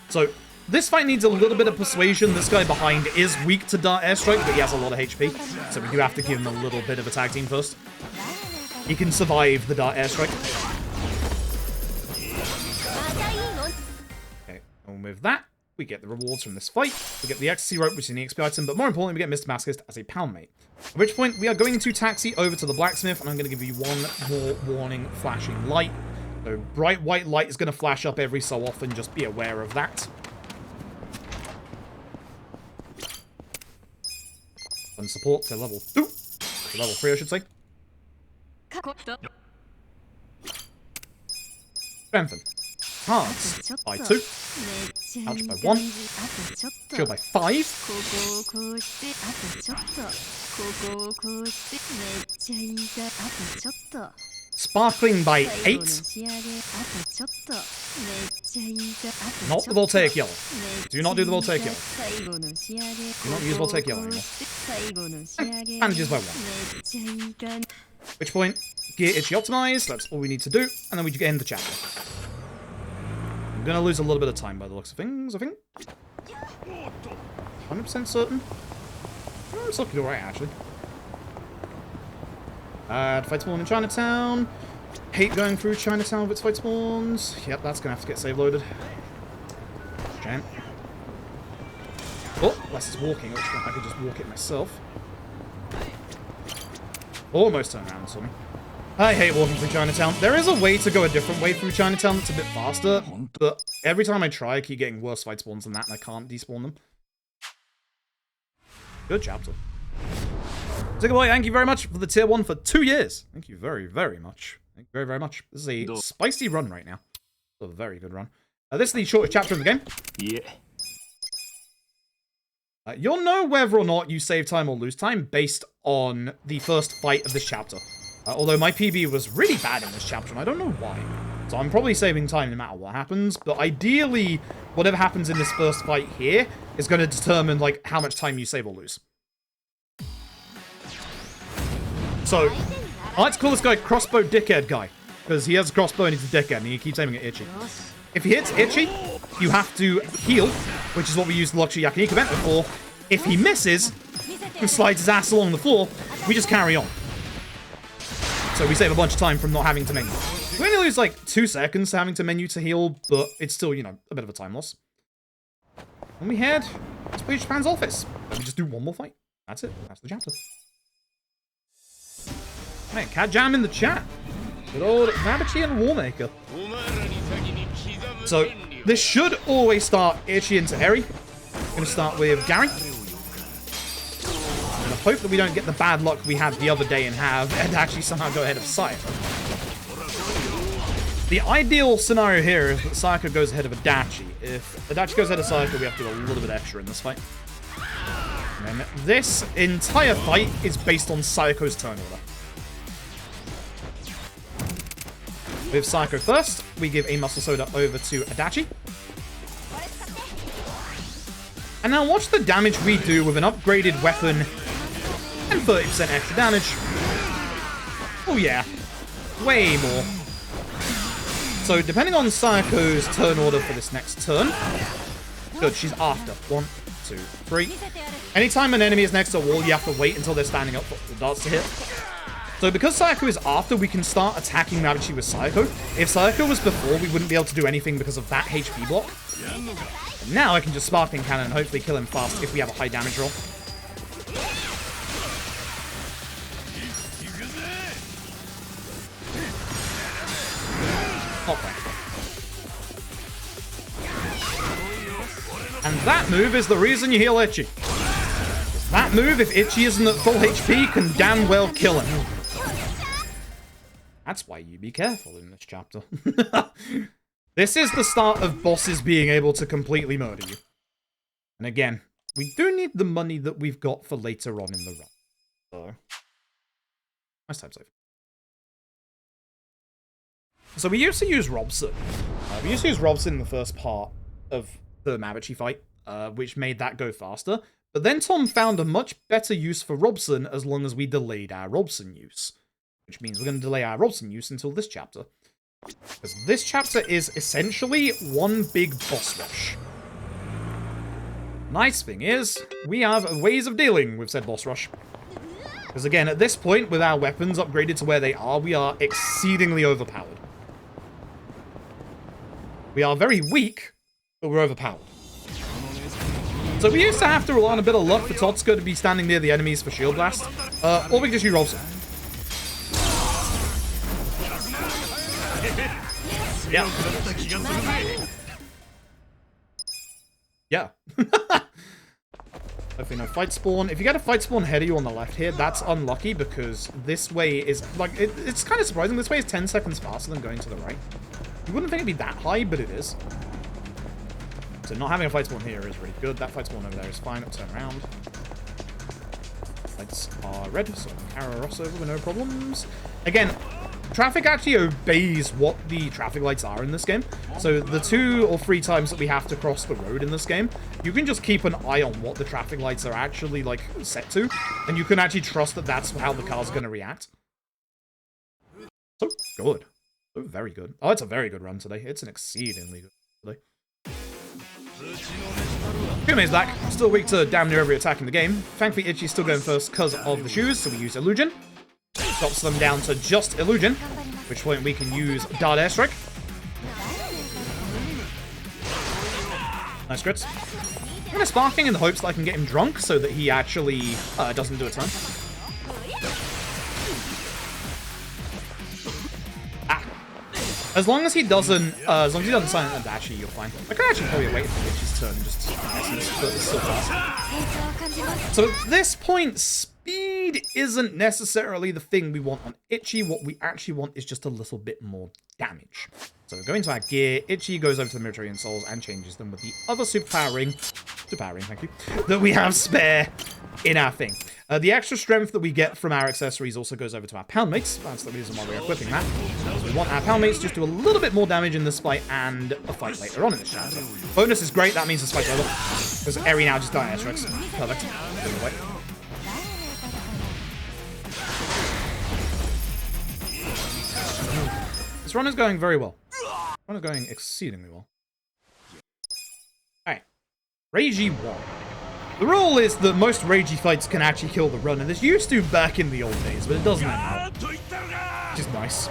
So, this fight needs a little bit of persuasion. This guy behind is weak to Dart Airstrike, but he has a lot of HP. So we do have to give him a little bit of a tag team first. He can survive the Dart Airstrike. Okay, and with that, we get the rewards from this fight. We get the Ecstasy Rope, which is an EXP item, but more importantly, we get Mr. Masochist as a pound mate. At which point, we are going to taxi over to the blacksmith, and I'm going to give you one more warning flashing light. So, bright white light is going to flash up every so often, just be aware of that. And support to level 2. To level 3, I should say. Strengthen. Cards by 2. Ouch by 1. Shield by 5. Sparkling by 8. Not the Voltaic Yellow. Do not do the Voltaic Yellow. Do not use Voltaic Yellow anymore. And bandages by 1. At which point, Gear Itchy Optimize. That's all we need to do. And then we get end the chapter. I'm going to lose a little bit of time by the looks of things, I think. 100% certain. Oh, it's looking alright, actually. Fight spawn in Chinatown. Hate going through Chinatown with its fight spawns. Yep, that's going to have to get save loaded. Giant. Oh, unless it's walking. I could just walk it myself. Almost turn around, sorry. I hate walking through Chinatown. There is a way to go a different way through Chinatown that's a bit faster, but every time I try, I keep getting worse fight spawns than that, and I can't despawn them. Good chapter. Ticker Boy, thank you very much for the tier 1 for 2 years. Thank you very, very much. Thank you very, very much. This is a spicy run right now. A very good run. This is the shortest chapter of the game. Yeah. You'll know whether or not you save time or lose time based on the first fight of this chapter. Although my PB was really bad in this chapter, and I don't know why. So I'm probably saving time no matter what happens, but ideally, whatever happens in this first fight here is going to determine, like, how much time you save or lose. So, I like to call this guy Crossbow Dickhead Guy, because he has a crossbow and he's a dickhead, and he keeps aiming at Itchy. If he hits Itchy, you have to heal, which is what we use the Luxury Yakiniku Bento for. If he misses and slides his ass along the floor, we just carry on. So we save a bunch of time from not having to menu. We only lose like 2 seconds having to menu to heal, but it's still, you know, a bit of a time loss. And we head to Page Japan's office. And we just do one more fight. That's it. That's the chapter. Hey, Cat Jam in the chat. Good old Nabichi and Warmaker. So, this should always start Itchy into Eri. We're going to start with Gary. And I hope that we don't get the bad luck we had the other day and actually somehow go ahead of Sayaka. The ideal scenario here is that Sayaka goes ahead of Adachi. If Adachi goes ahead of Sayaka, we have to do a little bit extra in this fight. And then this entire fight is based on Sayako's turn order. With Sayako first, we give a Muscle Soda over to Adachi. And now watch the damage we do with an upgraded weapon and 30% extra damage. Oh yeah, way more. So depending on Sayako's turn order for this next turn, good, she's after. 1, 2, 3. Anytime an enemy is next to a wall, you have to wait until they're standing up for the darts to hit. So because Sayako is after, we can start attacking Mabuchi with Sayako. If Sayako was before, we wouldn't be able to do anything because of that HP block. But now I can just Sparkling Cannon and hopefully kill him fast if we have a high damage roll. Okay. And that move is the reason you heal Ichi. That move, if Ichi isn't at full HP, can damn well kill him. That's why you be careful in this chapter. This is the start of bosses being able to completely murder you. And again, we do need the money that we've got for later on in the run. So, nice time save. So we used to use Robson. We used to use Robson in the first part of the Mabuchi fight, which made that go faster. But then Tom found a much better use for Robson as long as we delayed our Robson use. Which means we're going to delay our Robson use until this chapter. Because this chapter is essentially one big boss rush. Nice thing is, we have ways of dealing with said boss rush. Because again, at this point, with our weapons upgraded to where they are, we are exceedingly overpowered. We are very weak, but we're overpowered. So we used to have to rely on a bit of luck for Totsuka to be standing near the enemies for Shield Blast. Or we can just use Robson. Yeah. Yeah. Hopefully no fight spawn. If you get a fight spawn ahead of you on the left here, that's unlucky because this way is, like, it's kind of surprising. This way is 10 seconds faster than going to the right. You wouldn't think it'd be that high, but it is. So not having a fight spawn here is really good. That fight spawn over there is fine. It'll turn around. Lights are red, so arrow Ross over with no problems. Again, traffic actually obeys what the traffic lights are in this game. So the 2 or 3 times that we have to cross the road in this game, you can just keep an eye on what the traffic lights are actually, like, set to. And you can actually trust that that's how the car's going to react. So good. So very good. Oh, it's a very good run today. It's an exceedingly good run today. Kume's back. Still weak to damn near every attack in the game. Thankfully, Ichi's still going first because of the shoes, so we use Illusion. Drops them down to just Illusion, at which point we can use Dart Airstrike. Nice crits. I'm going to Sparking in the hopes that I can get him drunk so that he actually doesn't do a turn. As long as he doesn't, silent Adachi, you're fine. I could actually probably wait for Ichi's turn and just essence, but it's still fast. So at this point, speed isn't necessarily the thing we want on Ichi. What we actually want is just a little bit more damage. So we go into our gear. Ichi goes over to the Military and Souls and changes them with the other superpowering, thank you, that we have spare in our thing. The extra strength that we get from our accessories also goes over to our pound mates. That's the reason why we're equipping that. So we want our pound mates just do a little bit more damage in this fight and a fight later on in this chapter. Bonus is great. That means this fight's over. Because Eri now just dies airstrikes. Perfect. This run is going very well. This run is going exceedingly well. Alright. Reiji 1. The rule is that most Reiji fights can actually kill the run, and this used to back in the old days, but it doesn't anymore. Which is nice.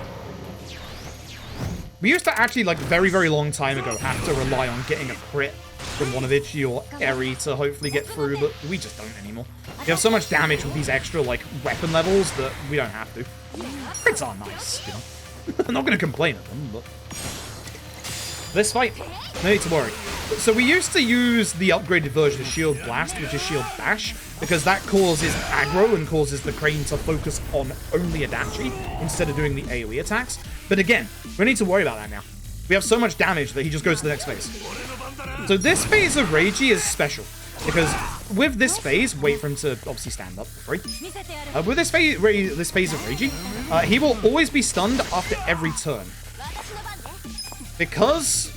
We used to actually, like, very, very long time ago, have to rely on getting a crit from one of Ichi or Eri to hopefully get through, but we just don't anymore. We have so much damage with these extra, like, weapon levels that we don't have to. Crits are nice, you know. I'm not going to complain at them, but... This fight, no need to worry. So we used to use the upgraded version of Shield Blast, which is Shield Bash, because that causes aggro and causes the Crane to focus on only Adachi instead of doing the AoE attacks. But again, we don't need to worry about that now. We have so much damage that he just goes to the next phase. So this phase of Reiji is special, because with this phase, wait for him to obviously stand up for free. With this phase of Reiji, he will always be stunned after every turn. Because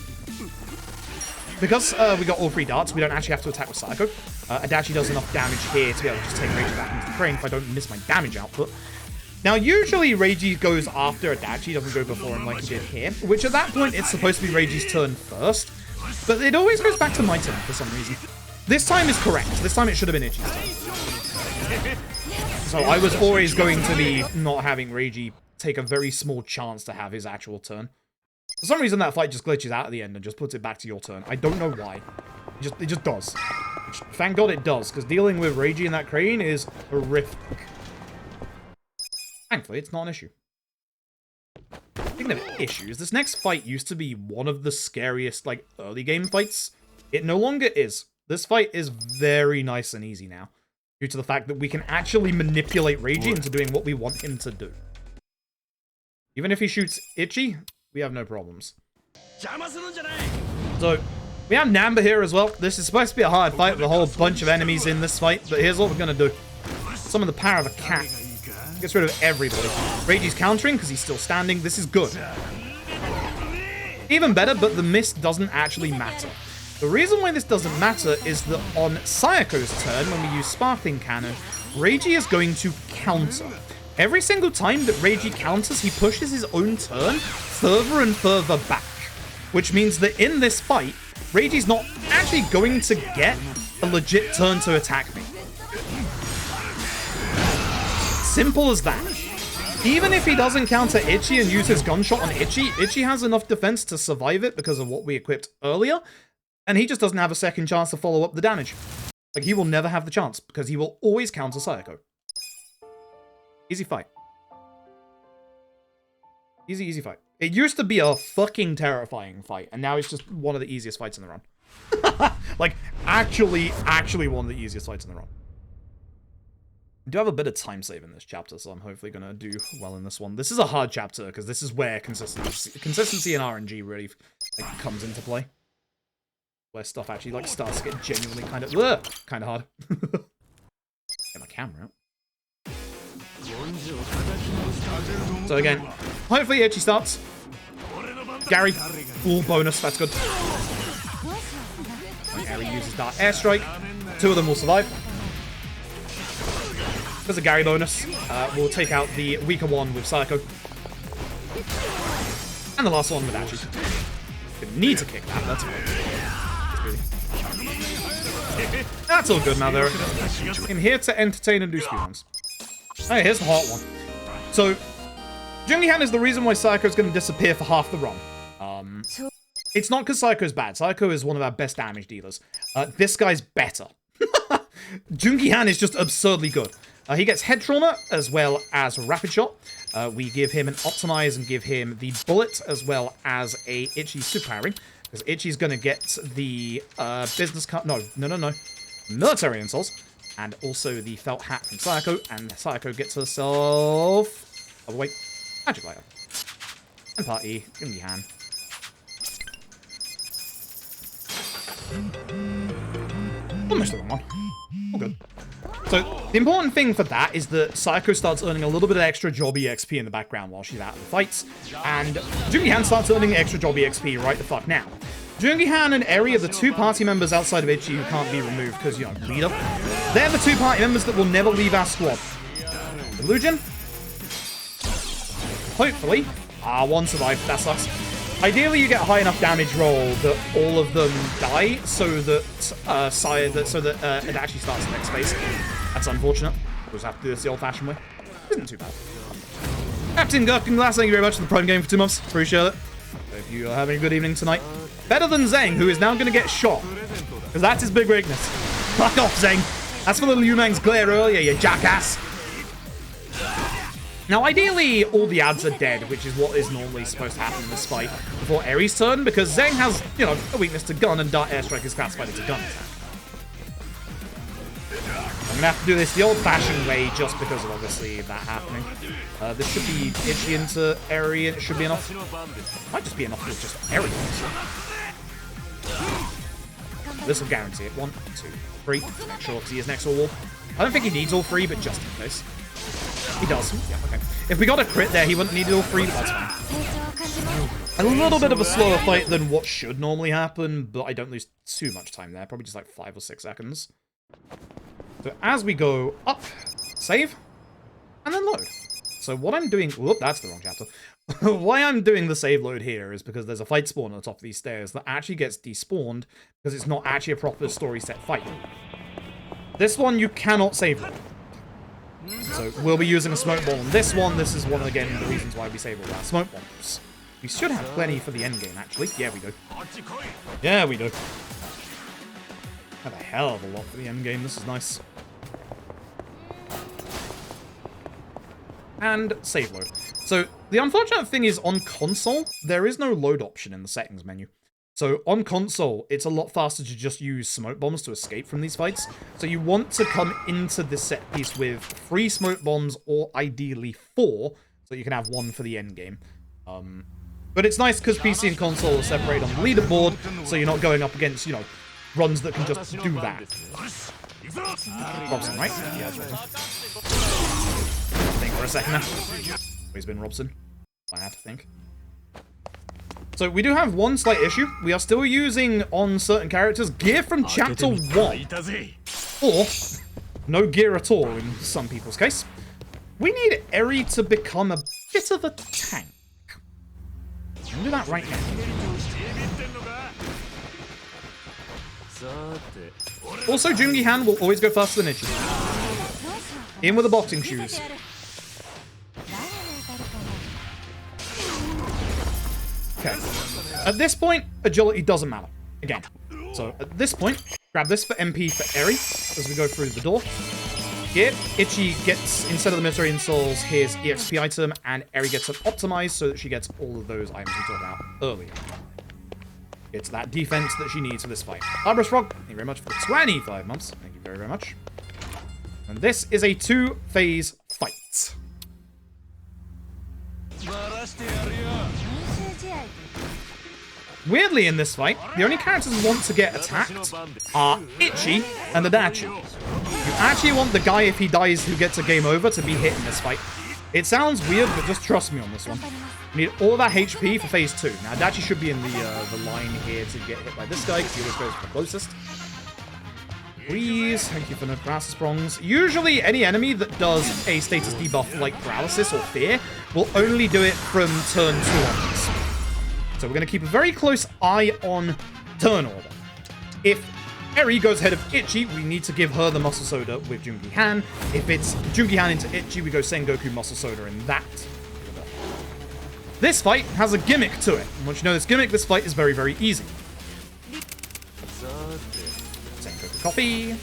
we got all 3 darts, we don't actually have to attack with Sayako. Adachi does enough damage here to be able to just take Reiji back into the crane if I don't miss my damage output. Now, usually Reiji goes after Adachi, doesn't go before him like he did here, which at that point it's supposed to be Reiji's turn first, but it always goes back to my turn for some reason. This time is correct. This time it should have been Ichi's turn. So I was always going to be not having Reiji take a very small chance to have his actual turn. For some reason, that fight just glitches out at the end and just puts it back to your turn. I don't know why. It just does. Which, thank God it does, because dealing with Reiji in that crane is horrific. Thankfully, it's not an issue. Speaking of issues, this next fight used to be one of the scariest, like, early game fights. It no longer is. This fight is very nice and easy now, due to the fact that we can actually manipulate Reiji into doing what we want him to do. Even if he shoots Ichi, we have no problems. So, we have Namba here as well. This is supposed to be a hard fight with a whole bunch of enemies in this fight, but here's what we're going to do. Summon the power of a cat. Gets rid of everybody. Reiji's countering because he's still standing. This is good. Even better, but the miss doesn't actually matter. The reason why this doesn't matter is that on Sayako's turn, when we use Sparkling Cannon, Reiji is going to counter. Every single time that Reiji counters, he pushes his own turn further and further back. Which means that in this fight, Reiji's not actually going to get a legit turn to attack me. Simple as that. Even if he doesn't counter Ichi and use his gunshot on Ichi, Ichi has enough defense to survive it because of what we equipped earlier, and he just doesn't have a second chance to follow up the damage. Like, he will never have the chance, because he will always counter Sayako. Easy fight. Easy fight. It used to be a fucking terrifying fight, and now it's just one of the easiest fights in the run. Like, actually one of the easiest fights in the run. I do have a bit of time save in this chapter, so I'm hopefully going to do well in this one. This is a hard chapter, because this is where consistency and RNG really like, comes into play. Where stuff actually like starts to get genuinely kind of hard. Get my camera out. So again, hopefully Ichi starts. Gary, full bonus, that's good. Gary uses Dark Airstrike. 2 of them will survive. There's a Gary bonus. We'll take out the weaker one with Sayako. And the last one with Achi. Didn't need to kick that, that's good. That's all good now, though. I'm here to entertain and do speedruns. Hey, here's the hot one. So, Jungihan is the reason why Sayako's going to disappear for half the run. It's not because Sayako's bad. Sayako is one of our best damage dealers. This guy's better. Jungihan is just absurdly good. He gets head trauma as well as rapid shot. We give him an optimize and give him the bullet as well as a Ichi super powering. Because Ichi's going to get the business card. No. Military insults. And also the felt hat from Sayako. And Sayako gets herself... Oh, wait. Magic lighter. And party. Jungihan. Almost the wrong one. All good. So, the important thing for that is that Sayako starts earning a little bit of extra job EXP in the background while she's out in the fights, and Jungihan starts earning extra job EXP right the fuck now. Jungihan and Eri are the 2 party members outside of Ichi who can't be removed because, you know, leader. They're the 2 party members that will never leave our squad. Illusion. Hopefully. One survived. That sucks. Ideally, you get a high enough damage roll that all of them die, so that it actually starts the next phase. That's unfortunate. We'll just have to do this the old-fashioned way. Isn't too bad. Captain Gherkin Glass, thank you very much for the Prime game for 2 months. Appreciate it. Hope you are having a good evening tonight. Better than Zeng, who is now going to get shot. Because that's his big weakness. Fuck off, Zeng. That's for the Liu Mang's glare earlier, you jackass. Now, ideally, all the ads are dead, which is what is normally supposed to happen in this fight before Eri's turn, because Zeng has, you know, a weakness to gun, and Dark Airstrike is classified as a gun attack. I'm gonna have to do this the old-fashioned way, just because of, obviously, that happening. This should be Ichi into Eri, and it should be enough. Might just be enough with just Eri, honestly. This will guarantee it. 1, 2, 3. To make sure, because he is next to a wall. I don't think he needs all 3, but just in case. He does. Yeah, okay. If we got a crit there, he wouldn't need all 3, but that's fine. A little bit of a slower fight than what should normally happen, but I don't lose too much time there. Probably just like 5 or 6 seconds. So as we go up, save, and then load. So what I'm doing... Whoop, that's the wrong chapter. Why I'm doing the save load here is because there's a fight spawn on the top of these stairs that actually gets despawned because it's not actually a proper story set fight. This one you cannot save load. So we'll be using a smoke bomb on this one. This is one, again, the reasons why we save all our smoke bombs. We should have plenty for the endgame, actually. Yeah, we do. Yeah, we do. Have a hell of a lot for the endgame. This is nice. And save load. So the unfortunate thing is on console, there is no load option in the settings menu. So on console, it's a lot faster to just use smoke bombs to escape from these fights. So you want to come into this set piece with 3 smoke bombs, or ideally 4, so you can have 1 for the end game. But it's nice because PC and console are separated on the leaderboard, so you're not going up against, you know, runs that can just do that. Robson, right? Yeah, it's Robson. Think for a second now. Always been Robson. I had to think. So we do have one slight issue. We are still using, on certain characters, gear from Chapter 1. Or no gear at all in some people's case. We need Eri to become a bit of a tank. I'll do that right now. Also, Jungi Han will always go faster than Ichi. In with the boxing shoes. Okay. At this point, agility doesn't matter. Again. So, at this point, grab this for MP for Eri as we go through the door. Here, Ichi gets, instead of the Military Souls, his EXP item, and Eri gets it optimized so that she gets all of those items we talked about earlier. It's that defense that she needs for this fight. Arbrus Rock, thank you very much for the 25 months. Thank you very, very much. And this is a 2-phase fight. Weirdly, in this fight, the only characters who want to get attacked are Ichi and Adachi. You actually want the guy, if he dies, who gets a game over, to be hit in this fight. It sounds weird, but just trust me on this one. You need all that HP for phase 2. Now, Adachi should be in the line here to get hit by this guy, because he always goes for the closest. Please, thank you for the paralysis prongs. Usually, any enemy that does a status debuff like paralysis or fear will only do it from turn 2 onwards. So we're going to keep a very close eye on turn order. If Eri goes ahead of Ichi, we need to give her the Muscle Soda with Jungi Han. If it's Jungi Han into Ichi, we go Sengoku Muscle Soda in that. This fight has a gimmick to it. And once you know this gimmick, this fight is very, very easy. Sengoku Coffee.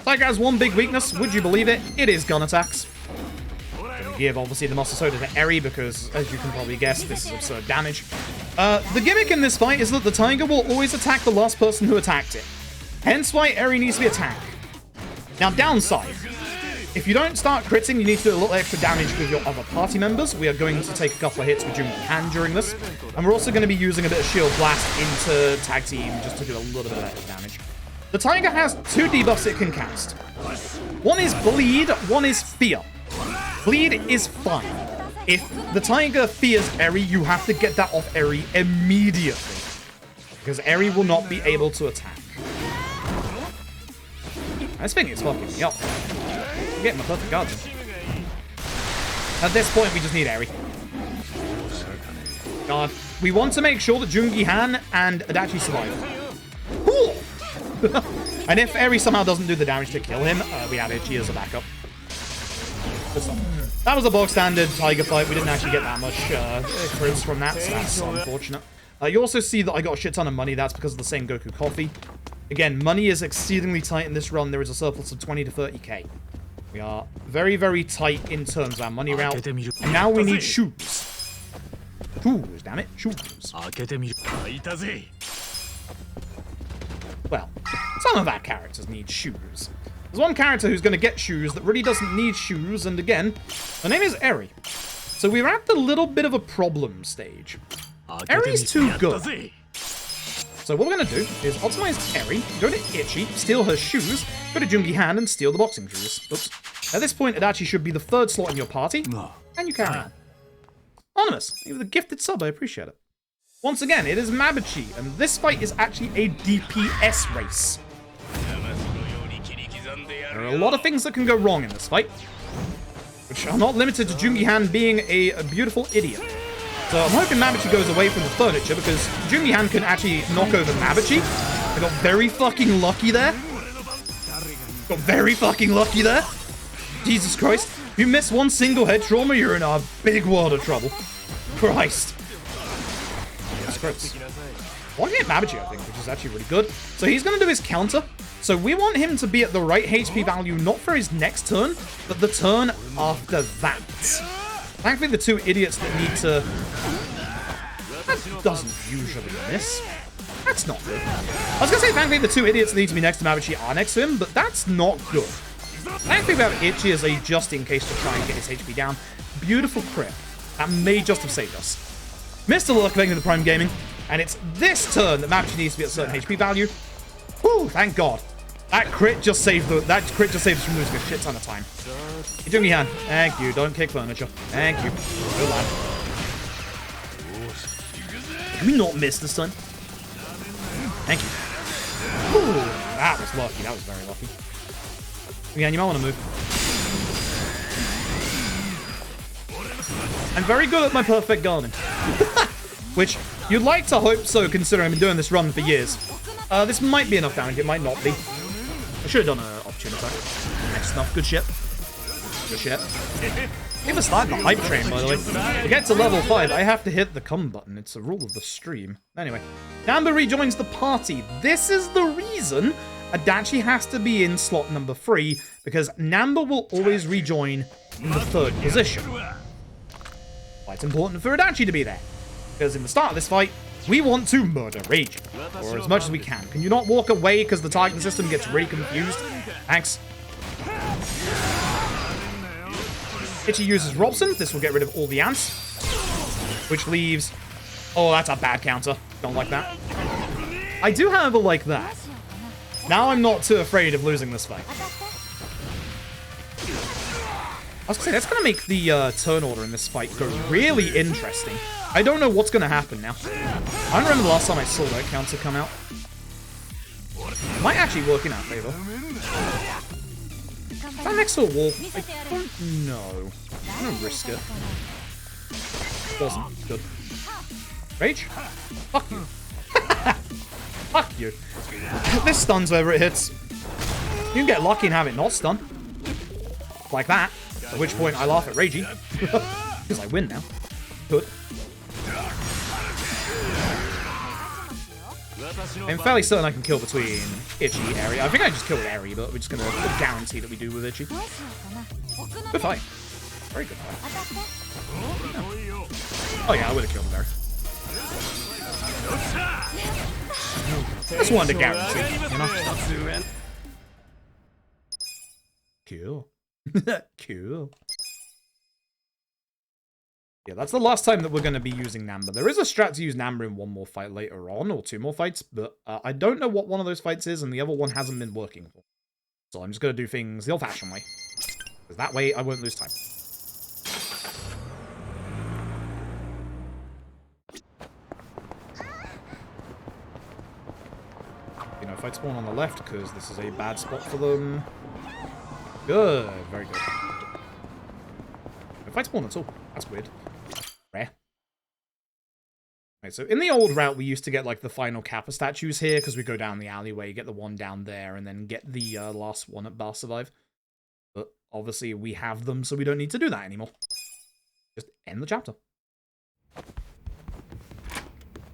Tiger has one big weakness. Would you believe it? It is gun attacks. Give obviously the Muscle Soda to Eri because, as you can probably guess, this is absurd damage. The gimmick in this fight is that the Tiger will always attack the last person who attacked it. Hence why Eri needs to be attacked. Now, downside. If you don't start critting, you need to do a little extra damage with your other party members. We are going to take a couple of hits with Jungi Han during this. And we're also going to be using a bit of Shield Blast into Tag Team just to do a little bit of extra damage. The Tiger has 2 debuffs it can cast. One is Bleed, one is Fear. Bleed is fine. If the Tiger fears Eri, you have to get that off Eri immediately. Because Eri will not be able to attack. This thing is fucking me up. I'm getting my perfect guards in. At this point, we just need Eri. God. We want to make sure that Jungi Han and Adachi survive. And if Eri somehow doesn't do the damage to kill him, we have Ichi as a backup. Good stuff. That was a bog standard Tiger fight. We didn't actually get that much crits from that, so that's unfortunate. You also see that I got a shit ton of money. That's because of the Sengoku Coffee. Again, money is exceedingly tight in this run. There is a surplus of 20 to 30k. We are very, very tight in terms of our money route. And now we need shoes. Shoes, damn it. Shoes. Well, some of our characters need shoes. There's one character who's going to get shoes that really doesn't need shoes, and again, her name is Eri. So we're at the little bit of a problem stage. Eri's too good. So what we're going to do is optimize Eri, go to Ichi, steal her shoes, go to Jungi Han, and steal the boxing shoes. Oops. At this point, it actually should be the 3rd slot in your party, and you carry on. Anonymous, you with a gifted sub, I appreciate it. Once again, it is Mabuchi, and this fight is actually a DPS race. There are a lot of things that can go wrong in this fight, which are not limited to Jungi Han being a beautiful idiot. So I'm hoping Mabuchi goes away from the furniture, because Jungi Han can actually knock over Mabuchi. I got very fucking lucky there. Jesus Christ. If you miss one single head trauma, you're in a big world of trouble. Christ. That's gross. One hit Babaji, I think, which is actually really good. So he's going to do his counter. So we want him to be at the right HP value, not for his next turn, but the turn after that. Thankfully, the two idiots that need to... That doesn't usually miss. That's not good. I was going to say, thankfully, the two idiots that need to be next to Babaji are next to him, but that's not good. Thankfully, we have Itchy as a just-in-case to try and get his HP down. Beautiful crit. That may just have saved us. Mr. Luck of the Prime Gaming. And it's this turn that Babaji needs to be at a certain HP value. Whew, thank God. That crit just saved us from losing a shit ton of time. You do me hand. Thank you. Don't kick furniture. Thank you. Good lad. Can we not miss this time? Thank you. Ooh, that was lucky. That was very lucky. Again, you might want to move. I'm very good at my perfect guarding. Which, you'd like to hope so, considering I've been doing this run for years. This might be enough damage. It might not be. I should have done an opportunity attack. Nice stuff. Good shit. Good shit. Give us that, the hype train, by the way. To get to level 5, I have to hit the come button. It's a rule of the stream. Anyway, Namba rejoins the party. This is the reason Adachi has to be in slot number 3, because Namba will always rejoin in the 3rd position. Why it's important for Adachi to be there. Because in the start of this fight, we want to murder Rage. Or as much as we can. Can you not walk away because the targeting system gets really confused? Thanks. Itchy uses Robson. This will get rid of all the ants. Which leaves... Oh, that's a bad counter. Don't like that. I do, however, like that. Now I'm not too afraid of losing this fight. I was going to say, that's going to make the turn order in this fight go really interesting. I don't know what's going to happen now. I don't remember the last time I saw that counter come out. It might actually work in our favor. Is that next to a wall? I don't know. I'm going to risk it. Wasn't. Good. Rage? Fuck you. Fuck you. This stuns wherever it hits. You can get lucky and have it not stun. Like that. At which point I laugh at Ragey. Because I win now. Good. I'm fairly certain I can kill between Itchy, Airy. I think I just killed Airy, but we're just going to guarantee that we do with Itchy. Good fight. Very good fight. Oh yeah, I would have killed him there. Just wanted to guarantee, you know? Cool. Cool. Yeah, that's the last time that we're going to be using Namba. There is a strat to use Namba in one more fight later on, or 2 more fights, but I don't know what one of those fights is, and the other one hasn't been working. So I'm just going to do things the old-fashioned way. Because that way, I won't lose time. You know, fight spawn on the left, because this is a bad spot for them. Good. Very good. No fight spawn at all. That's weird. Rare. Right, so in the old route, we used to get, like, the final Kappa statues here, because we go down the alleyway, get the one down there, and then get the last one at Bar Survive. But obviously, we have them, so we don't need to do that anymore. Just end the chapter.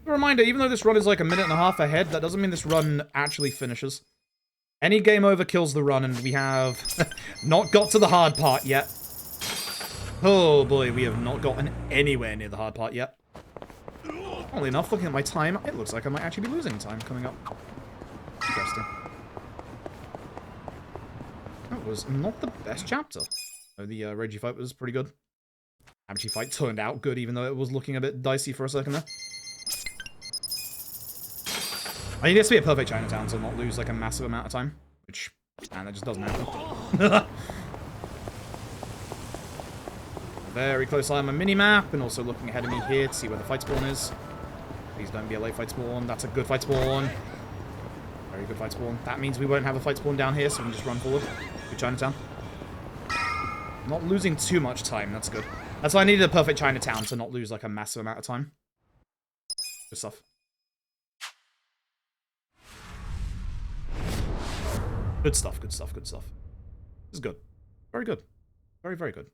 A reminder, even though this run is like 1.5 minutes ahead, that doesn't mean this run actually finishes. Any game over kills the run, and we have not got to the hard part yet. Oh boy, we have not gotten anywhere near the hard part yet. Oddly enough, looking at my time, it looks like I might actually be losing time coming up. Interesting. That was not the best chapter. Oh, the Reggie fight was pretty good. Amachi fight turned out good, even though it was looking a bit dicey for a second there. I need this to be a perfect Chinatown to not lose like a massive amount of time. Which, man, that just doesn't happen. Very close eye on my mini-map, and also looking ahead of me here to see where the fight spawn is. Please don't be a late fight spawn. That's a good fight spawn. Very good fight spawn. That means we won't have a fight spawn down here, so we can just run forward to Chinatown. Not losing too much time, that's good. That's why I needed a perfect Chinatown to not lose like a massive amount of time. Good stuff. Good stuff, good stuff, good stuff. This is good. Very good. Very, very good.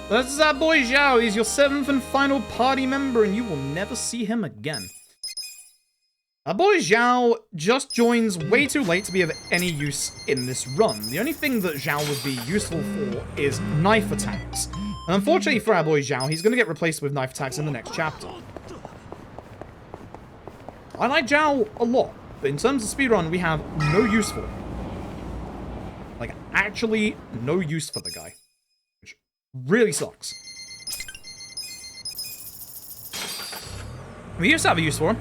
This is our boy Zhao. He's your 7th and final party member, and you will never see him again. Our boy Zhao just joins way too late to be of any use in this run. The only thing that Zhao would be useful for is knife attacks. And unfortunately for our boy Zhao, he's going to get replaced with knife attacks in the next chapter. I like Zhao a lot, but in terms of speedrun, we have no use for him. Like, actually no use for the guy. Which really sucks. We used to have a use for him.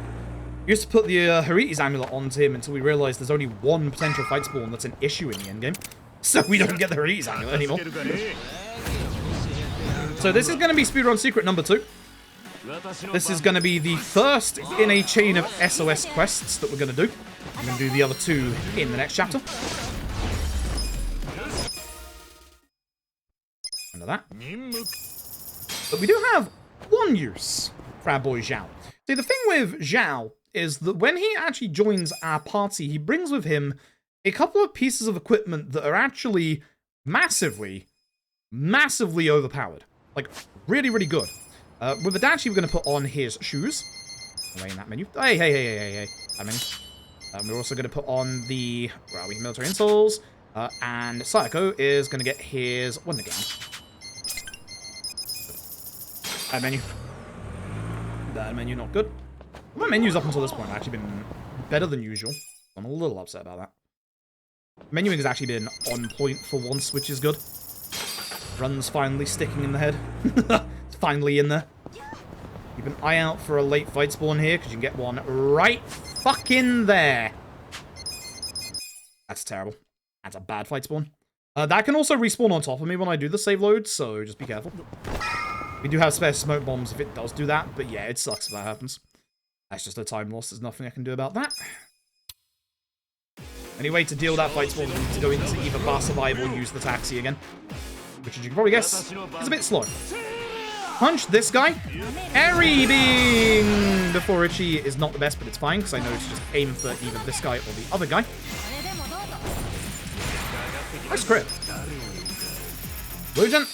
We used to put the Hariti's amulet onto him until we realized there's only one potential fight spawn that's an issue in the endgame. So we don't get the Hariti's amulet anymore. So this is going to be speedrun secret number 2. This is going to be the first in a chain of SOS quests that we're going to do. I'm going to do the other 2 in the next chapter. Under that. But we do have one use for our boy Zhao. See, the thing with Zhao is that when he actually joins our party, he brings with him a couple of pieces of equipment that are actually massively overpowered. Like, really, really good. With Adachi, we're going to put on his shoes. Away in that menu. Hey. That menu. We're also going to put on the military insoles. And Sayako is going to get his Wonder Game. That menu. That menu, not good. My menus up until this point have actually been better than usual. I'm a little upset about that. Menuing has actually been on point for once, which is good. Run's finally sticking in the head. It's finally in there. Keep an eye out for a late fight spawn here, because you can get one right fucking there. That's terrible. That's a bad fight spawn. That can also respawn on top of me when I do the save load, so just be careful. We do have spare smoke bombs if it does do that, but yeah, it sucks if that happens. That's just a time loss. There's nothing I can do about that. Anyway, to deal with that fight spawn, we need to go into either bar survival or use the taxi again. Which, as you can probably guess, is a bit slow. Punch this guy. Airy being before Richie is not the best, but it's fine, because I know to just aim for either this guy or the other guy. Nice crit. Illusion.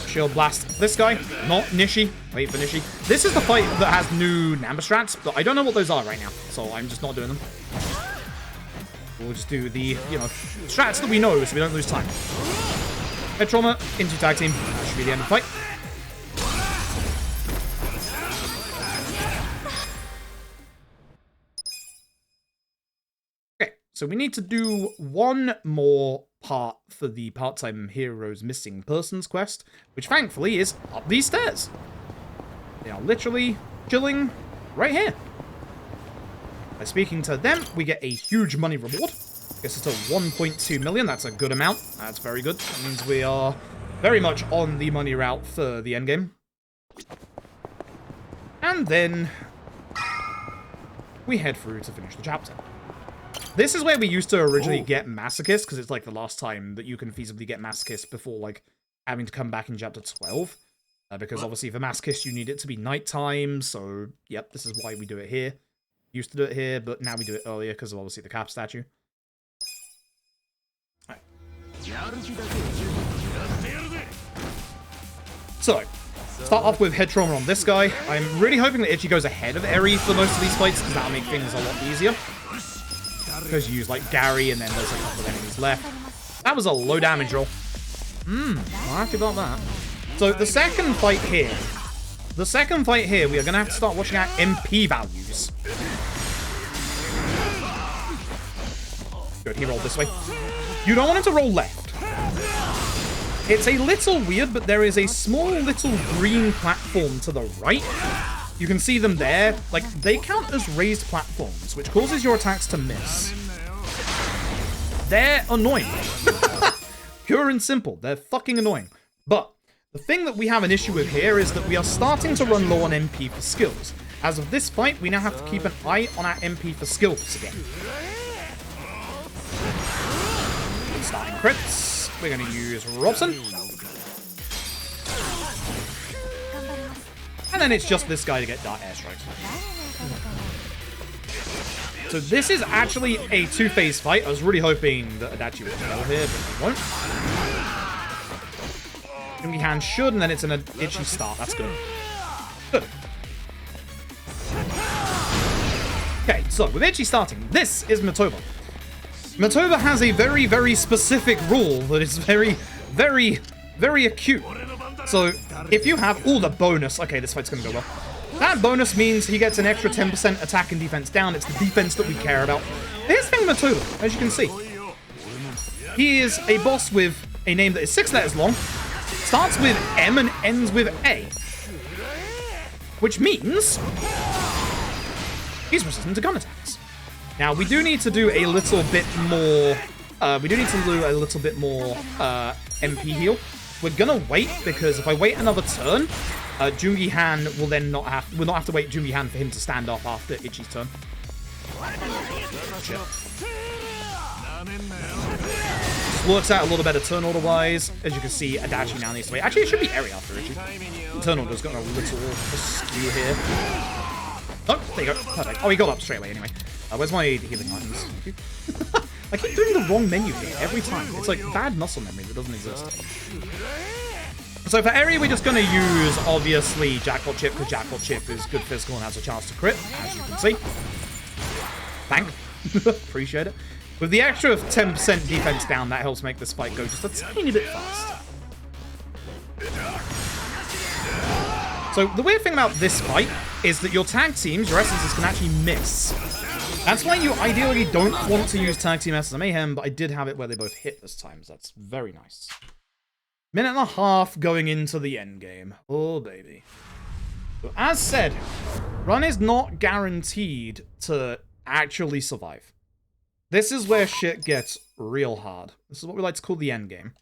Shield blast this guy, not Nishi. Wait for Nishi. This is the fight that has new number strats, but I don't know what those are right now, so I'm just not doing them. We'll just do the, strats that we know, so we don't lose time. Head trauma into tag team. That should be the end of the fight. Okay, so we need to do one more part for the part-time heroes missing persons quest, which thankfully is up these stairs. They are literally chilling right here. By speaking to them, we get a huge money reward. I guess it's a 1.2 million. That's a good amount. That's very good. That means we are very much on the money route for the endgame. And then we head through to finish the chapter. This is where we used to originally get Masochist, because it's like the last time that you can feasibly get Masochist before like having to come back in chapter 12. Because obviously for Masochist you need it to be nighttime, so yep, this is why we do it here. Used to do it here, but now we do it earlier because of obviously the cap statue. Right. So, start off with head trauma on this guy. I'm really hoping that Ichi goes ahead of Eri for most of these fights, because that'll make things a lot easier. Because you use like Gary and then there's a couple of enemies left. That was a low damage roll. I'm happy about that. So the second fight here, we are going to have to start watching out MP values. Good, he rolled this way. You don't want him to roll left. It's a little weird, but there is a small little green platform to the right. You can see them there. Like, they count as raised platforms, which causes your attacks to miss. They're annoying. Pure and simple. They're fucking annoying. But the thing that we have an issue with here is that we are starting to run low on MP for skills. As of this fight, we now have to keep an eye on our MP for skills again. Starting crits. We're going to use Robson. And then it's just this guy to get dart airstrikes. So this is actually a two-phase fight. I was really hoping that Adachi would kill here, but he won't. Jungi Han should, and then it's an itchy start. That's good. Good. Okay, so with itchy starting, this is Matoba. Matoba has a very, very specific rule that is very, very, very acute. So if you have all the bonus, okay, this fight's gonna go well. That bonus means he gets an extra 10% attack and defense down. It's the defense that we care about. Here's the thing with Matoba, as you can see. He is a boss with a name that is 6 letters long, starts with M and ends with A. Which means he's resistant to gun attacks. Now, we do need to do a little bit more, MP heal. We're gonna wait, because if I wait another turn, Jungi Han will then not have to wait Jungi Han for him to stand up after Ichi's turn. Shit. This works out a little better turn order-wise. As you can see, Adachi now needs to wait. Actually, it should be Eri after Ichi. The turn order's got a little askew here. Oh, there you go. Perfect. Oh, he got up straight away anyway. Where's my healing items? Thank you. I keep doing the wrong menu here every time. It's like bad muscle memory that doesn't exist. So for Eri, we're just going to use, obviously, Jackpot Chip, because Jackpot Chip is good physical and has a chance to crit, as you can see. Thank you. Appreciate it. With the extra 10% defense down, that helps make this fight go just a tiny bit faster. So the weird thing about this fight is that your tag teams, your essences, can actually miss. That's why you ideally don't want to use tag team Essence of Mayhem, but I did have it where they both hit this time, so that's very nice. Minute and a half going into the end game. Oh, baby. So as said, run is not guaranteed to actually survive. This is where shit gets real hard. This is what we like to call the end game.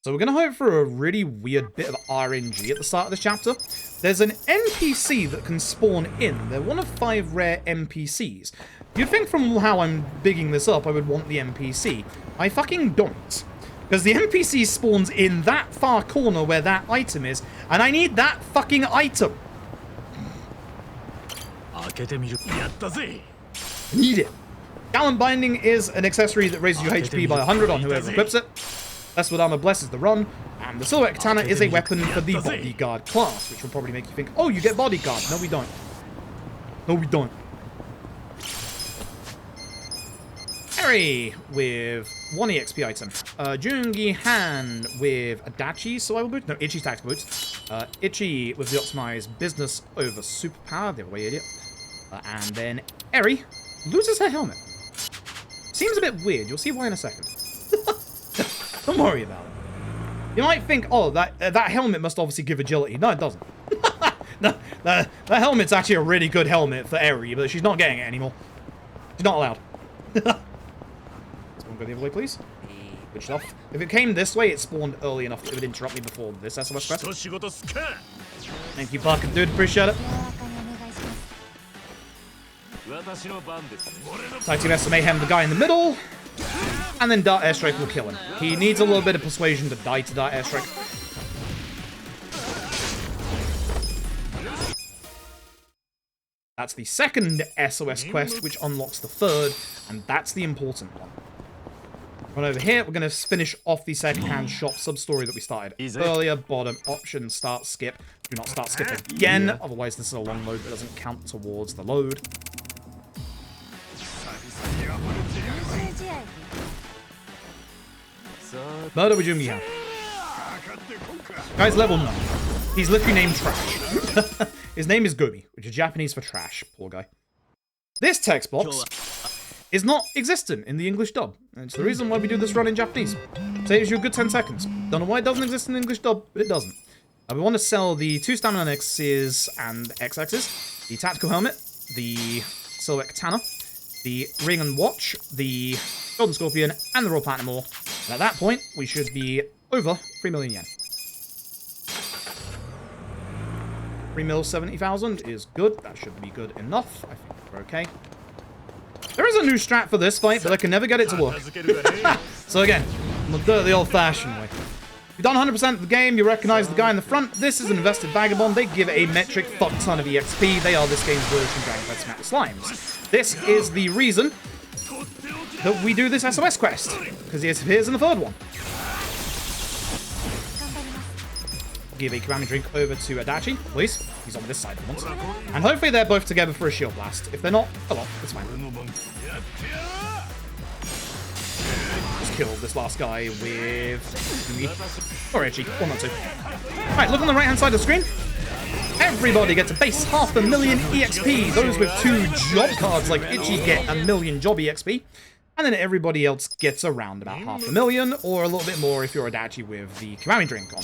So we're going to hope for a really weird bit of RNG at the start of this chapter. There's an NPC that can spawn in. They're one of 5 rare NPCs. You'd think from how I'm bigging this up, I would want the NPC. I fucking don't. Because the NPC spawns in that far corner where that item is, and I need that fucking item. Need it. Gallant Binding is an accessory that raises your HP by 100 on whoever equips it. That's what Armor blesses the run, and the Silhouette Katana is a weapon for the Bodyguard class, which will probably make you think, oh, you get Bodyguard. No, we don't. No, we don't. Eri with 1 EXP item. Jungi Han with Adachi survival boots. No, Ichi's tactical boots. Ichi with the optimized business over superpower. The other way, idiot. And then Eri loses her helmet. Seems a bit weird. You'll see why in a second. Don't worry about it. You might think, oh, that helmet must obviously give agility. No, it doesn't. No, that helmet's actually a really good helmet for Eri, but she's not getting it anymore. She's not allowed. Spawn go the other way, please. Good stuff. If it came this way, it spawned early enough that it would interrupt me before this SOS quest. Thank you, Parker, dude. Appreciate it. Tag Team Essence of Mayhem, the guy in the middle. And then Dart Airstrike will kill him. He needs a little bit of persuasion to die to Dart Airstrike. That's the second SOS quest, which unlocks the third, and that's the important one. Right over here, we're going to finish off the second-hand shop sub-story that we started earlier. Bottom option, start skip. Do not start skip again, otherwise this is a long load that doesn't count towards the load. Murder with Jungi Han. Guy's level 9. He's literally named Trash. His name is Gobi, which is Japanese for trash. Poor guy. This text box is not existent in the English dub. And it's the reason why we do this run in Japanese. Saves you a good 10 seconds. Don't know why it doesn't exist in the English dub, but it doesn't. We want to sell the 2 stamina X's and X-axes, the tactical helmet, the Silhouette Katana, the ring and watch, the Golden Scorpion, and the Raw Platinum Ore. And at that point, we should be over 3 million yen. 3,070,000 is good. That should be good enough. I think we're okay. There is a new strat for this fight, but I can never get it to work. So again, I'm gonna do it the old-fashioned way. You've done 100% of the game, you recognize the guy in the front. This is an invested vagabond. They give a metric fuck ton of EXP. They are this game's version of Dragon Quest Smack Slimes. This is the reason that we do this SOS quest, because he appears in the third one. Give a Kurami drink over to Adachi, please. He's on this side for once. And hopefully they're both together for a shield blast. If they're not, oh well, it's fine. Just kill this last guy with... or Itchy, one or two. Alright, look on the right-hand side of the screen. Everybody gets a base 500,000 EXP. Those with 2 job cards like Itchy get 1,000,000 job EXP. And then everybody else gets around about 500,000, or a little bit more if you're Adachi with the Kurami drink on.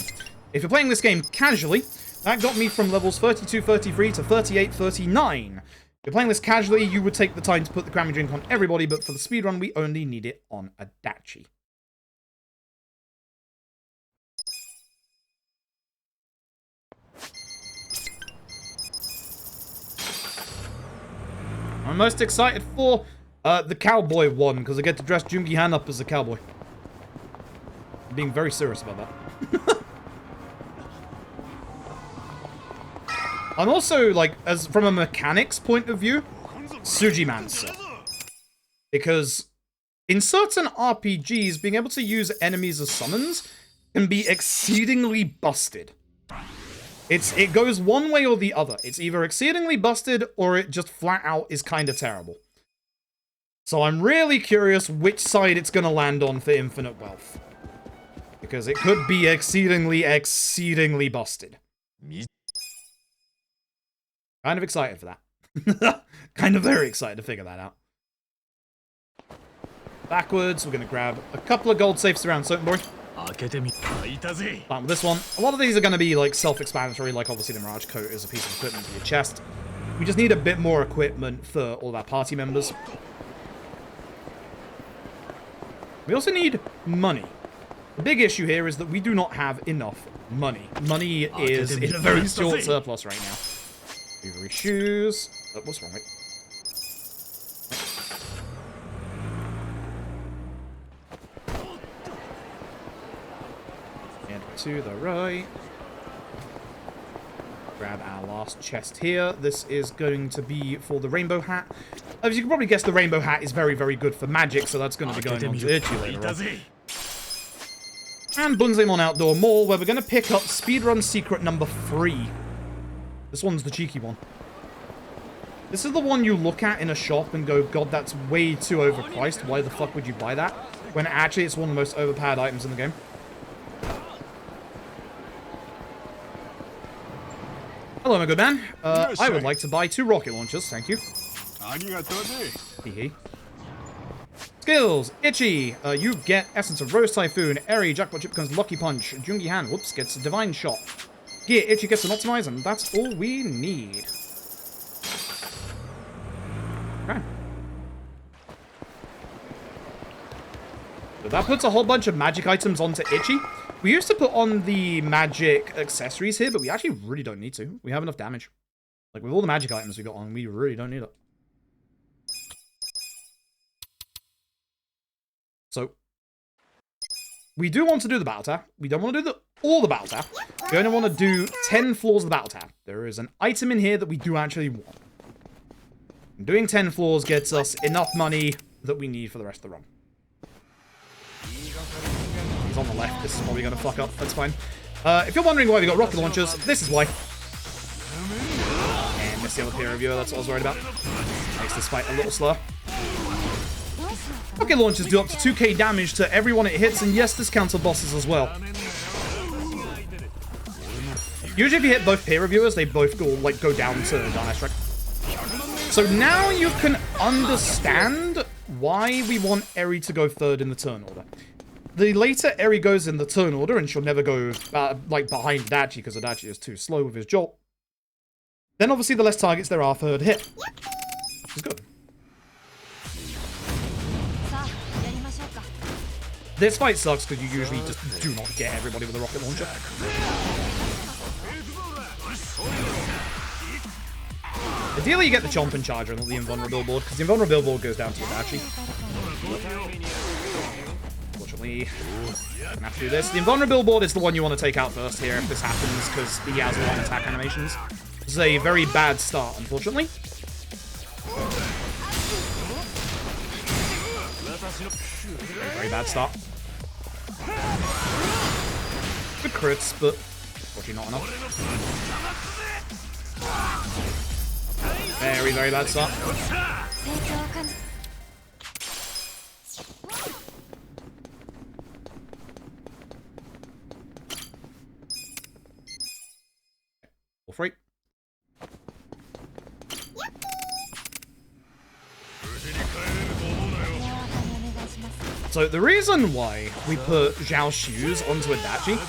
If you're playing this game casually, that got me from levels 32, 33 to 38, 39. If you're playing this casually, you would take the time to put the Kurami drink on everybody, but for the speedrun, we only need it on Adachi. I'm most excited for the cowboy one, because I get to dress Jungi-Han up as a cowboy. I'm being very serious about that. I'm also, like, as from a mechanics point of view, Sujimancer. Because in certain RPGs, being able to use enemies as summons can be exceedingly busted. It goes one way or the other. It's either exceedingly busted or it just flat out is kind of terrible. So I'm really curious which side it's going to land on for Infinite Wealth. Because it could be exceedingly, exceedingly busted. Kind of excited for that. Kind of very excited to figure that out. Backwards, we're going to grab a couple of gold safes around Sotenborg. Start with this one. A lot of these are going to be like self-explanatory, like obviously the Mirage Coat is a piece of equipment for your chest. We just need a bit more equipment for all of our party members. We also need money. The big issue here is that we do not have enough money. Money is in a very short surplus right now. Ivory shoes. Oh, what's wrong, mate? And to the right. Grab our last chest here. This is going to be for the rainbow hat. As you can probably guess, the rainbow hat is very, very good for magic, so that's going to be going on to Itchy later on. And Bunzaemon Outdoor Mall, where we're going to pick up Speedrun Secret number 3. This one's the cheeky one. This is the one you look at in a shop and go, God, that's way too overpriced. Why the fuck would you buy that? When actually it's one of the most overpowered items in the game. Hello, my good man. I would like to buy 2 rocket launchers, thank you. Hee. Skills. Itchy. You get Essence of Rose Typhoon. Eri, Jackpot Chip becomes Lucky Punch. Jungi-Han, whoops, gets a Divine Shot. Gear, Itchy gets an Optimize, and that's all we need. Okay. So that puts a whole bunch of magic items onto Itchy. We used to put on the magic accessories here, but we actually really don't need to. We have enough damage. Like, with all the magic items we got on, we really don't need it. So, we do want to do the Battle Tab. We don't want to do all the Battle Tab. We only want to do 10 floors of the Battle Tab. There is an item in here that we do actually want. And doing 10 floors gets us enough money that we need for the rest of the run. He's on the left. This is probably going to fuck up. That's fine. If you're wondering why we got rocket launchers, this is why. And miss the other peer reviewer. That's what I was worried about. Makes this fight a little slower. Rocket launchers do up to 2k damage to everyone it hits, and yes, this counts on bosses as well. Usually if you hit both peer reviewers, they both go down to Darnay Strike. So now you can understand why we want Eri to go third in the turn order. The later Eri goes in the turn order, and she'll never go like behind Adachi, because Adachi is too slow with his jolt. Then obviously the less targets there are for her to hit. Which is good. This fight sucks because you usually just do not get everybody with a rocket launcher. Ideally you get the Chomp and Charger and not the Invulnerable board, because the Invulnerable board goes down to Adachi. Unfortunately unfortunately gonna have to do this. The invulnerable board is the one you want to take out first here if this happens, because he has long attack animations. This is a very bad start, unfortunately. Very, very bad start. Good crits, but unfortunately not enough. Very, very bad start. All free. So the reason why we put Zhao's shoes onto Adachi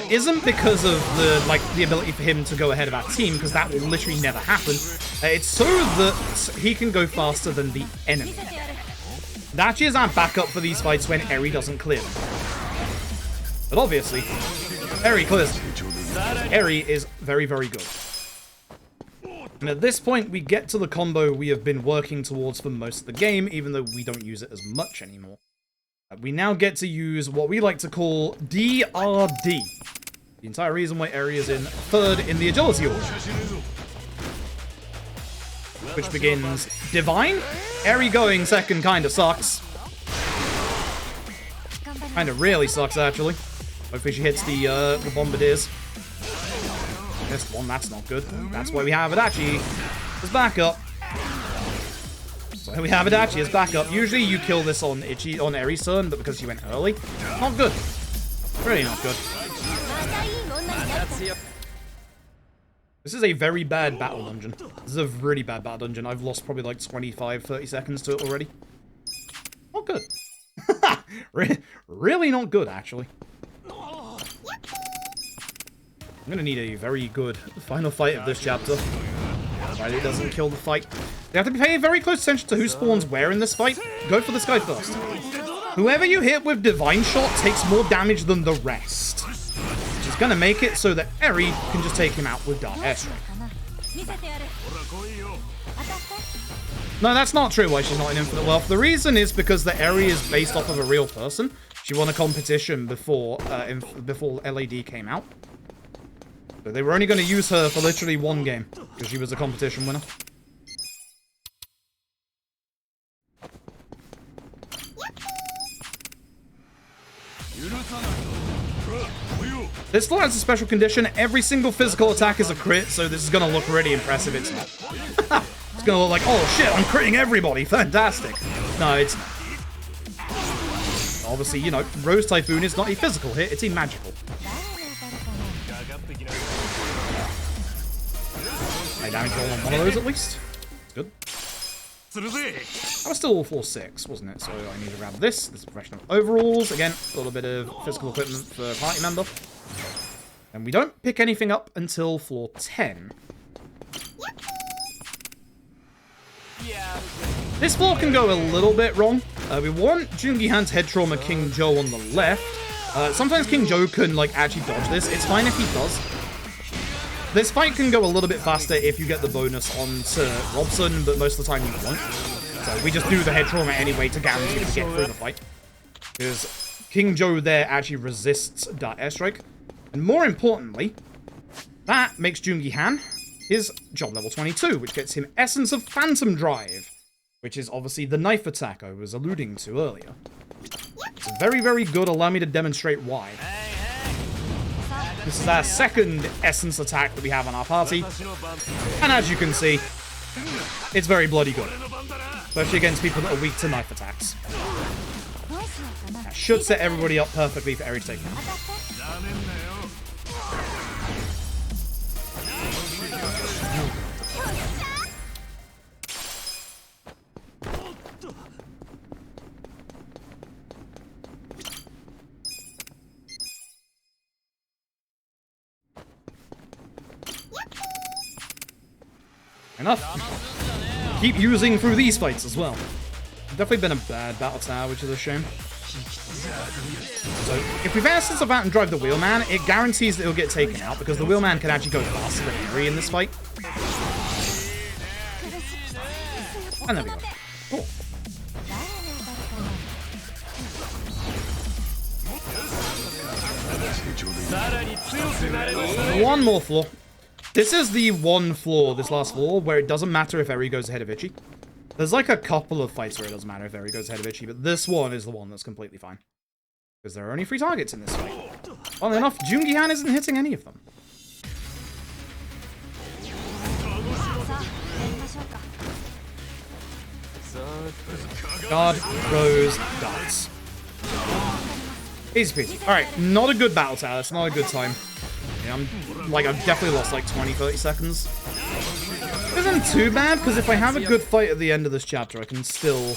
isn't because of the ability for him to go ahead of our team, because that will literally never happen. It's so that he can go faster than the enemy. Adachi is our backup for these fights when Eri doesn't clear them. But obviously, Eri clears them. Eri is very, very good. And at this point, we get to the combo we have been working towards for most of the game, even though we don't use it as much anymore. We now get to use what we like to call DRD. The entire reason why Eri is in third in the agility order. Which begins Divine. Eri going second kind of sucks. Kind of really sucks, actually. Hopefully she hits the Bombardiers. Missed one, that's not good. That's why we have Adachi as backup. So we have Adachi as backup. Usually you kill this on Eri's turn, but because she went early, not good. Really not good. This is a very bad battle dungeon. This is a really bad battle dungeon. I've lost probably like 25, 30 seconds to it already. Not good. Really not good, actually. I'm gonna need a very good final fight of this chapter. Right, it doesn't kill the fight. You have to pay very close attention to who spawns where in this fight. Go for this guy first. Whoever you hit with Divine Shot takes more damage than the rest. Which is gonna make it so that Eri can just take him out with Dark Airstrike. No, that's not true why she's not in Infinite Wealth. The reason is because the Eri is based off of a real person. She won a competition before LAD came out. So they were only going to use her for literally one game, because she was a competition winner. This floor has a special condition. Every single physical attack is a crit, so this is going to look really impressive. It's not. It's going to look like, oh shit, I'm critting everybody. Fantastic. No, it's not. Obviously, you know, Rose Typhoon is not a physical hit, it's a magical. I damage roll on one of those at least. Good. That was still all 4-6, wasn't it? So I need to grab this. This is professional overalls. Again, a little bit of physical equipment for a party member. And we don't pick anything up until floor 10. This floor can go a little bit wrong. We want Joongi Han's head trauma King Joe on the left. Sometimes King Joe can like actually dodge this. It's fine if he does. This fight can go a little bit faster if you get the bonus onto Robson, but most of the time you won't. So we just do the head trauma anyway to guarantee to get through the fight. Because King Joe there actually resists Dark Airstrike. And more importantly, that makes Joongi Han his job level 22, which gets him Essence of Phantom Drive, which is obviously the knife attack I was alluding to earlier. It's very, very good. Allow me to demonstrate why. This is our second Essence attack that we have on our party. And as you can see, it's very bloody good. Especially against people that are weak to knife attacks. That should set everybody up perfectly for Eri to take him. Enough. Keep using through these fights as well. Definitely been a bad battle tower, which is a shame. So, if we've Essence of Phantom Drive the Wheelman, it guarantees that he'll get taken out, because the Wheelman can actually go faster than Eri in this fight. And there we go. Cool. One more floor. This is the one floor, this last floor, where it doesn't matter if Eri goes ahead of Ichi. There's like a couple of fights where it doesn't matter if Eri goes ahead of Ichi, but this one is the one that's completely fine. Because there are only 3 targets in this fight. Funnily enough, Jungi-han isn't hitting any of them. Guard, throws, darts. Easy peasy. Alright, not a good battle tower. It's not a good time. Yeah, I've definitely lost like 20-30 seconds. Isn't too bad, because if I have a good fight at the end of this chapter, I can still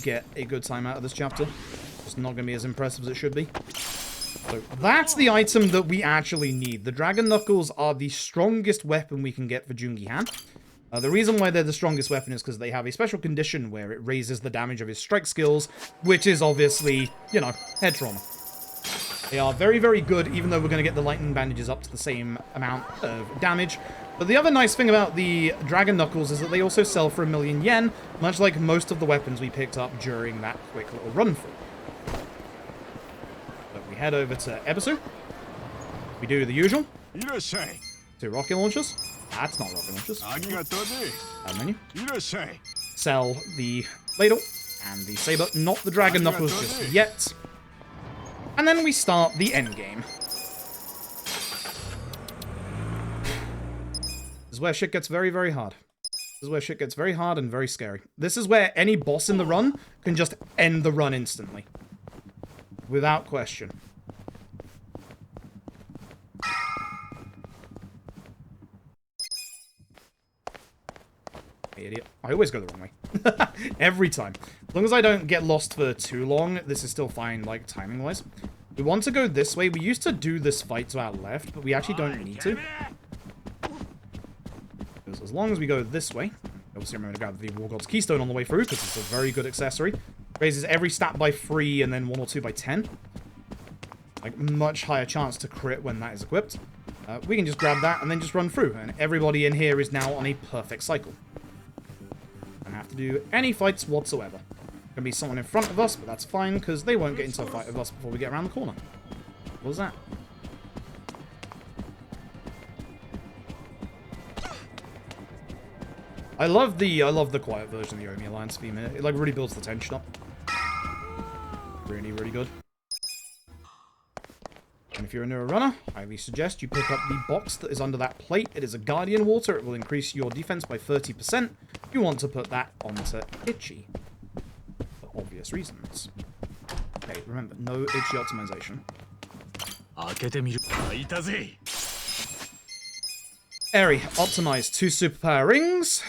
get a good time out of this chapter. It's not going to be as impressive as it should be. So that's the item that we actually need. The Dragon Knuckles are the strongest weapon we can get for Jungi-han. The reason why they're the strongest weapon is because they have a special condition where it raises the damage of his strike skills, which is obviously, you know, head trauma. They are very, very good, even though we're going to get the lightning bandages up to the same amount of damage. But the other nice thing about the Dragon Knuckles is that they also sell for 1,000,000 yen, much like most of the weapons we picked up during that quick little run through. So we head over to Ebisu. We do the usual. 2 rocket launchers. That's not rocket launchers. Menu. Sell the ladle and the saber, not the Dragon Knuckles just yet. And then we start the endgame. This is where shit gets very, very hard. This is where shit gets very hard and very scary. This is where any boss in the run can just end the run instantly. Without question. Idiot. I always go the wrong way. Every time. As long as I don't get lost for too long, this is still fine, like, timing-wise. We want to go this way. We used to do this fight to our left, but we actually don't need to. Because as long as we go this way, obviously remember to grab the War God's Keystone on the way through, because it's a very good accessory. Raises every stat by 3 and then 1 or 2 by 10. Like, much higher chance to crit when that is equipped. We can just grab that and then just run through, and everybody in here is now on a perfect cycle. Don't have to do any fights whatsoever. Gonna be someone in front of us, but that's fine, because they won't get into a fight with us before we get around the corner. What was that? I love the quiet version of the Yomi Alliance theme. It like really builds the tension up. Really, really good. And if you're a newer runner, I highly suggest you pick up the box that is under that plate. It is a Guardian Water. It will increase your defense by 30%. You want to put that onto Ichi. For obvious reasons. Okay, remember, no Ichi optimization. Eri, optimize 2 superpower rings.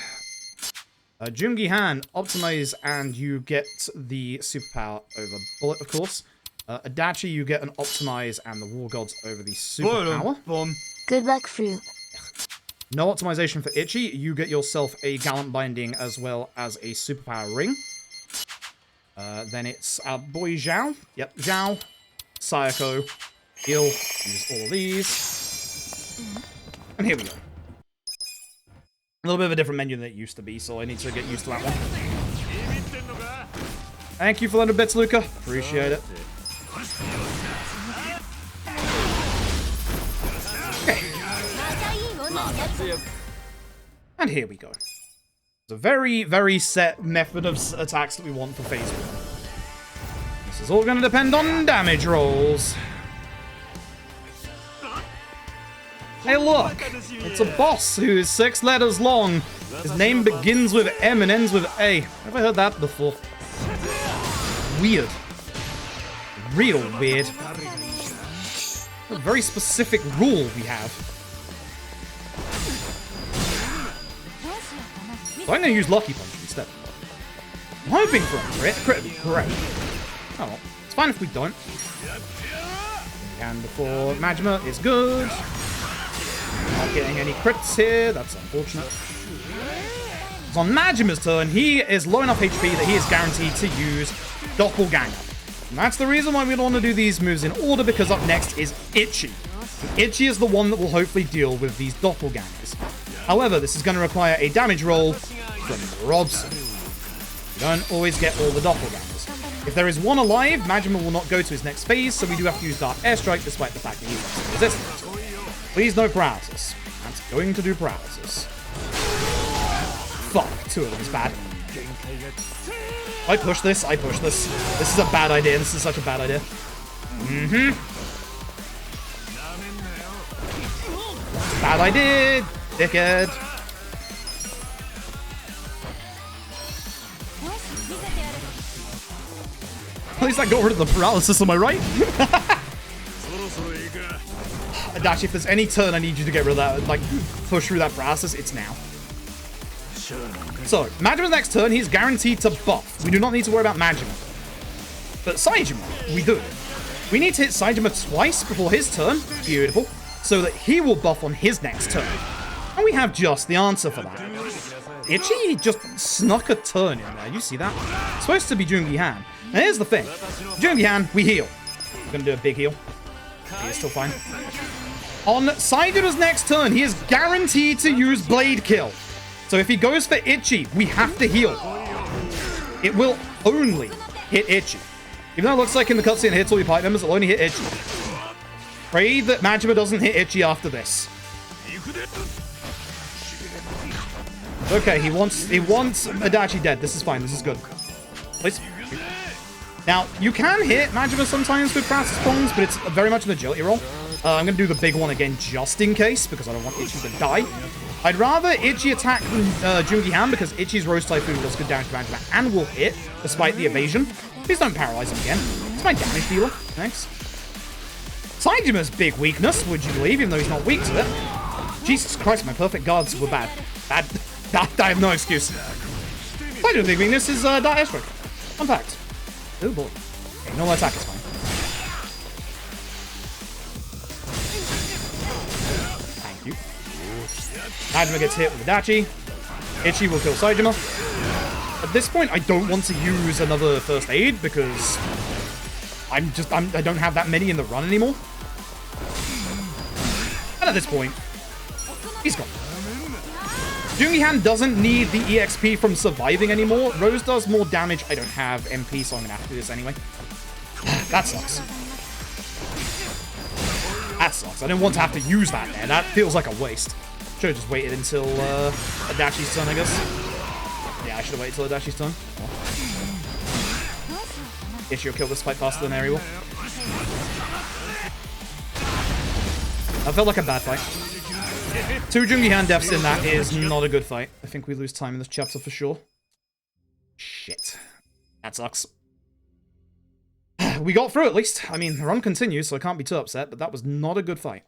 Jungi-han, optimize and you get the superpower over bullet, of course. Adachi, you get an optimize and the War Gods over the superpower. Good luck, fruit. No optimization for Ichi. You get yourself a Gallant Binding as well as a superpower ring. Then it's our boy Zhao. Yep, Zhao. Sayako. Heal. Use all of these. And here we go. A little bit of a different menu than it used to be, so I need to get used to that one. Thank you for 100 bits, Luca. Appreciate it. Okay. And here we go. It's a very, very set method of attacks that we want for phase 1. This is all going to depend on damage rolls. Hey look! It's a boss who is 6 letters long. His name begins with M and ends with A. Have I heard that before? Weird. Real weird. A very specific rule we have. So I'm going to use Lucky Punch instead. I'm hoping for a crit. Crit would be great. Oh well. It's fine if we don't. And before Majima is good. Not getting any crits here. That's unfortunate. It's on Majima's turn. He is low enough HP that he is guaranteed to use Doppelganger. And that's the reason why we don't want to do these moves in order, because up next is Ichi. And Ichi is the one that will hopefully deal with these Doppelgangers. However, this is going to require a damage roll from Robson. You don't always get all the Doppelgangers. If there is one alive, Majima will not go to his next phase, so we do have to use Dark Airstrike despite the fact that he's resistant. Please no paralysis. That's going to do paralysis. Fuck, 2 of them is bad. I push this, I push this. This is a bad idea, this is such a bad idea. Bad idea, dickhead. At least I got rid of the paralysis, am I right? Adachi, if there's any turn I need you to get rid of that, like, push through that paralysis, it's now. So, Majima's next turn, he's guaranteed to buff. We do not need to worry about Majima. But Saejima, we do. We need to hit Saejima twice before his turn, beautiful, so that he will buff on his next turn. And we have just the answer for that. Ichi just snuck a turn in there, you see that? It's supposed to be Jungi-Han. Now here's the thing. Jungi-Han, we heal. We're gonna do a big heal. He is still fine. On Saijima's next turn, he is guaranteed to use Blade Kill. So if he goes for Ichi, we have to heal. It will only hit Ichi. Even though it looks like in the cutscene it hits all your party members, it'll only hit Ichi. Pray that Majima doesn't hit Ichi after this. Okay, he wants Adachi dead. This is fine. This is good. Please. Now, you can hit Majima sometimes with paralysis bombs, but it's very much an agility roll. I'm going to do the big one again just in case, because I don't want Ichi to die. I'd rather Ichi attack than Jungi-Han, because Ichi's Rose Typhoon does good damage to Majima and will hit, despite the evasion. Please don't paralyze him again. It's my damage dealer. Thanks. Saijima's big weakness, would you believe, even though he's not weak to it. Jesus Christ, my perfect guards were bad. I have no excuse. Saijima's big weakness is Dark Airstrike. Fun fact. Oh boy. Okay, normal attack is fine. Thank you. Majima gets hit with Adachi. Ichi will kill Saejima. At this point, I don't want to use another first aid because I don't have that many in the run anymore. And at this point, he's gone. Jungi-Han doesn't need the EXP from surviving anymore. Rose does more damage. I don't have MP, so I'm going to have to do this anyway. That sucks. That sucks. I didn't want to have to use that there. That feels like a waste. Should have just waited until Adachi's turn, I guess. Yeah, I should have waited until Adachi's turn. Oh. Ichi will kill this fight faster than Eri will. That felt like a bad fight. 2 Jungi-Han deaths in that is not a good fight. I think we lose time in this chapter for sure. Shit. That sucks. We got through at least. I mean, the run continues, so I can't be too upset, but that was not a good fight.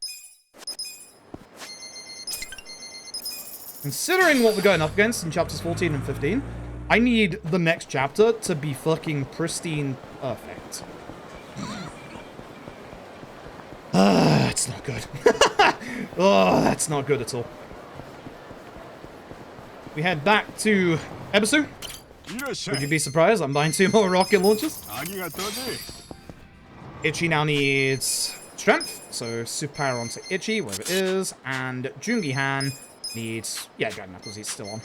Considering what we're going up against in chapters 14 and 15, I need the next chapter to be fucking pristine perfect. It's not good. Oh, that's not good at all. We head back to Ebisu. Would you be surprised? I'm buying 2 more rocket launchers. Ichi now needs strength, so super power onto Ichi, wherever it is, and Jungi-Han needs... Yeah, Dragon Knuckles, he's still on.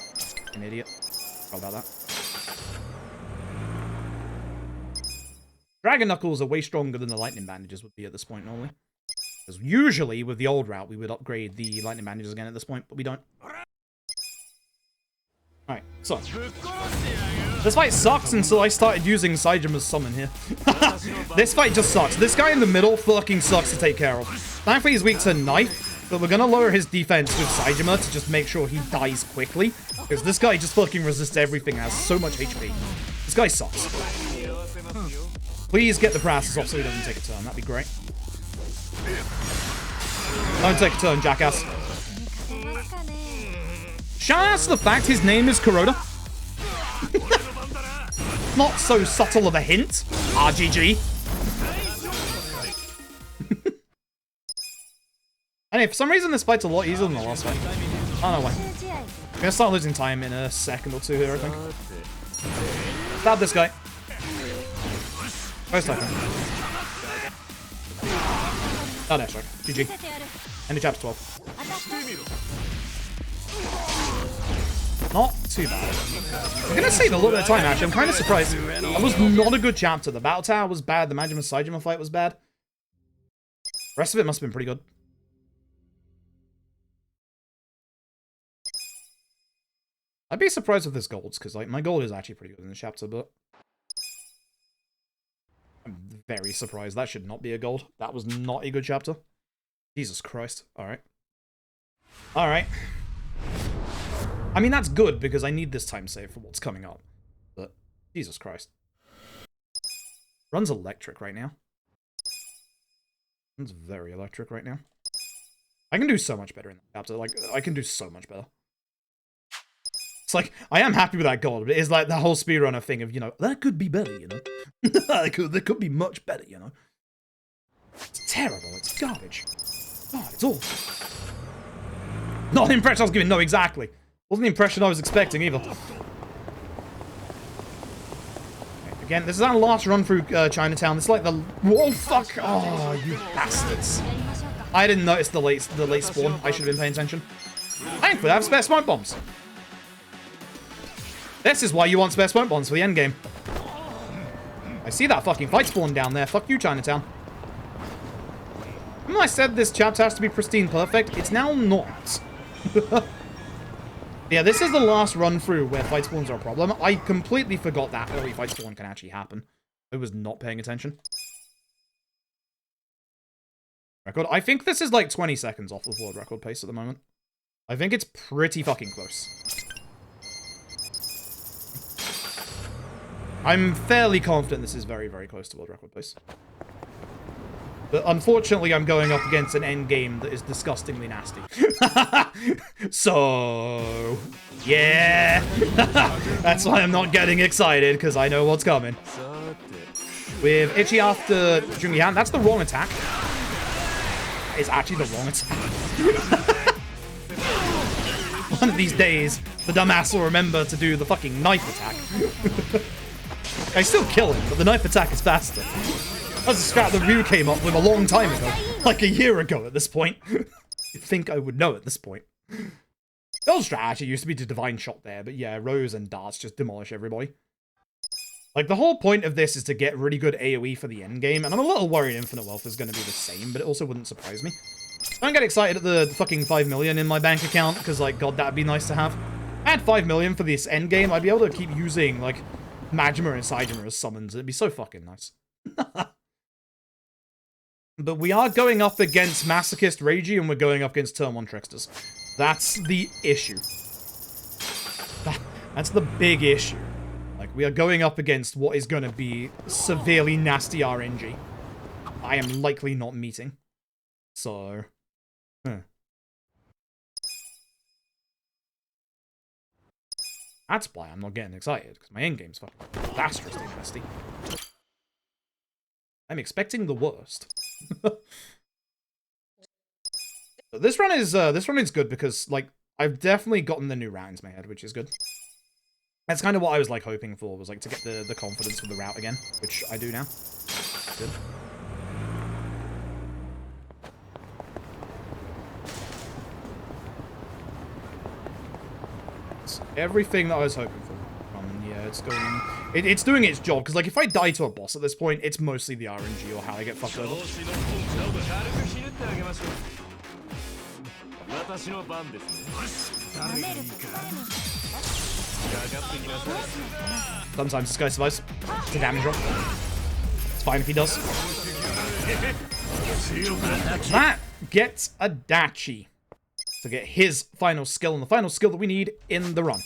An idiot. Sorry about that. Dragon Knuckles are way stronger than the lightning bandages would be at this point normally. Because usually, with the old route, we would upgrade the lightning bandages again at this point, but we don't. Alright, so. This fight sucks until I started using Saijima's summon here. This fight just sucks. This guy in the middle fucking sucks to take care of. Thankfully, he's weak to knife, but we're gonna lower his defense with Saejima to just make sure he dies quickly. Because this guy just fucking resists everything and has so much HP. This guy sucks. Please get the paralysis off so he doesn't take a turn. That'd be great. Don't take a turn, jackass. Shout out to the fact his name is Kuroda. Not so subtle of a hint. RGG. Anyway, for some reason this fight's a lot easier than the last fight. I don't know why. I'm gonna start losing time in a second or 2 here, I think. Stab this guy. First time. Oh, no, sorry. GG. End of chapter 12. Not too bad. I'm gonna save a little bit of time, actually. I'm kind of surprised. That was not a good chapter. The battle tower was bad. The Majima Saijima fight was bad. The rest of it must have been pretty good. I'd be surprised if this golds, because like my gold is actually pretty good in this chapter, but I'm very surprised. That should not be a gold. That was not a good chapter. Jesus Christ. Alright. Alright. I mean, that's good, because I need this time save for what's coming up. But, Jesus Christ. Run's electric right now. Run's very electric right now. I can do so much better in that chapter. Like, I can do so much better. It's like, I am happy with that gold, but it's like the whole speedrunner thing of, you know, that could be better, you know? that could be much better, you know? It's terrible. It's garbage. God, it's awful. Not the impression I was giving. No, exactly. Wasn't the impression I was expecting either. Okay, again, this is our last run through Chinatown. It's like the... Whoa, fuck! Oh, you bastards. I didn't notice the late spawn. I should have been paying attention. Thankfully, I have spare smoke bombs. This is why you want spare smoke bombs for the endgame. I see that fucking fight spawn down there. Fuck you, Chinatown. When I said this chapter has to be pristine perfect, it's now not. Yeah, this is the last run through where fight spawns are a problem. I completely forgot that early fight spawn can actually happen. I was not paying attention. Record. I think this is like 20 seconds off of world record pace at the moment. I think it's pretty fucking close. I'm fairly confident this is very, very close to world record pace. But unfortunately, I'm going up against an endgame that is disgustingly nasty. So, yeah. That's why I'm not getting excited, because I know what's coming. With Ichi after Jungi-Han, that's the wrong attack. That is actually the wrong attack. One of these days, the dumbass will remember to do the fucking knife attack. I still kill him, but the knife attack is faster. That's a strat that Ryu came up with a long time ago. Like a year ago at this point. You'd think I would know at this point. The old strat actually used to be the divine shot there, but yeah, Rose and darts just demolish everybody. Like, the whole point of this is to get really good AoE for the endgame, and I'm a little worried Infinite Wealth is going to be the same, but it also wouldn't surprise me. I don't get excited at the fucking 5 million in my bank account, because, like, god, that'd be nice to have. I had 5 million for this endgame, I'd be able to keep using, like, Majima and Saijima as summons. It'd be so fucking nice. But we are going up against Masochist Reiji, and we're going up against Turn 1 Tricksters. That's the issue. That's the big issue. Like, we are going up against what is going to be severely nasty RNG. I am likely not meeting. So... That's why I'm not getting excited, because my endgame's fucking disastrously nasty. I'm expecting the worst. But this run is good because, like, I've definitely gotten the new rounds in my head, which is good. That's kind of what I was, like, hoping for, was, like, to get the confidence with the route again, which I do now. Good. It's everything that I was hoping for. Yeah, it's going on. It's doing its job, because, like, if I die to a boss at this point, it's mostly the RNG or how I get fucked over. Sometimes this guy survives. It's a damage drop. It's fine if he does. That gets Adachi to get his final skill, and the final skill that we need in the run.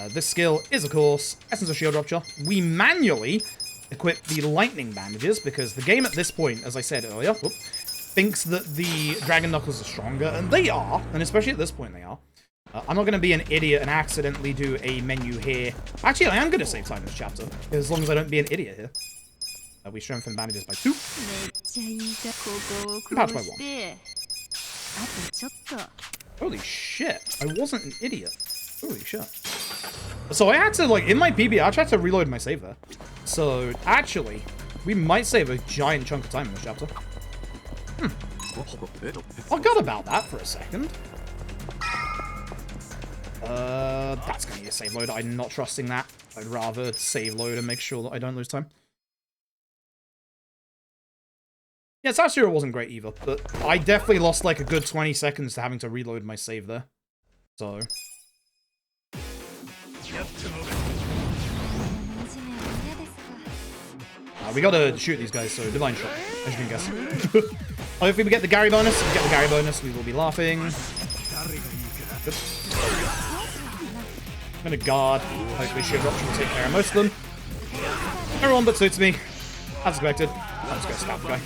This skill is, of course, Essence of Shield Rupture. We manually equip the Lightning Bandages, because the game at this point, as I said earlier, thinks that the Dragon Knuckles are stronger, and they are, and especially at this point they are. I'm not going to be an idiot and accidentally do a menu here. Actually, I am going to save time in this chapter, as long as I don't be an idiot here. We strengthen bandages by 2. Pouch by 1. Holy shit, I wasn't an idiot. Holy shit. So I had to, like, in my PB, I actually had to reload my save there. So, actually, we might save a giant chunk of time in this chapter. I forgot about that for a second. That's going to be a save load. I'm not trusting that. I'd rather save load and make sure that I don't lose time. Yeah, Sashiro wasn't great either, but I definitely lost like a good 20 seconds to having to reload my save there. So... we gotta shoot these guys, so divine shot, as you can guess. Hopefully we get the Gary bonus. If we get the Gary bonus, we will be laughing. Good. I'm gonna guard. Hopefully shield option will take care of most of them. Everyone but suits me. As expected. I'm just gonna stab the guy.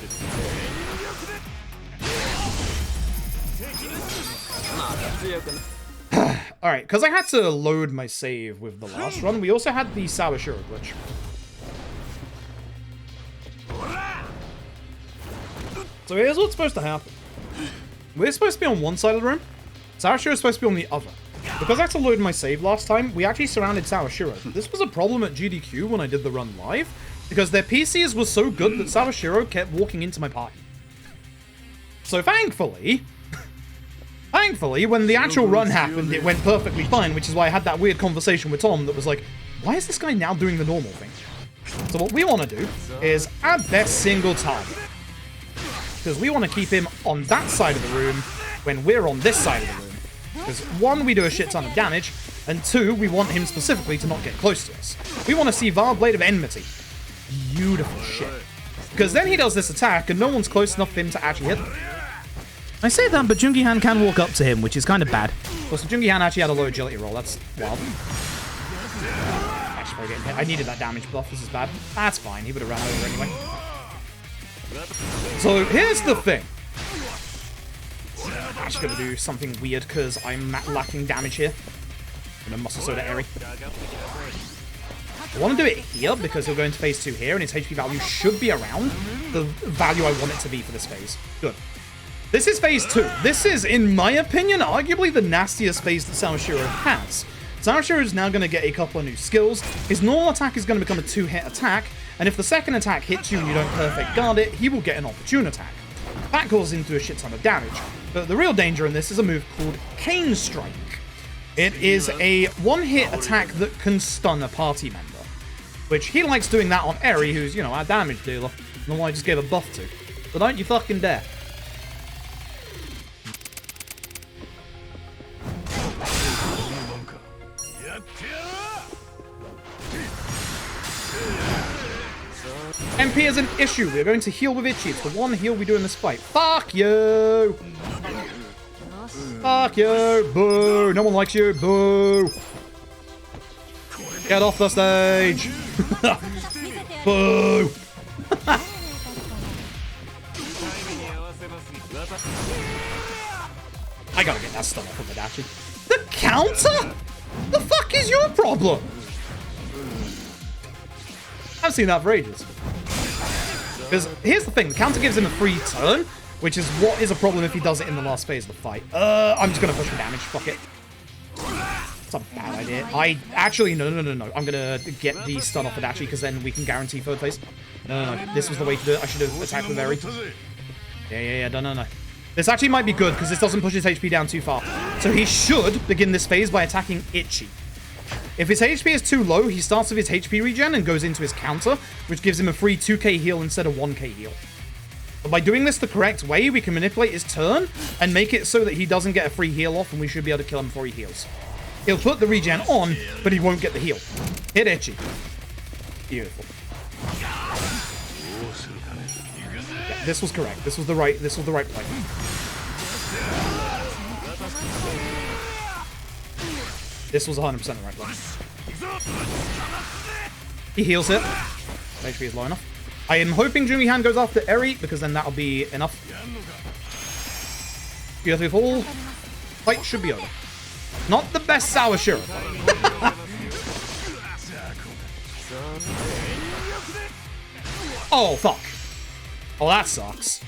Alright, because I had to load my save with the last run, we also had the Sawashiro glitch. So here's what's supposed to happen. We're supposed to be on one side of the room. Sawashiro is supposed to be on the other. Because I had to load my save last time, we actually surrounded Sawashiro. This was a problem at GDQ when I did the run live, because their PCs were so good that Sawashiro kept walking into my party. So thankfully, when the actual run happened, it went perfectly fine, which is why I had that weird conversation with Tom that was like, why is this guy now doing the normal thing? So what we want to do is add their single target. Because we want to keep him on that side of the room when we're on this side of the room. Because one, we do a shit ton of damage, and two, we want him specifically to not get close to us. We want to see Var Blade of Enmity. Beautiful shit. Because then he does this attack, and no one's close enough for him to actually hit them. I say that, but Jungi-Han can walk up to him, which is kind of bad. Also, Jungi-Han actually had a low agility roll. That's wild. Actually, getting hit. I needed that damage buff. This is bad. That's fine. He would have ran over anyway. So, here's the thing. I'm actually going to do something weird because I'm lacking damage here. I'm going to Muscle Soda Eri. I want to do it here because he'll go into phase 2 here and his HP value should be around the value I want it to be for this phase. Good. This is phase 2. This is, in my opinion, arguably the nastiest phase that Sawashiro has. Sawashiro is now going to get a couple of new skills. His normal attack is going to become a 2-hit attack, and if the second attack hits you and you don't perfect guard it, he will get an opportune attack. That causes him to do a shit ton of damage. But the real danger in this is a move called Cane Strike. It is a 1-hit attack that can stun a party member. Which he likes doing that on Eri, who's, you know, our damage dealer, and the one I just gave a buff to. So don't you fucking dare. MP is an issue. We're going to heal with Itchy. It's the one heal we do in this fight. Fuck you! Fuck you! Boo! No one likes you. Boo! Get off the stage! Boo! I gotta get that stun off of Adachi. The counter? The fuck is your problem? I've seen that for ages. Because here's the thing, the counter gives him a free turn, which is what is a problem if he does it in the last phase of the fight. I'm just gonna push for damage, fuck it. It's a bad idea. No. I'm gonna get the stun off Adachi, because then we can guarantee third phase. No. This was the way to do it. I should have attacked with Eri. Yeah, no. This actually might be good, because this doesn't push his HP down too far. So he should begin this phase by attacking Itchy. If his HP is too low, he starts with his HP regen and goes into his counter, which gives him a free 2k heal instead of 1k heal. But by doing this the correct way, we can manipulate his turn and make it so that he doesn't get a free heal off, and we should be able to kill him before he heals. He'll put the regen on, but he won't get the heal. Hit Itchy. Beautiful. Yeah, this was correct. This was the right play. This was 100% the right play. He heals it. HP is low enough. I am hoping Jungi-Han goes after Eri, because then that'll be enough. Beautiful. Fight should be over. Not the best Sawashiro fight. Oh, fuck. Oh, that sucks.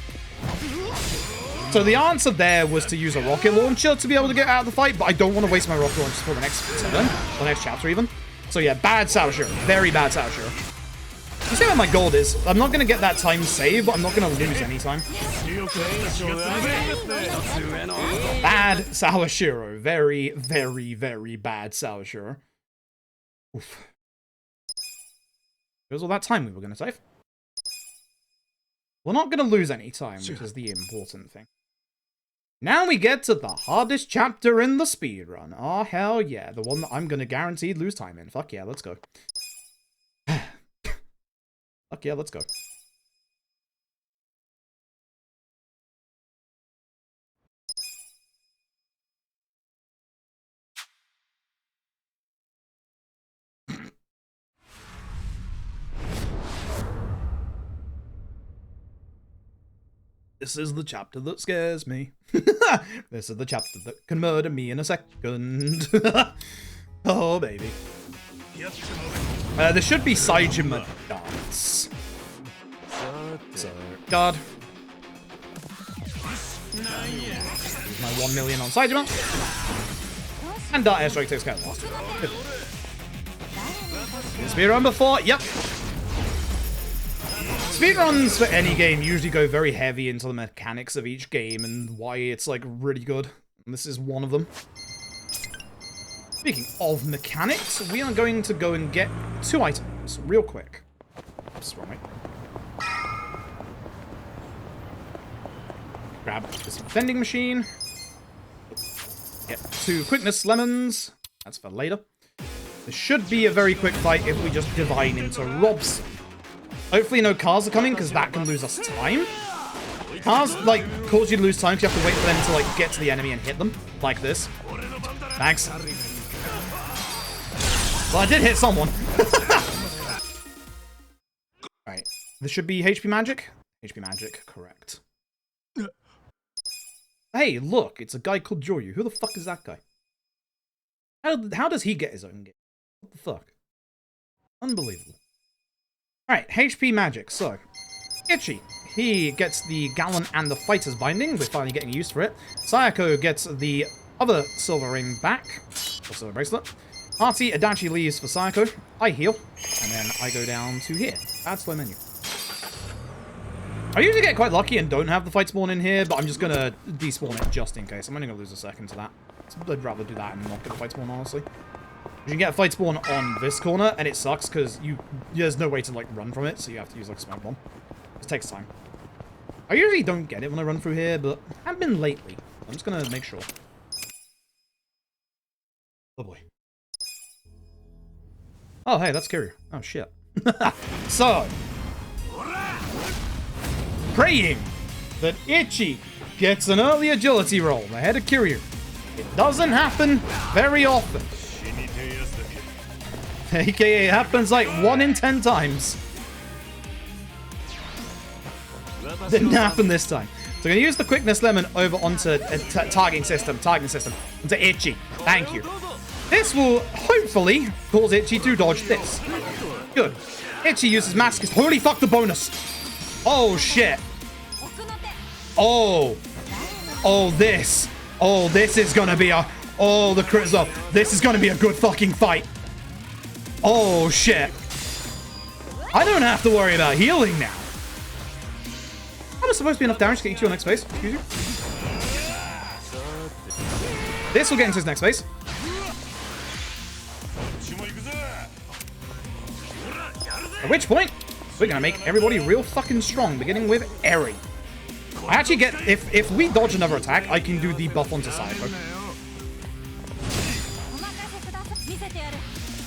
So the answer there was to use a rocket launcher to be able to get out of the fight, but I don't want to waste my rocket launcher for the next turn, or next chapter even. So yeah, bad Sawashiro. Very bad Sawashiro. You see what my goal is? I'm not going to get that time save, but I'm not going to lose any time. Bad Sawashiro. Very, very, very bad Sawashiro. Oof. There's all that time we were going to save. We're not going to lose any time, which is the important thing. Now we get to the hardest chapter in the speedrun. Oh, hell yeah. The one that I'm going to guaranteed lose time in. Fuck yeah, let's go. Fuck yeah, let's go. This is the chapter that scares me. This is the chapter that can murder me in a second. Oh, baby. There should be Saijima dance. So, guard. Use my 1 million on Saijima. And Dart Airstrike takes care of the last two. Speedrun before? Yep. Speedruns for any game usually go very heavy into the mechanics of each game and why it's, like, really good. And this is one of them. Speaking of mechanics, we are going to go and get 2 items real quick. Oops, wrong way. Grab this vending machine. Get 2 quickness lemons. That's for later. This should be a very quick fight if we just divine into Robson. Hopefully no cars are coming, because that can lose us time. Cars, like, cause you to lose time because you have to wait for them to, like, get to the enemy and hit them. Like this. Thanks. Well, I did hit someone. Alright. This should be HP magic? HP magic, correct. Hey, look, it's a guy called Joryu. Who the fuck is that guy? How does he get his own game? What the fuck? Unbelievable. Alright, HP magic. So, Ichi. He gets the Gallon and the Fighter's Binding. We're finally getting used for it. Sayako gets the other silver ring back. Or silver bracelet. Artie Adachi leaves for Sayako. I heal. And then I go down to here. Bad slow menu. I usually get quite lucky and don't have the fight spawn in here, but I'm just going to despawn it just in case. I'm only going to lose a second to that. I'd rather do that and not get a fight spawn, honestly. You can get a fight spawn on this corner, and it sucks because there's no way to, like, run from it, so you have to use, like, a smoke bomb. It takes time. I usually don't get it when I run through here, but I have been lately. I'm just going to make sure. Oh, boy. Oh, hey, that's Kiryu. Oh, shit. So, praying that Ichi gets an early agility roll ahead of Kiryu. It doesn't happen very often. AKA happens like 1 in 10 times. Didn't happen this time. So I'm going to use the quickness lemon over onto a targeting system, onto Ichi. Thank you. This will hopefully cause Ichi to dodge this. Good. Ichi uses mask. Holy fuck, the bonus. Oh, shit. Oh. Oh, this. Oh, this is going to be a... Oh, the crit zone. This is going to be a good fucking fight. Oh, shit. I don't have to worry about healing now. That was supposed to be enough damage to get you to your next phase. Excuse you. This will get into his next phase. At which point, we're going to make everybody real fucking strong, beginning with Eri. I actually get... If we dodge another attack, I can do the buff onto Sayako.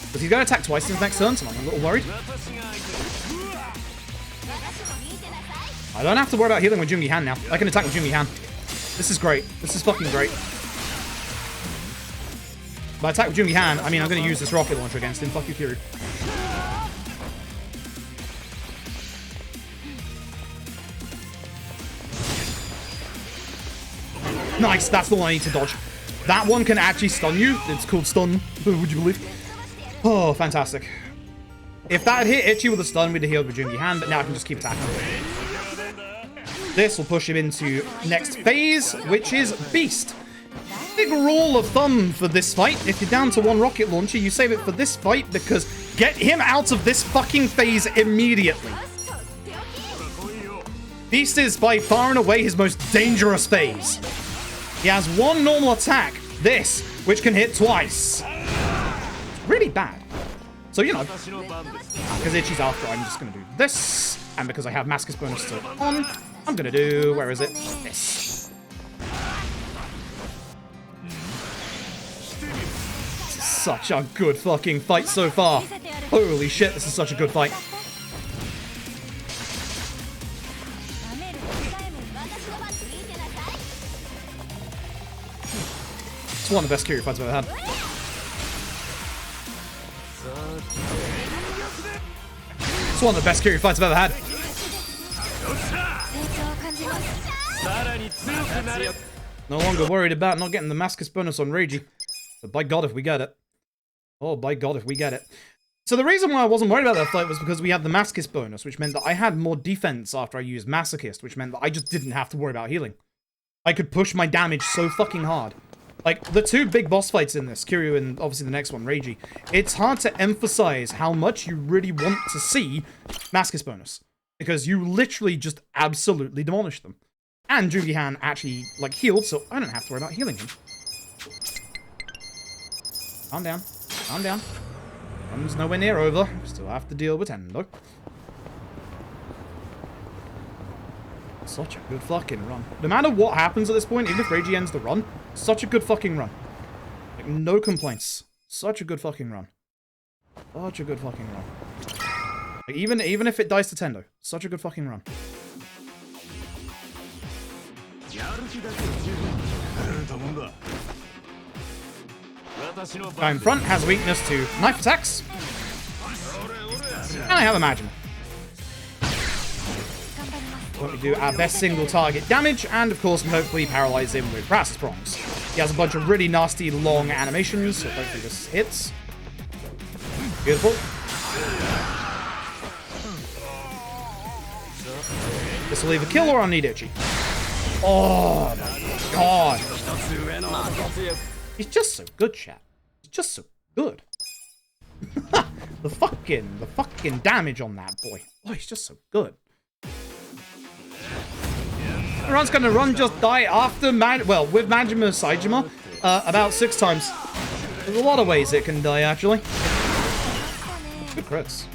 Because he's going to attack twice in his next turn, so I'm a little worried. I don't have to worry about healing with Jungi Han now. I can attack with Jungi Han. This is great. This is fucking great. By attack with Jungi Han, I mean I'm going to use this rocket launcher against him. Fuck you, Kiryu. Nice, that's the one I need to dodge. That one can actually stun you. It's called stun, would you believe? Oh, fantastic. If that had hit Ichi with a stun, we'd have healed with Jungi Han, but now I can just keep attacking. This will push him into next phase, which is Beast. Big rule of thumb for this fight. If you're down to 1 rocket launcher, you save it for this fight because Get him out of this fucking phase immediately. Beast is by far and away his most dangerous phase. He has one normal attack, this, which can hit twice. It's really bad. So, you know, because Ichi's after, I'm just going to do this. And because I have Mascus bonus still on, I'm going to do, where is it? This. Such a good fucking fight so far. Holy shit, this is such a good fight. It's one of the best Kiryu fights I've ever had. It's one of the best Kiryu fights I've ever had. No longer worried about not getting the Mascus bonus on Reiji. But by God, if we get it. Oh, by God, if we get it. So the reason why I wasn't worried about that fight was because we had the Mascus bonus, which meant that I had more defense after I used Masochist, which meant that I just didn't have to worry about healing. I could push my damage so fucking hard. Like, the two big boss fights in this, Kiryu and obviously the next one, Reiji, it's hard to emphasize how much you really want to see Mascus bonus. Because you literally just absolutely demolish them. And Jugihan actually, like, healed, so I don't have to worry about healing him. Calm down. Calm down. Run's nowhere near over. Still have to deal with Tendo. Such a good fucking run. No matter what happens at this point, even if Reiji ends the run, such a good fucking run. Like, no complaints. Such a good fucking run. Such a good fucking run. Like, even if it dies to Tendo, such a good fucking run. Guy in front has weakness to knife attacks. And I have Imagine. What we do our best single target damage, and of course we hopefully paralyze him with Brass Prongs. He has a bunch of really nasty long animations, so hopefully this hits. Beautiful. This will either kill or I'll need Ichi. Oh my God. He's just so good, chat. He's just so good. the fucking damage on that boy. Oh, he's just so good. Run's gonna run just die after with Majima Saijima about 6 times. There's a lot of ways it can die actually. Good crits.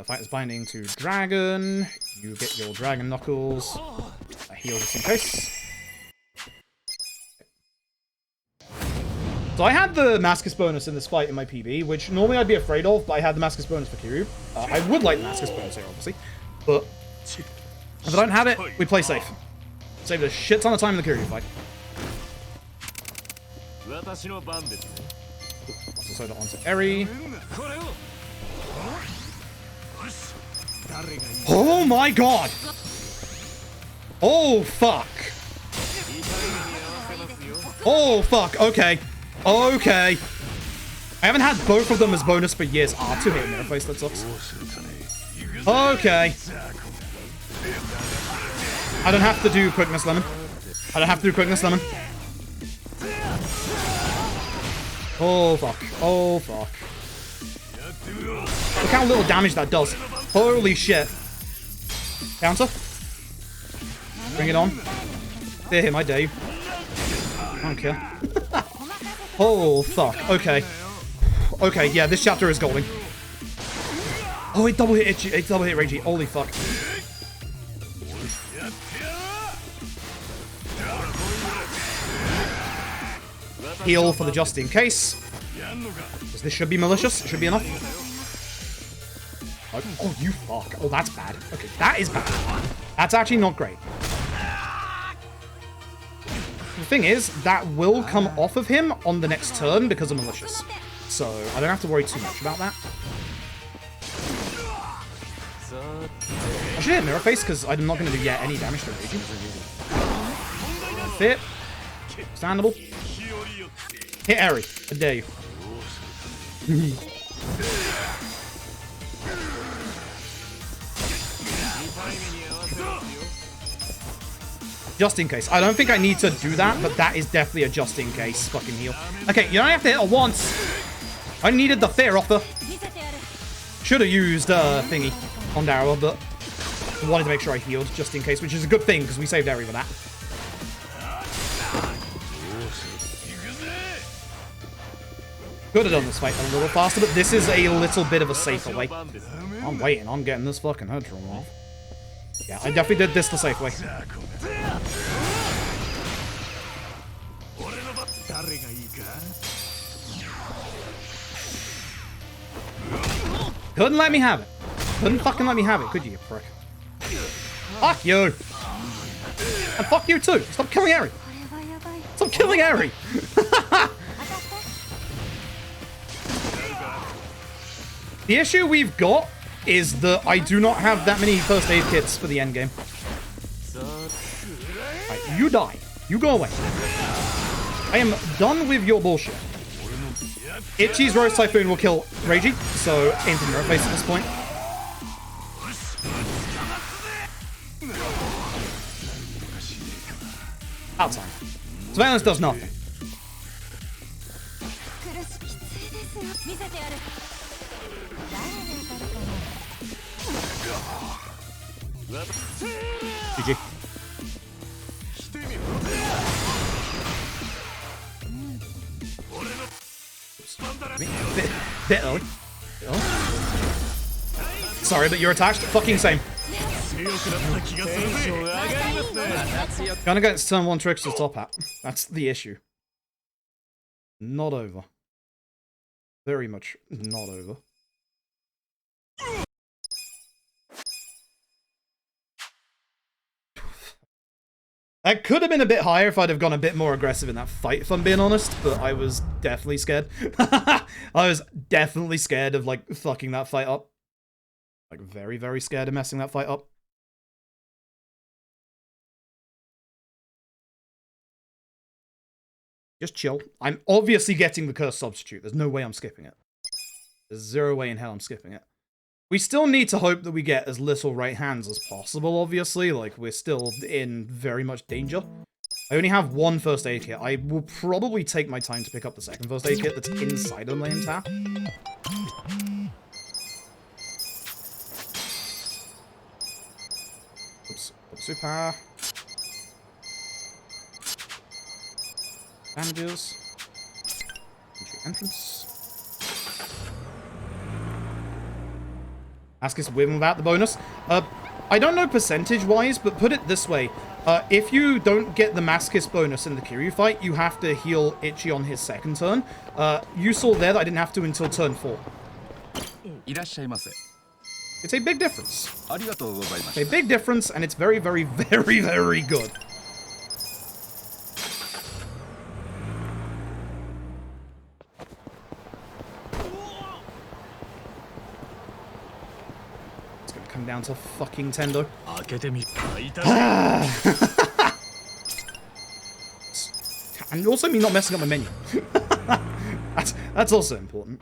Fighter's binding to dragon. You get your dragon knuckles. I heal just in case. So I had the Mascus bonus in this fight in my PB, which normally I'd be afraid of, but I had the Mascus bonus for Kiryu. I would like the Mascus bonus here, obviously. But if I don't have it, we play safe. Saved a shit ton of time in the Kiryu fight. Also that onto Eri. Oh my God! Oh fuck! Oh fuck, okay. Okay. I haven't had both of them as bonus for years. Ah, 2 hit mirror face, that sucks. Okay. I don't have to do quickness lemon. I don't have to do quickness lemon. Oh fuck. Oh fuck. Look how little damage that does. Holy shit. Counter. Bring it on. Dare him, I dare you. I don't care. Oh, fuck. Okay. Okay, yeah, this chapter is golden. Oh, it double hit Ichi. It double hit Reiji. Holy fuck. Heal for the just in case. This should be malicious. It should be enough. Oh, you fuck. Oh, that's bad. Okay, that is bad. That's actually not great. The thing is, that will come off of him on the next turn because of malicious. So, I don't have to worry too much about that. I should hit Mirror Face because I'm not going to do yet any damage to Reiji. Fit. Understandable. Hit Eri. I dare you. Just in case. I don't think I need to do that, but that is definitely a just in case fucking heal. Okay, you don't have to hit it once. I needed the fear offer. Should have used thingy on Darrow, but I wanted to make sure I healed just in case, which is a good thing because we saved Eri with that. Could have done this fight a little faster, but this is a little bit of a safer way. I'm waiting on getting this fucking head drum off. Yeah, I definitely did this the safe way. Couldn't let me have it. Couldn't fucking let me have it, could you, you prick? Fuck you! And fuck you too! Stop killing Eri! Stop killing Eri! The issue we've got is that I do not have that many first aid kits for the endgame. Right, you die. You go away. I am done with your bullshit. Itchy's Roast Typhoon will kill Reiji, so aim for mirror face at this point. Outside. Surveillance does nothing. GG. Bit early. Sorry, but you're attached. Fucking same. Gonna get turn 1 tricks to top hat. That's the issue. Not over. Very much not over. That could have been a bit higher if I'd have gone a bit more aggressive in that fight, if I'm being honest, but I was definitely scared. I was definitely scared of, like, fucking that fight up. Like, very, very scared of messing that fight up. Just chill. I'm obviously getting the cursed substitute. There's no way I'm skipping it. There's zero way in hell I'm skipping it. We still need to hope that we get as little right hands as possible, obviously. Like, we're still in very much danger. I only have 1 first aid kit. I will probably take my time to pick up the 2nd first aid kit that's inside of Lame Tap. Oops. Super. Bandages. Entry entrance. Ask us with and without the bonus. I don't know percentage-wise, but put it this way. If you don't get the Masochist bonus in the Kiryu fight, you have to heal Itchy on his 2nd turn. You saw there that I didn't have to until turn 4. It's a big difference. It's a big difference, and it's very, very, very, very good. Come down to fucking Tendo. And also me not messing up my menu. that's also important.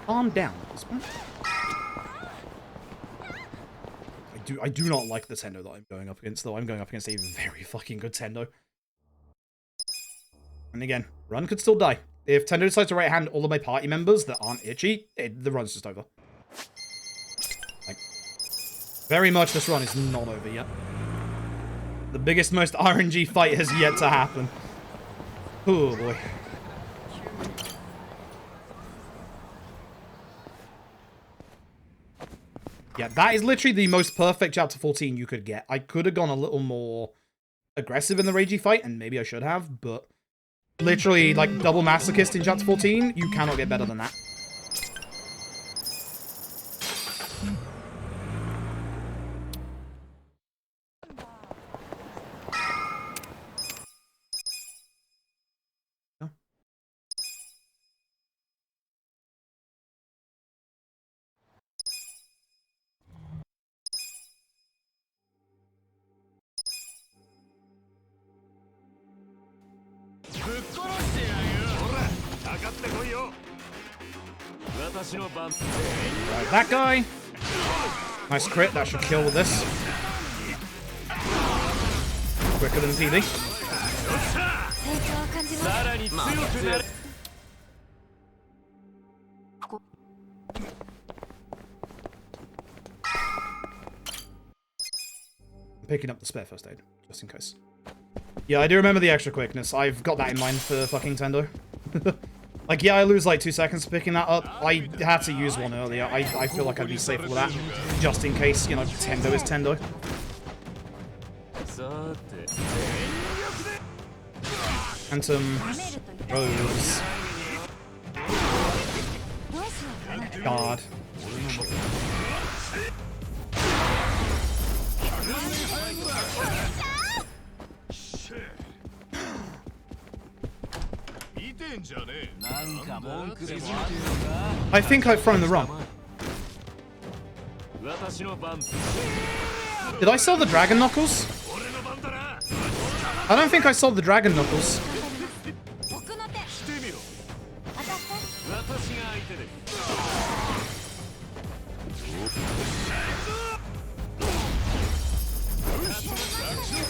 Calm down at this point. I do not like the Tendo that I'm going up against, though. I'm going up against a very fucking good Tendo. And again, Run could still die. If Tendo decides to right hand all of my party members that aren't Itchy, the run's just over. Like, very much this run is not over yet. The biggest, most RNG fight has yet to happen. Oh boy. Yeah, that is literally the most perfect chapter 14 you could get. I could have gone a little more aggressive in the Reiji fight, and maybe I should have, but literally, like, double Masochist in chapter 14, you cannot get better than that. Right, that guy. Nice crit, that should kill with this. Quicker than PD. I'm picking up the spare first aid, just in case. Yeah, I do remember the extra quickness. I've got that in mind for fucking Tendo. Like, yeah, I lose like 2 seconds picking that up. I had to use one earlier. I feel like I'd be safer with that, just in case, you know, Tendo is Tendo. Phantom, Rose. God. I think I've thrown the wrong. Did I sell the Dragon Knuckles? I don't think I sold the Dragon Knuckles.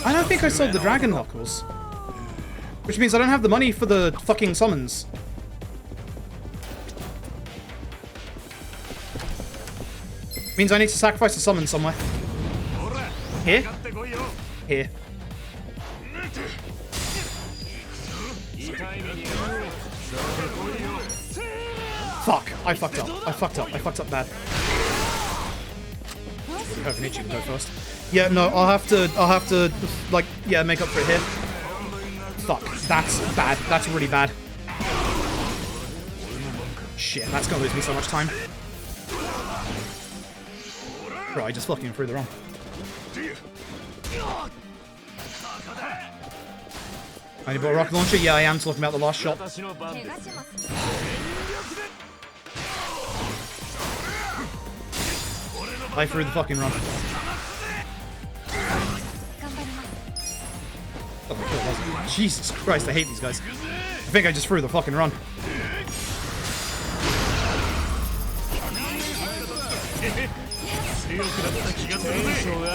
I don't think I sold the Dragon Knuckles. Which means I don't have the money for the fucking summons. Means I need to sacrifice a summon somewhere. Here? Here. Fuck. I fucked up. I fucked up. I fucked up bad. Hoping Ichi can go first. Yeah, no, I'll have to, like, yeah, make up for it here. Fuck. That's bad. That's really bad. Shit, that's gonna lose me so much time. Bro, I just fucking threw the wrong. I need a rocket launcher? Yeah, I am talking about the last shot. I threw the fucking wrong. Oh, Jesus Christ, I hate these guys. I think I just threw the fucking run.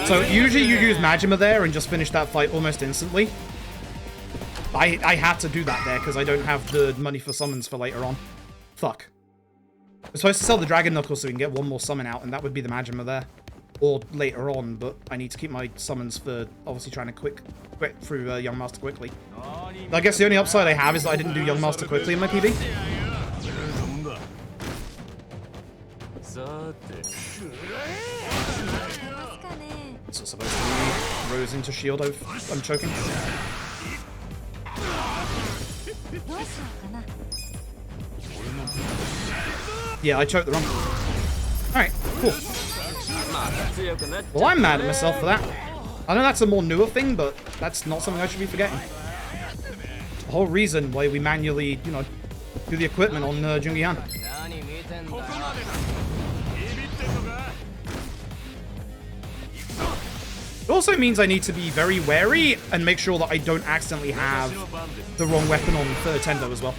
So usually you use Majima there and just finish that fight almost instantly. I had to do that there because I don't have the money for summons for later on. Fuck. I'm supposed to sell the Dragon Knuckles so we can get one more summon out, and that would be the Majima there. Or later on, but I need to keep my summons for obviously trying to get through Young Master quickly. I guess the only upside I have is that I didn't do Young Master quickly in my PB. This is supposed to be Rose into shield. I'm choking. Yeah, I choked the wrong. Alright, cool. Well, I'm mad at myself for that. I know that's a more newer thing, but that's not something I should be forgetting. The whole reason why we manually, you know, do the equipment on Jungi Han. It also means I need to be very wary and make sure that I don't accidentally have the wrong weapon on for Tendo as well.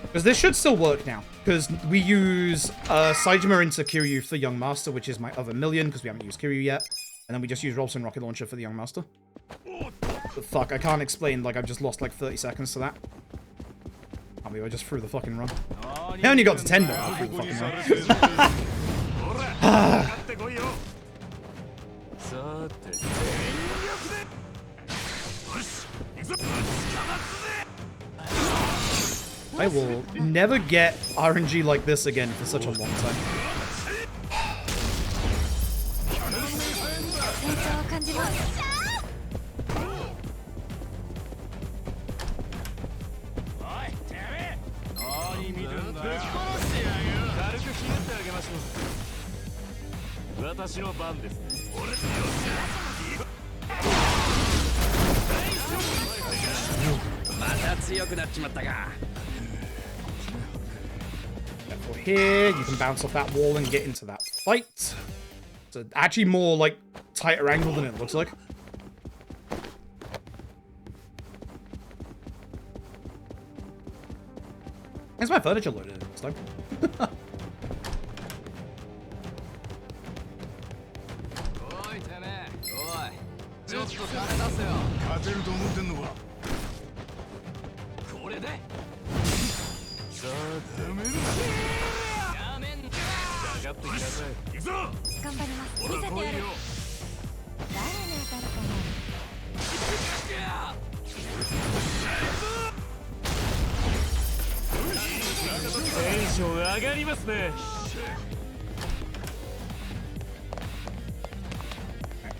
Because this should still work now. Because we use Saejima into Kiryu for Young Master, which is my other million, because we haven't used Kiryu yet. And then we just use Robson Rocket Launcher for the Young Master. But fuck, I can't explain, like, I've just lost like 30 seconds to that. I mean, I just threw the fucking run. I only got to 10 though, I threw the fucking run. I will never get RNG like this again for such a long time. Or here, you can bounce off that wall and get into that fight. It's actually more, like, tighter angle than it looks like. Where's my furniture loaded in this time?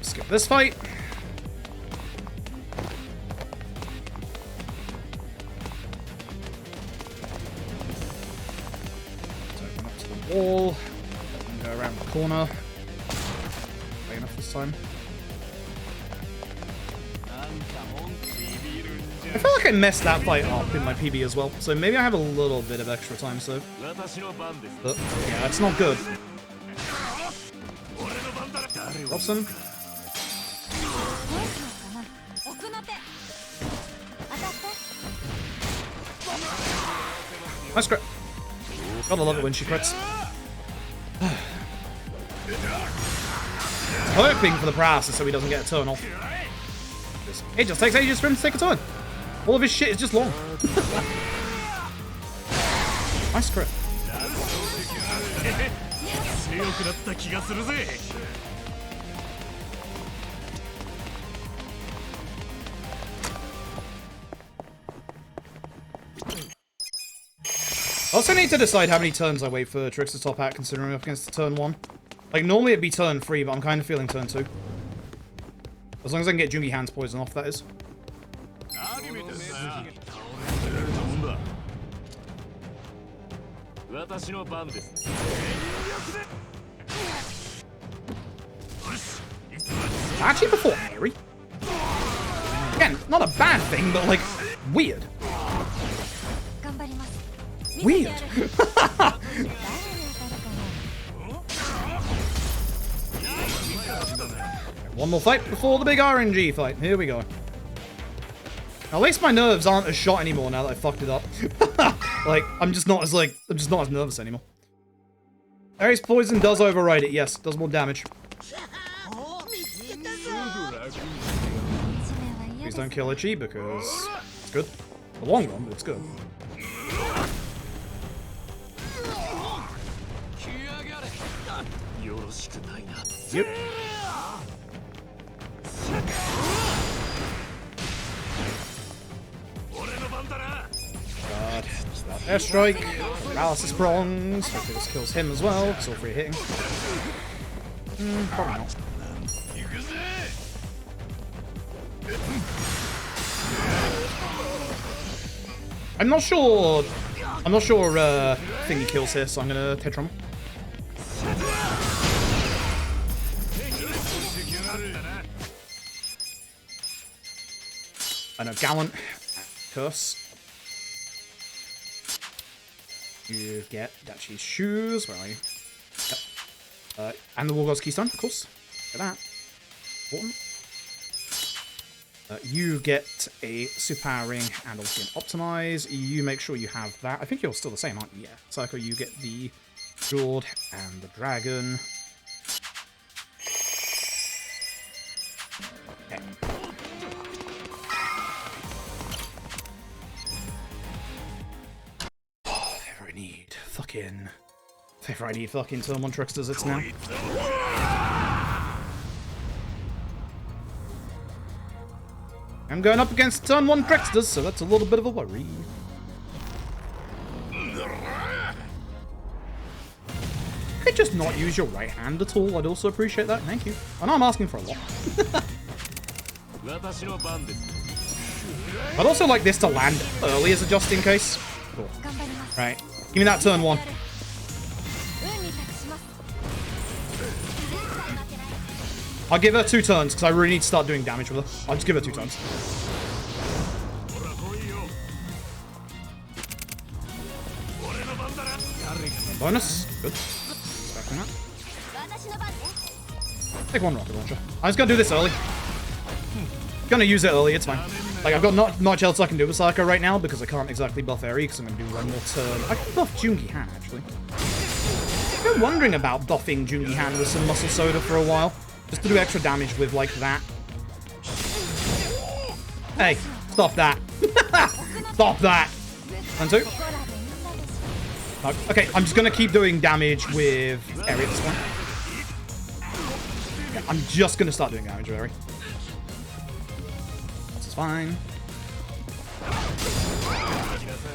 Skip this fight. Open up to the wall. And go around the corner. Big enough this time. I feel like I messed that fight up in my PB as well, so maybe I have a little bit of extra time, so... But, yeah, it's not good. Robson. Nice crit. Gotta love it when she crits. Hoping for the paralysis so he doesn't get a turn off. It just takes ages for him to take a turn. All of his shit is just long. Nice crit. I also need to decide how many turns I wait for Trix to top out, considering up against the turn 1. Like, normally it'd be turn 3, but I'm kind of feeling turn 2. As long as I can get Jungi Hand's poison off, that is. Actually, before Harry. Again, not a bad thing, but, like, weird. Weird. One more fight before the big RNG fight. Here we go. At least my nerves aren't as shot anymore now that I fucked it up. Like, I'm just not as nervous anymore. Harry's poison does override it, yes. Does more damage. Please don't kill Itchy because it's good. The long run, but it's good. Yep. God, that airstrike, paralysis prongs. Hopefully this kills him as well, because all three are hitting. Probably not. I'm not sure Thingy kills here, so I'm gonna Tetrum. I know, Gallant. Curse. You get Dachi's shoes. Where are you? Yep. And the War God's Keystone, of course. Look at that. Important. You get a Super Ring and also an Optimize. You make sure you have that. I think you're still the same, aren't you? Yeah. Psycho, you get the Sword and the Dragon. Okay. If I need fucking turn 1 Tricksters, it's now. I'm going up against turn 1 Tricksters, so that's a little bit of a worry. Could just not use your right hand at all. I'd also appreciate that. Thank you. I know I'm asking for a lot. I'd also like this to land early as a just in case. Cool. Right. Give me that turn 1. I'll give her 2 turns, because I really need to start doing damage with her. I'll just give her 2 turns. bonus. Good. Expecting that. Take one rocket launcher. I'm just gonna do this early. Gonna use it early, it's fine. Like, I've got not much else I can do with Psycho right now because I can't exactly buff Eri because I'm gonna do one more turn. I can buff Jungi Han, actually. I've been wondering about buffing Jungi Han with some Muscle Soda for a while. Just to do extra damage with, like, that. Hey, stop that. Stop that. 1, 2. No. Okay, I'm just gonna keep doing damage with Eri at this point. Yeah, I'm just gonna start doing damage with Eri. That's fine.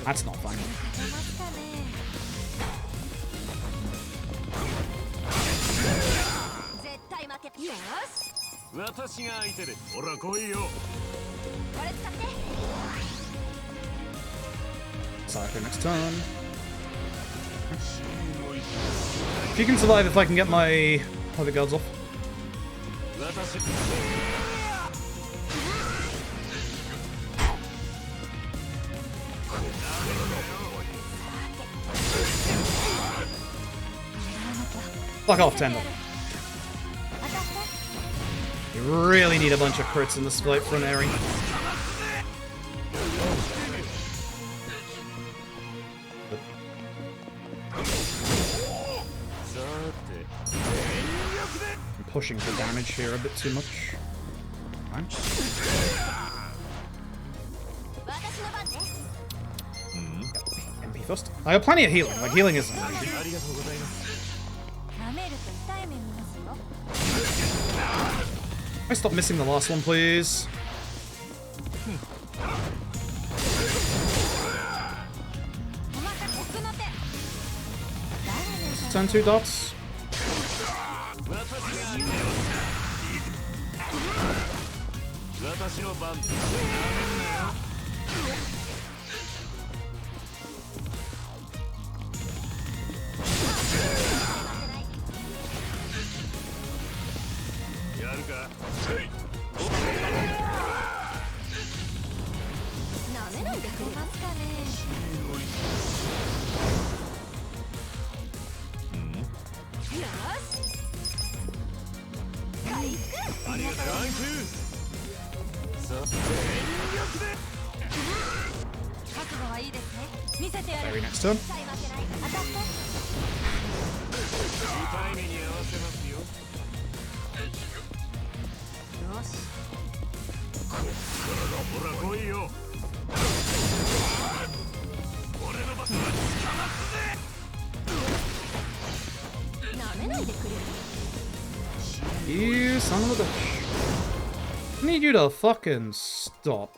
That's not fine. Psycho next turn. If you can survive, if I can get my other guards off. Fuck off, Tendo. You really need a bunch of crits in this fight for an Eri. I'm pushing for damage here a bit too much. Fine. MP first. I have plenty of healing. Like, healing isn't an issue. I stop missing the last one, please. Turn 2 dots. Very next turn. You son of a bitch. I need you to fucking stop.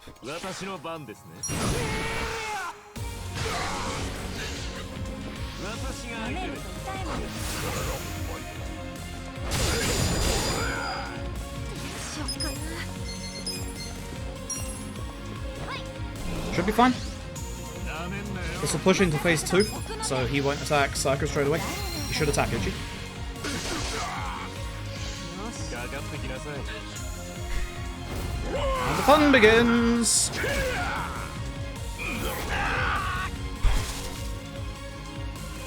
Should be fine. This will push into phase 2, so he won't attack Psycho straight away. He should attack Ichi. And the fun begins!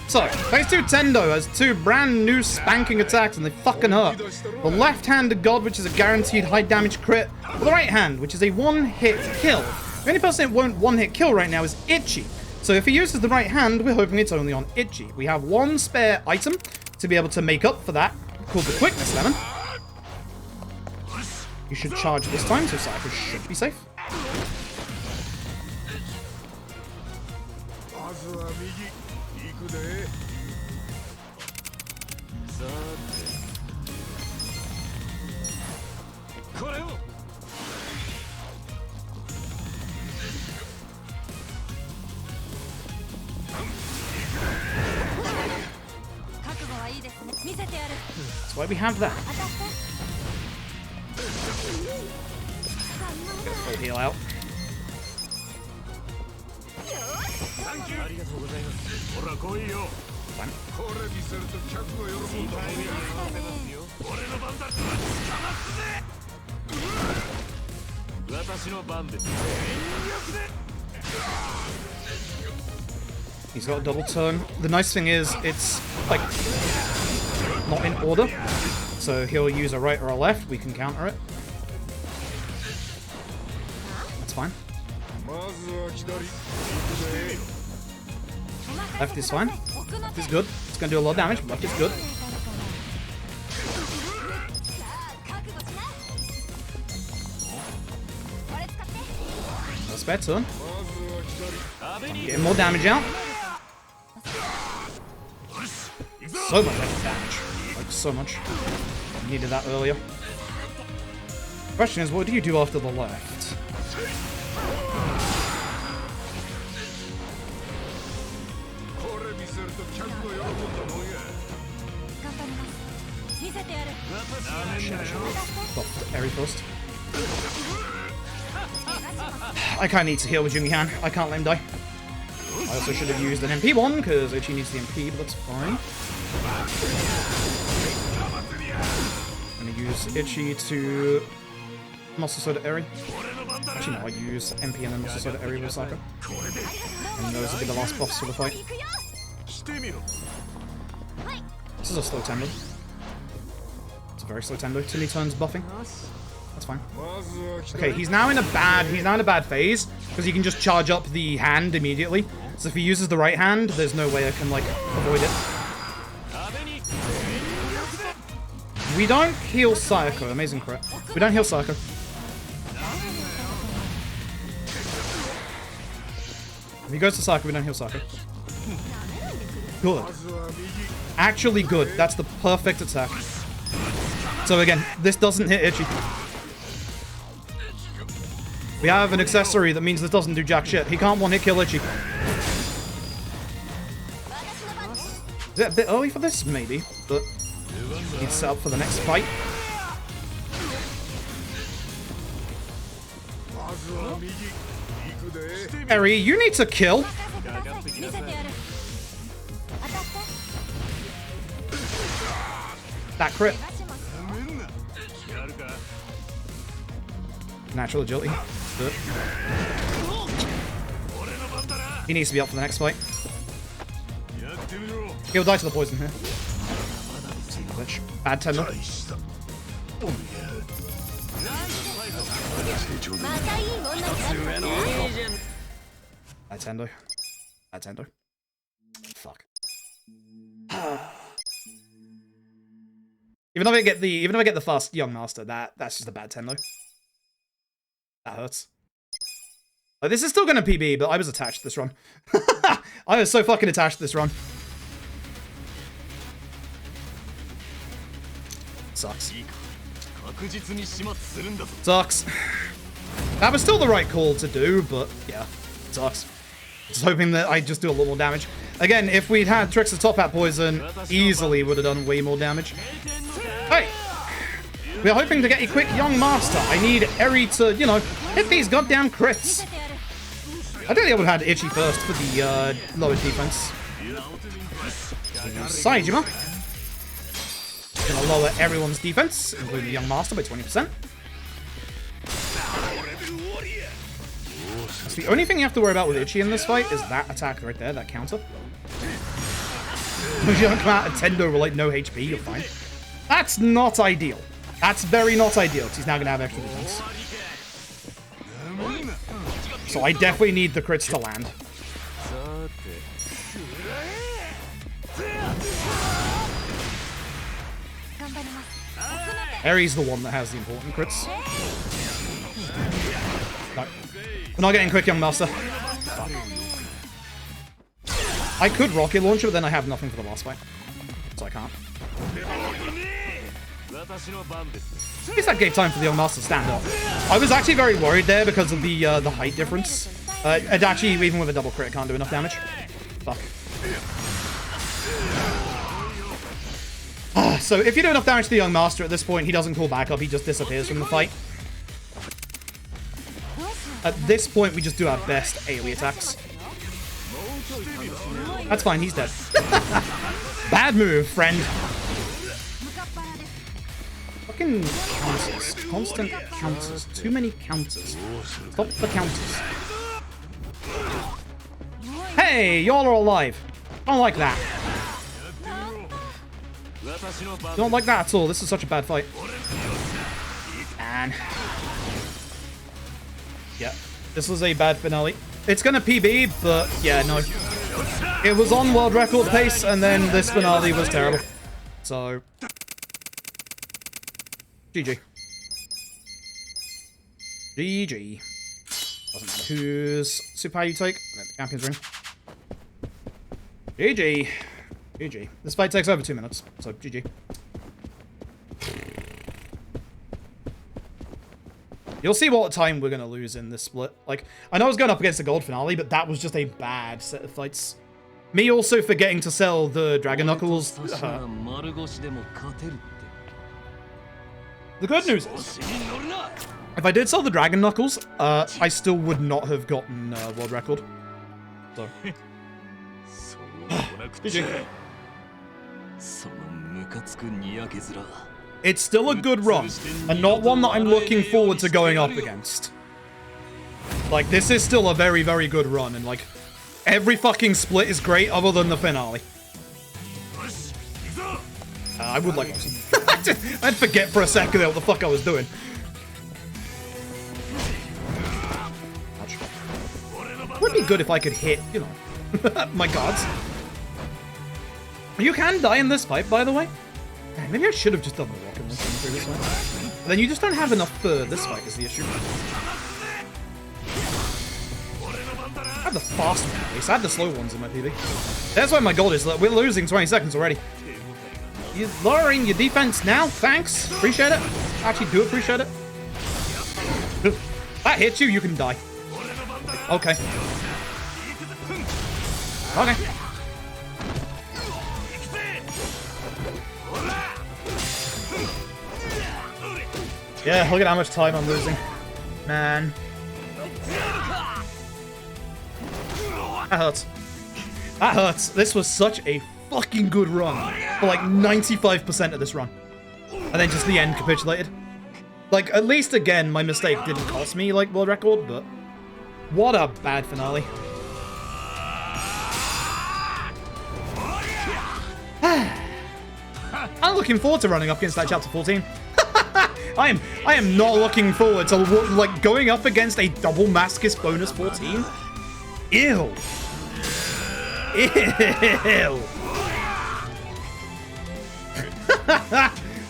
So, phase 2 Tendo has 2 brand new spanking attacks and they fucking hurt. The left-handed god, which is a guaranteed high damage crit, or the right hand, which is a one-hit kill. The only person it won't one-hit kill right now is Ichi. So if he uses the right hand, we're hoping it's only on Ichi. We have 1 spare item to be able to make up for that, called the Quickness Lemon. You should charge this time, so Cypher should be safe. That's why we have that. Get a full heal out. Fine. He's got a double turn. The nice thing is, it's, like, not in order. So he'll use a right or a left. We can counter it. That's fine. Left is fine. Left is good. It's going to do a lot of damage, but left is good. Spare turn. Getting more damage out. So much extra damage. Like, so much. Needed that earlier. Question is, what do you do after the left? Buff Eri first. I kind of need to heal with Jungi Han. I can't let him die. I also should have used an MP one because Ichi needs the MP, but that's fine. I'm going to use Ichi to Muscle Soda Eri. Actually, no, I use MP and then Muscle Soda Eri with Psycho. And those will be the last buffs for the fight. This is a slow tendo. It's a very slow tendo. Tilly turns buffing. That's fine. Okay, he's now in a bad phase because he can just charge up the hand immediately. So if he uses the right hand, there's no way I can like avoid it. We don't heal Sayako. Amazing crit. We don't heal Sayako. If he goes to Sayako, we don't heal Sayako. Good. Actually good. That's the perfect attack. So again, this doesn't hit Ichi. We have an accessory that means this doesn't do jack shit. He can't one-hit kill Ichi. Is it a bit early for this? Maybe, but he's set up for the next fight. Eri, you need to kill. That crit. Natural agility. Good. He needs to be up for the next fight. He'll die to the poison here. Bad tender. Bad tender. Bad tender. Fuck. Even if I get the fast young master, that's just a bad tendo. That hurts. Like, this is still gonna PB, but I was attached this run. I was so fucking attached this run. Sucks. Sucks. That was still the right call to do, but yeah, it sucks. Just hoping that I just do a lot more damage. Again, if we'd had Tricks of Top Hat Poison, easily would have done way more damage. Hey! We're hoping to get a quick young master. I need Eri to, you know, hit these goddamn crits. Ideally, I would have had Ichi first for the lower defense. Saejima. Gonna lower everyone's defense, including the young master, by 20%. That's the only thing you have to worry about with Ichi in this fight is that attack right there, that counter. If you don't come out of Tendo with like no HP, you're fine. That's not ideal. That's very not ideal, because he's now going to have extra defense. So I definitely need the crits to land. Eri's the one that has the important crits. No. We're not getting quick young master. Fuck. I could rocket launcher, but then I have nothing for the last fight. So I can't. At least that gave time for the young master to stand up. I was actually very worried there because of the height difference. And actually, even with a double crit, can't do enough damage. Fuck. So if you do enough damage to the young master at this point, he doesn't call back up, he just disappears from the fight. At this point, we just do our best AoE attacks. That's fine, he's dead. Bad move, friend. Fucking counters. Constant counters. Too many counters. Stop the counters. Hey! Hey, y'all are alive. Don't like that. Don't like that at all. This is such a bad fight. And yeah, this was a bad finale. It's gonna PB, but yeah, no. It was on world record pace, and then this finale was terrible. So, GG. GG. Doesn't matter whose super power you take. The champion's ring. GG. GG. This fight takes over 2 minutes, so GG. You'll see what time we're going to lose in this split. Like, I know I was going up against the gold finale, but that was just a bad set of fights. Me also forgetting to sell the Dragon Knuckles. The good news is, if I did sell the Dragon Knuckles, I still would not have gotten world record. So. GG. It's still a good run, and not one that I'm looking forward to going up against. Like, this is still a very, very good run, and like, every fucking split is great other than the finale. I would like some. I'd forget for a second what the fuck I was doing. Would be good if I could hit, you know, my guards. You can die in this fight, by the way. Maybe I should have just done the rocket launcher in the previous one. But then you just don't have enough for this fight is the issue. I have the fast one at least. I had the slow ones in my PB. That's why my goal is that we're losing 20 seconds already. You're lowering your defense now. Thanks. Appreciate it. Actually do appreciate it. That hits you, you can die. Okay. Okay. Yeah, look at how much time I'm losing. Man. That hurts. That hurts. This was such a fucking good run. For like 95% of this run. And then just the end capitulated. Like, at least again, my mistake didn't cost me, like, world record, but what a bad finale. I'm looking forward to running up against that chapter 14. I am not looking forward to like going up against a double Mascis bonus 14. Ew. Ew.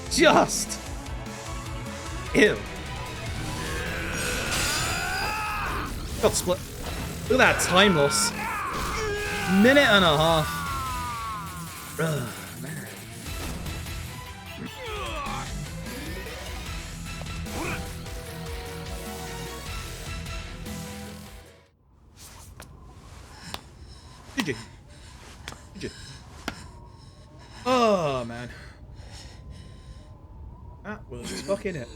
Just. Ew. Got split. Look at that time loss. Minute and a half. Ugh. GG. GG. Oh, man. That was fucking it.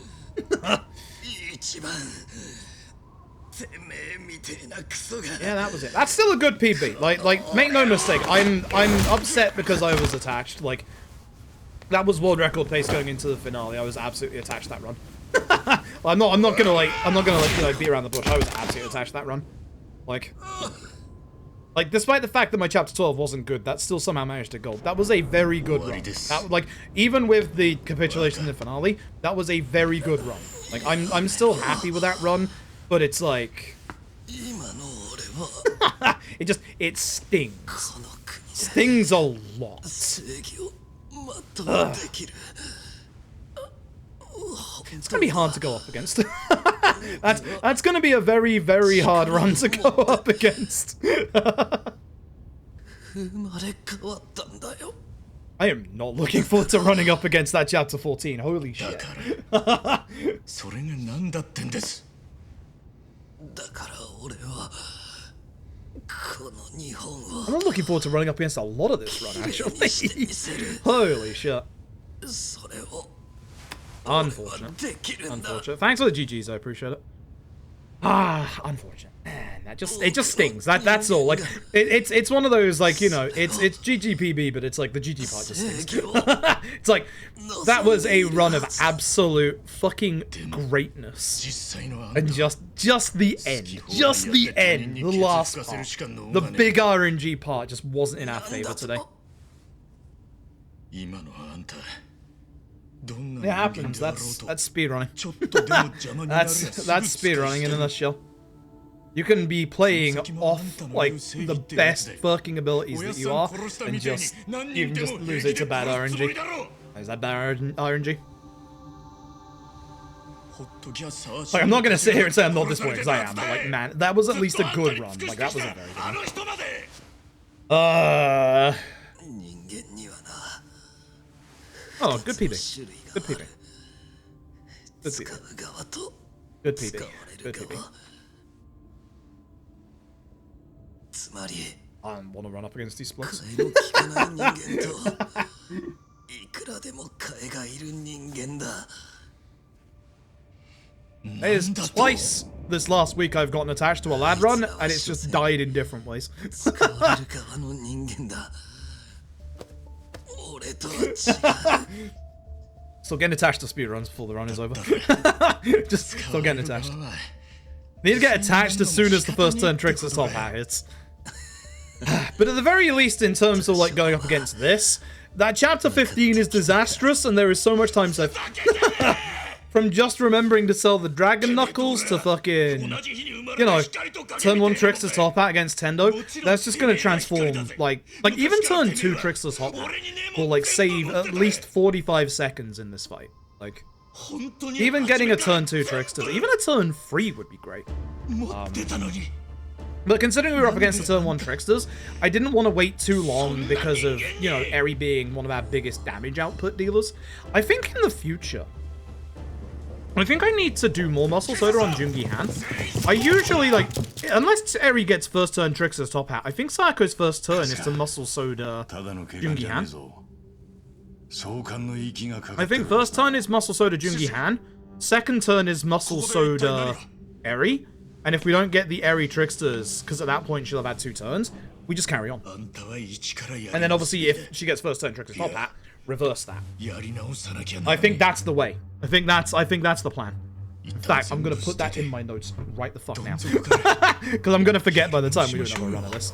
Yeah, that was it. That's still a good PB. Like, make no mistake. I'm upset because I was attached. Like, that was world record pace going into the finale. I was absolutely attached to that run. I'm not gonna you know, beat around the bush. I was absolutely attached to that run. Like, despite the fact that my chapter 12 wasn't good, that still somehow managed to gold. That was a very good run. That, like, even with the capitulation in the finale, that was a very good run. Like, I'm still happy with that run, but it's like... it stings. Stings a lot. Ugh. It's gonna be hard to go up against. That's gonna be a very, very hard run to go up against. I am not looking forward to running up against that chapter 14. Holy shit. I'm not looking forward to running up against a lot of this run, actually. Holy shit. Unfortunate. Unfortunate. Thanks for the GGs, I appreciate it. Ah, unfortunate. Man. that it just stings. That's all. Like it's one of those, like, you know, it's GGPB, but it's like the GG part just stings. It's like that was a run of absolute fucking greatness, and just the end, the last part, the big RNG part just wasn't in our favor today. It happens. That's speedrunning. That's speedrunning in a nutshell. You can be playing off like the best fucking abilities that you are, and you can just lose it to bad RNG. Is that bad RNG? Like, I'm not gonna sit here and say I'm not disappointed, because I am, but like, man, that was at least a good run. Like, that was a very good one. Oh, good PB. Good PB. Good PB. Good PB. Good PB. I want to run up against these splits. There's twice this last week I've gotten attached to a lad run, and it's just died in different ways. Still getting attached to speedruns before the run is over. Just still getting attached. Need to get attached as soon as the first turn tricks at top hat hits. But at the very least, in terms of like going up against this, that chapter 15 is disastrous, and there is so much time saved. From just remembering to sell the dragon knuckles to fucking, you know, turn 1 tricks to top hat against Tendo, that's just gonna transform, like even turn 2 tricks to top hat will like save at least 45 seconds in this fight. Like, even getting a turn 2 tricks to, even a turn 3 would be great. But considering we were up against the turn 1 tricksters, I didn't want to wait too long because of, you know, Eri being one of our biggest damage output dealers. I think in the future, I think I need to do more Muscle Soda on Jungi Han. I usually, like, unless Eri gets first turn tricks as top hat, I think Sayako's first turn is to Muscle Soda Jungi Han. I think first turn is Muscle Soda Jungi Han, second turn is Muscle Soda Eri, and if we don't get the Eri tricksters, because at that point she'll have had 2 turns, we just carry on. And then obviously if she gets first turn tricksters top hat, reverse that. I think that's the way. I think that's the plan. In fact, I'm gonna put that in my notes right the fuck now. Because I'm gonna forget by the time we do another run of this.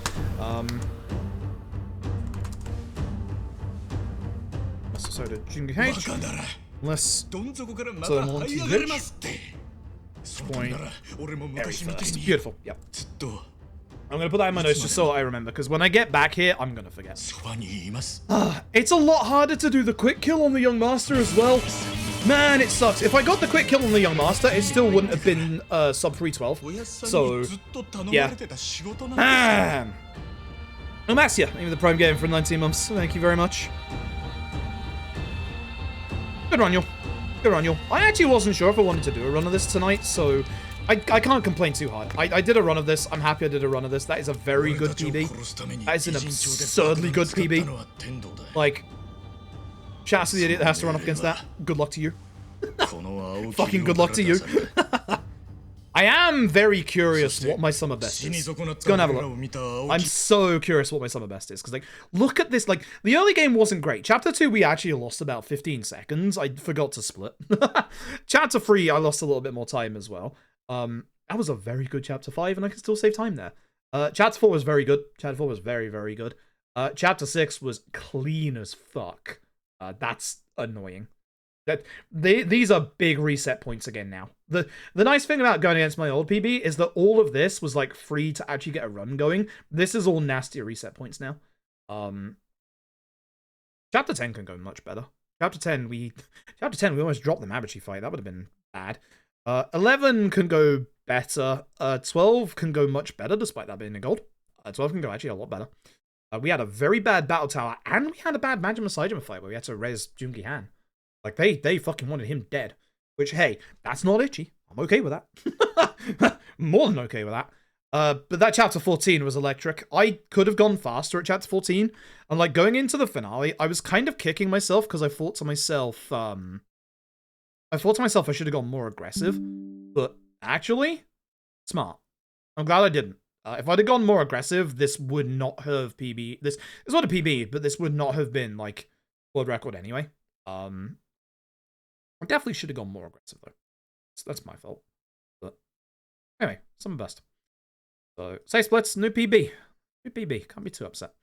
So to Jungi H. Unless turn 1 to Lich. Point Eri first. Beautiful, yep. I'm gonna put that in my notes just so I remember, because when I get back here, I'm gonna forget. It's a lot harder to do the quick kill on the Young Master as well. Man, it sucks. If I got the quick kill on the Young Master, it still wouldn't have been sub 312. So, yeah. Amasia, thank you for the Prime game for 19 months. Thank you very much. Good run, yo. Good run, yo. I actually wasn't sure if I wanted to do a run of this tonight, so I can't complain too hard. I did a run of this. I'm happy I did a run of this. That is a very good PB. That is an absurdly good PB. Like, shout out to the idiot that has to run up against that. Good luck to you. Fucking good luck to you. I am very curious what my summer best is. Let's go and have a look. I'm so curious what my summer best is, because, like, look at this. Like, the early game wasn't great. Chapter 2, we actually lost about 15 seconds. I forgot to split. Chapter 3, I lost a little bit more time as well. That was a very good Chapter 5, and I can still save time there. Chapter 4 was very good. Chapter 4 was very, very good. Chapter 6 was clean as fuck. That's annoying. These are big reset points again now. The nice thing about going against my old PB is that all of this was like free to actually get a run going. This is all nastier reset points now. Chapter 10 can go much better. Chapter 10 we almost dropped the Mabuchi fight. That would have been bad. 11 can go better. 12 can go much better despite that being a gold. 12 can go actually a lot better. We had a very bad battle tower, and we had a bad Majima Saijima fight where we had to res Jungi Han. Like, they fucking wanted him dead. Which, hey, that's not itchy. I'm okay with that. More than okay with that. But that Chapter 14 was electric. I could have gone faster at Chapter 14. And, like, going into the finale, I was kind of kicking myself because I thought to myself, I should have gone more aggressive. But, actually, smart. I'm glad I didn't. If I'd have gone more aggressive, this would not have PB. This is not a PB, but this would not have been like world record anyway. I definitely should have gone more aggressive though. So that's my fault. But anyway, some best. So say splits, new PB. New PB. Can't be too upset.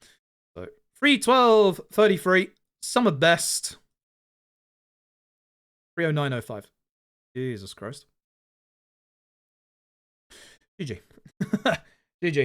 So 3:12:33. Summer best. 3:09:05. Jesus Christ. GG. GG.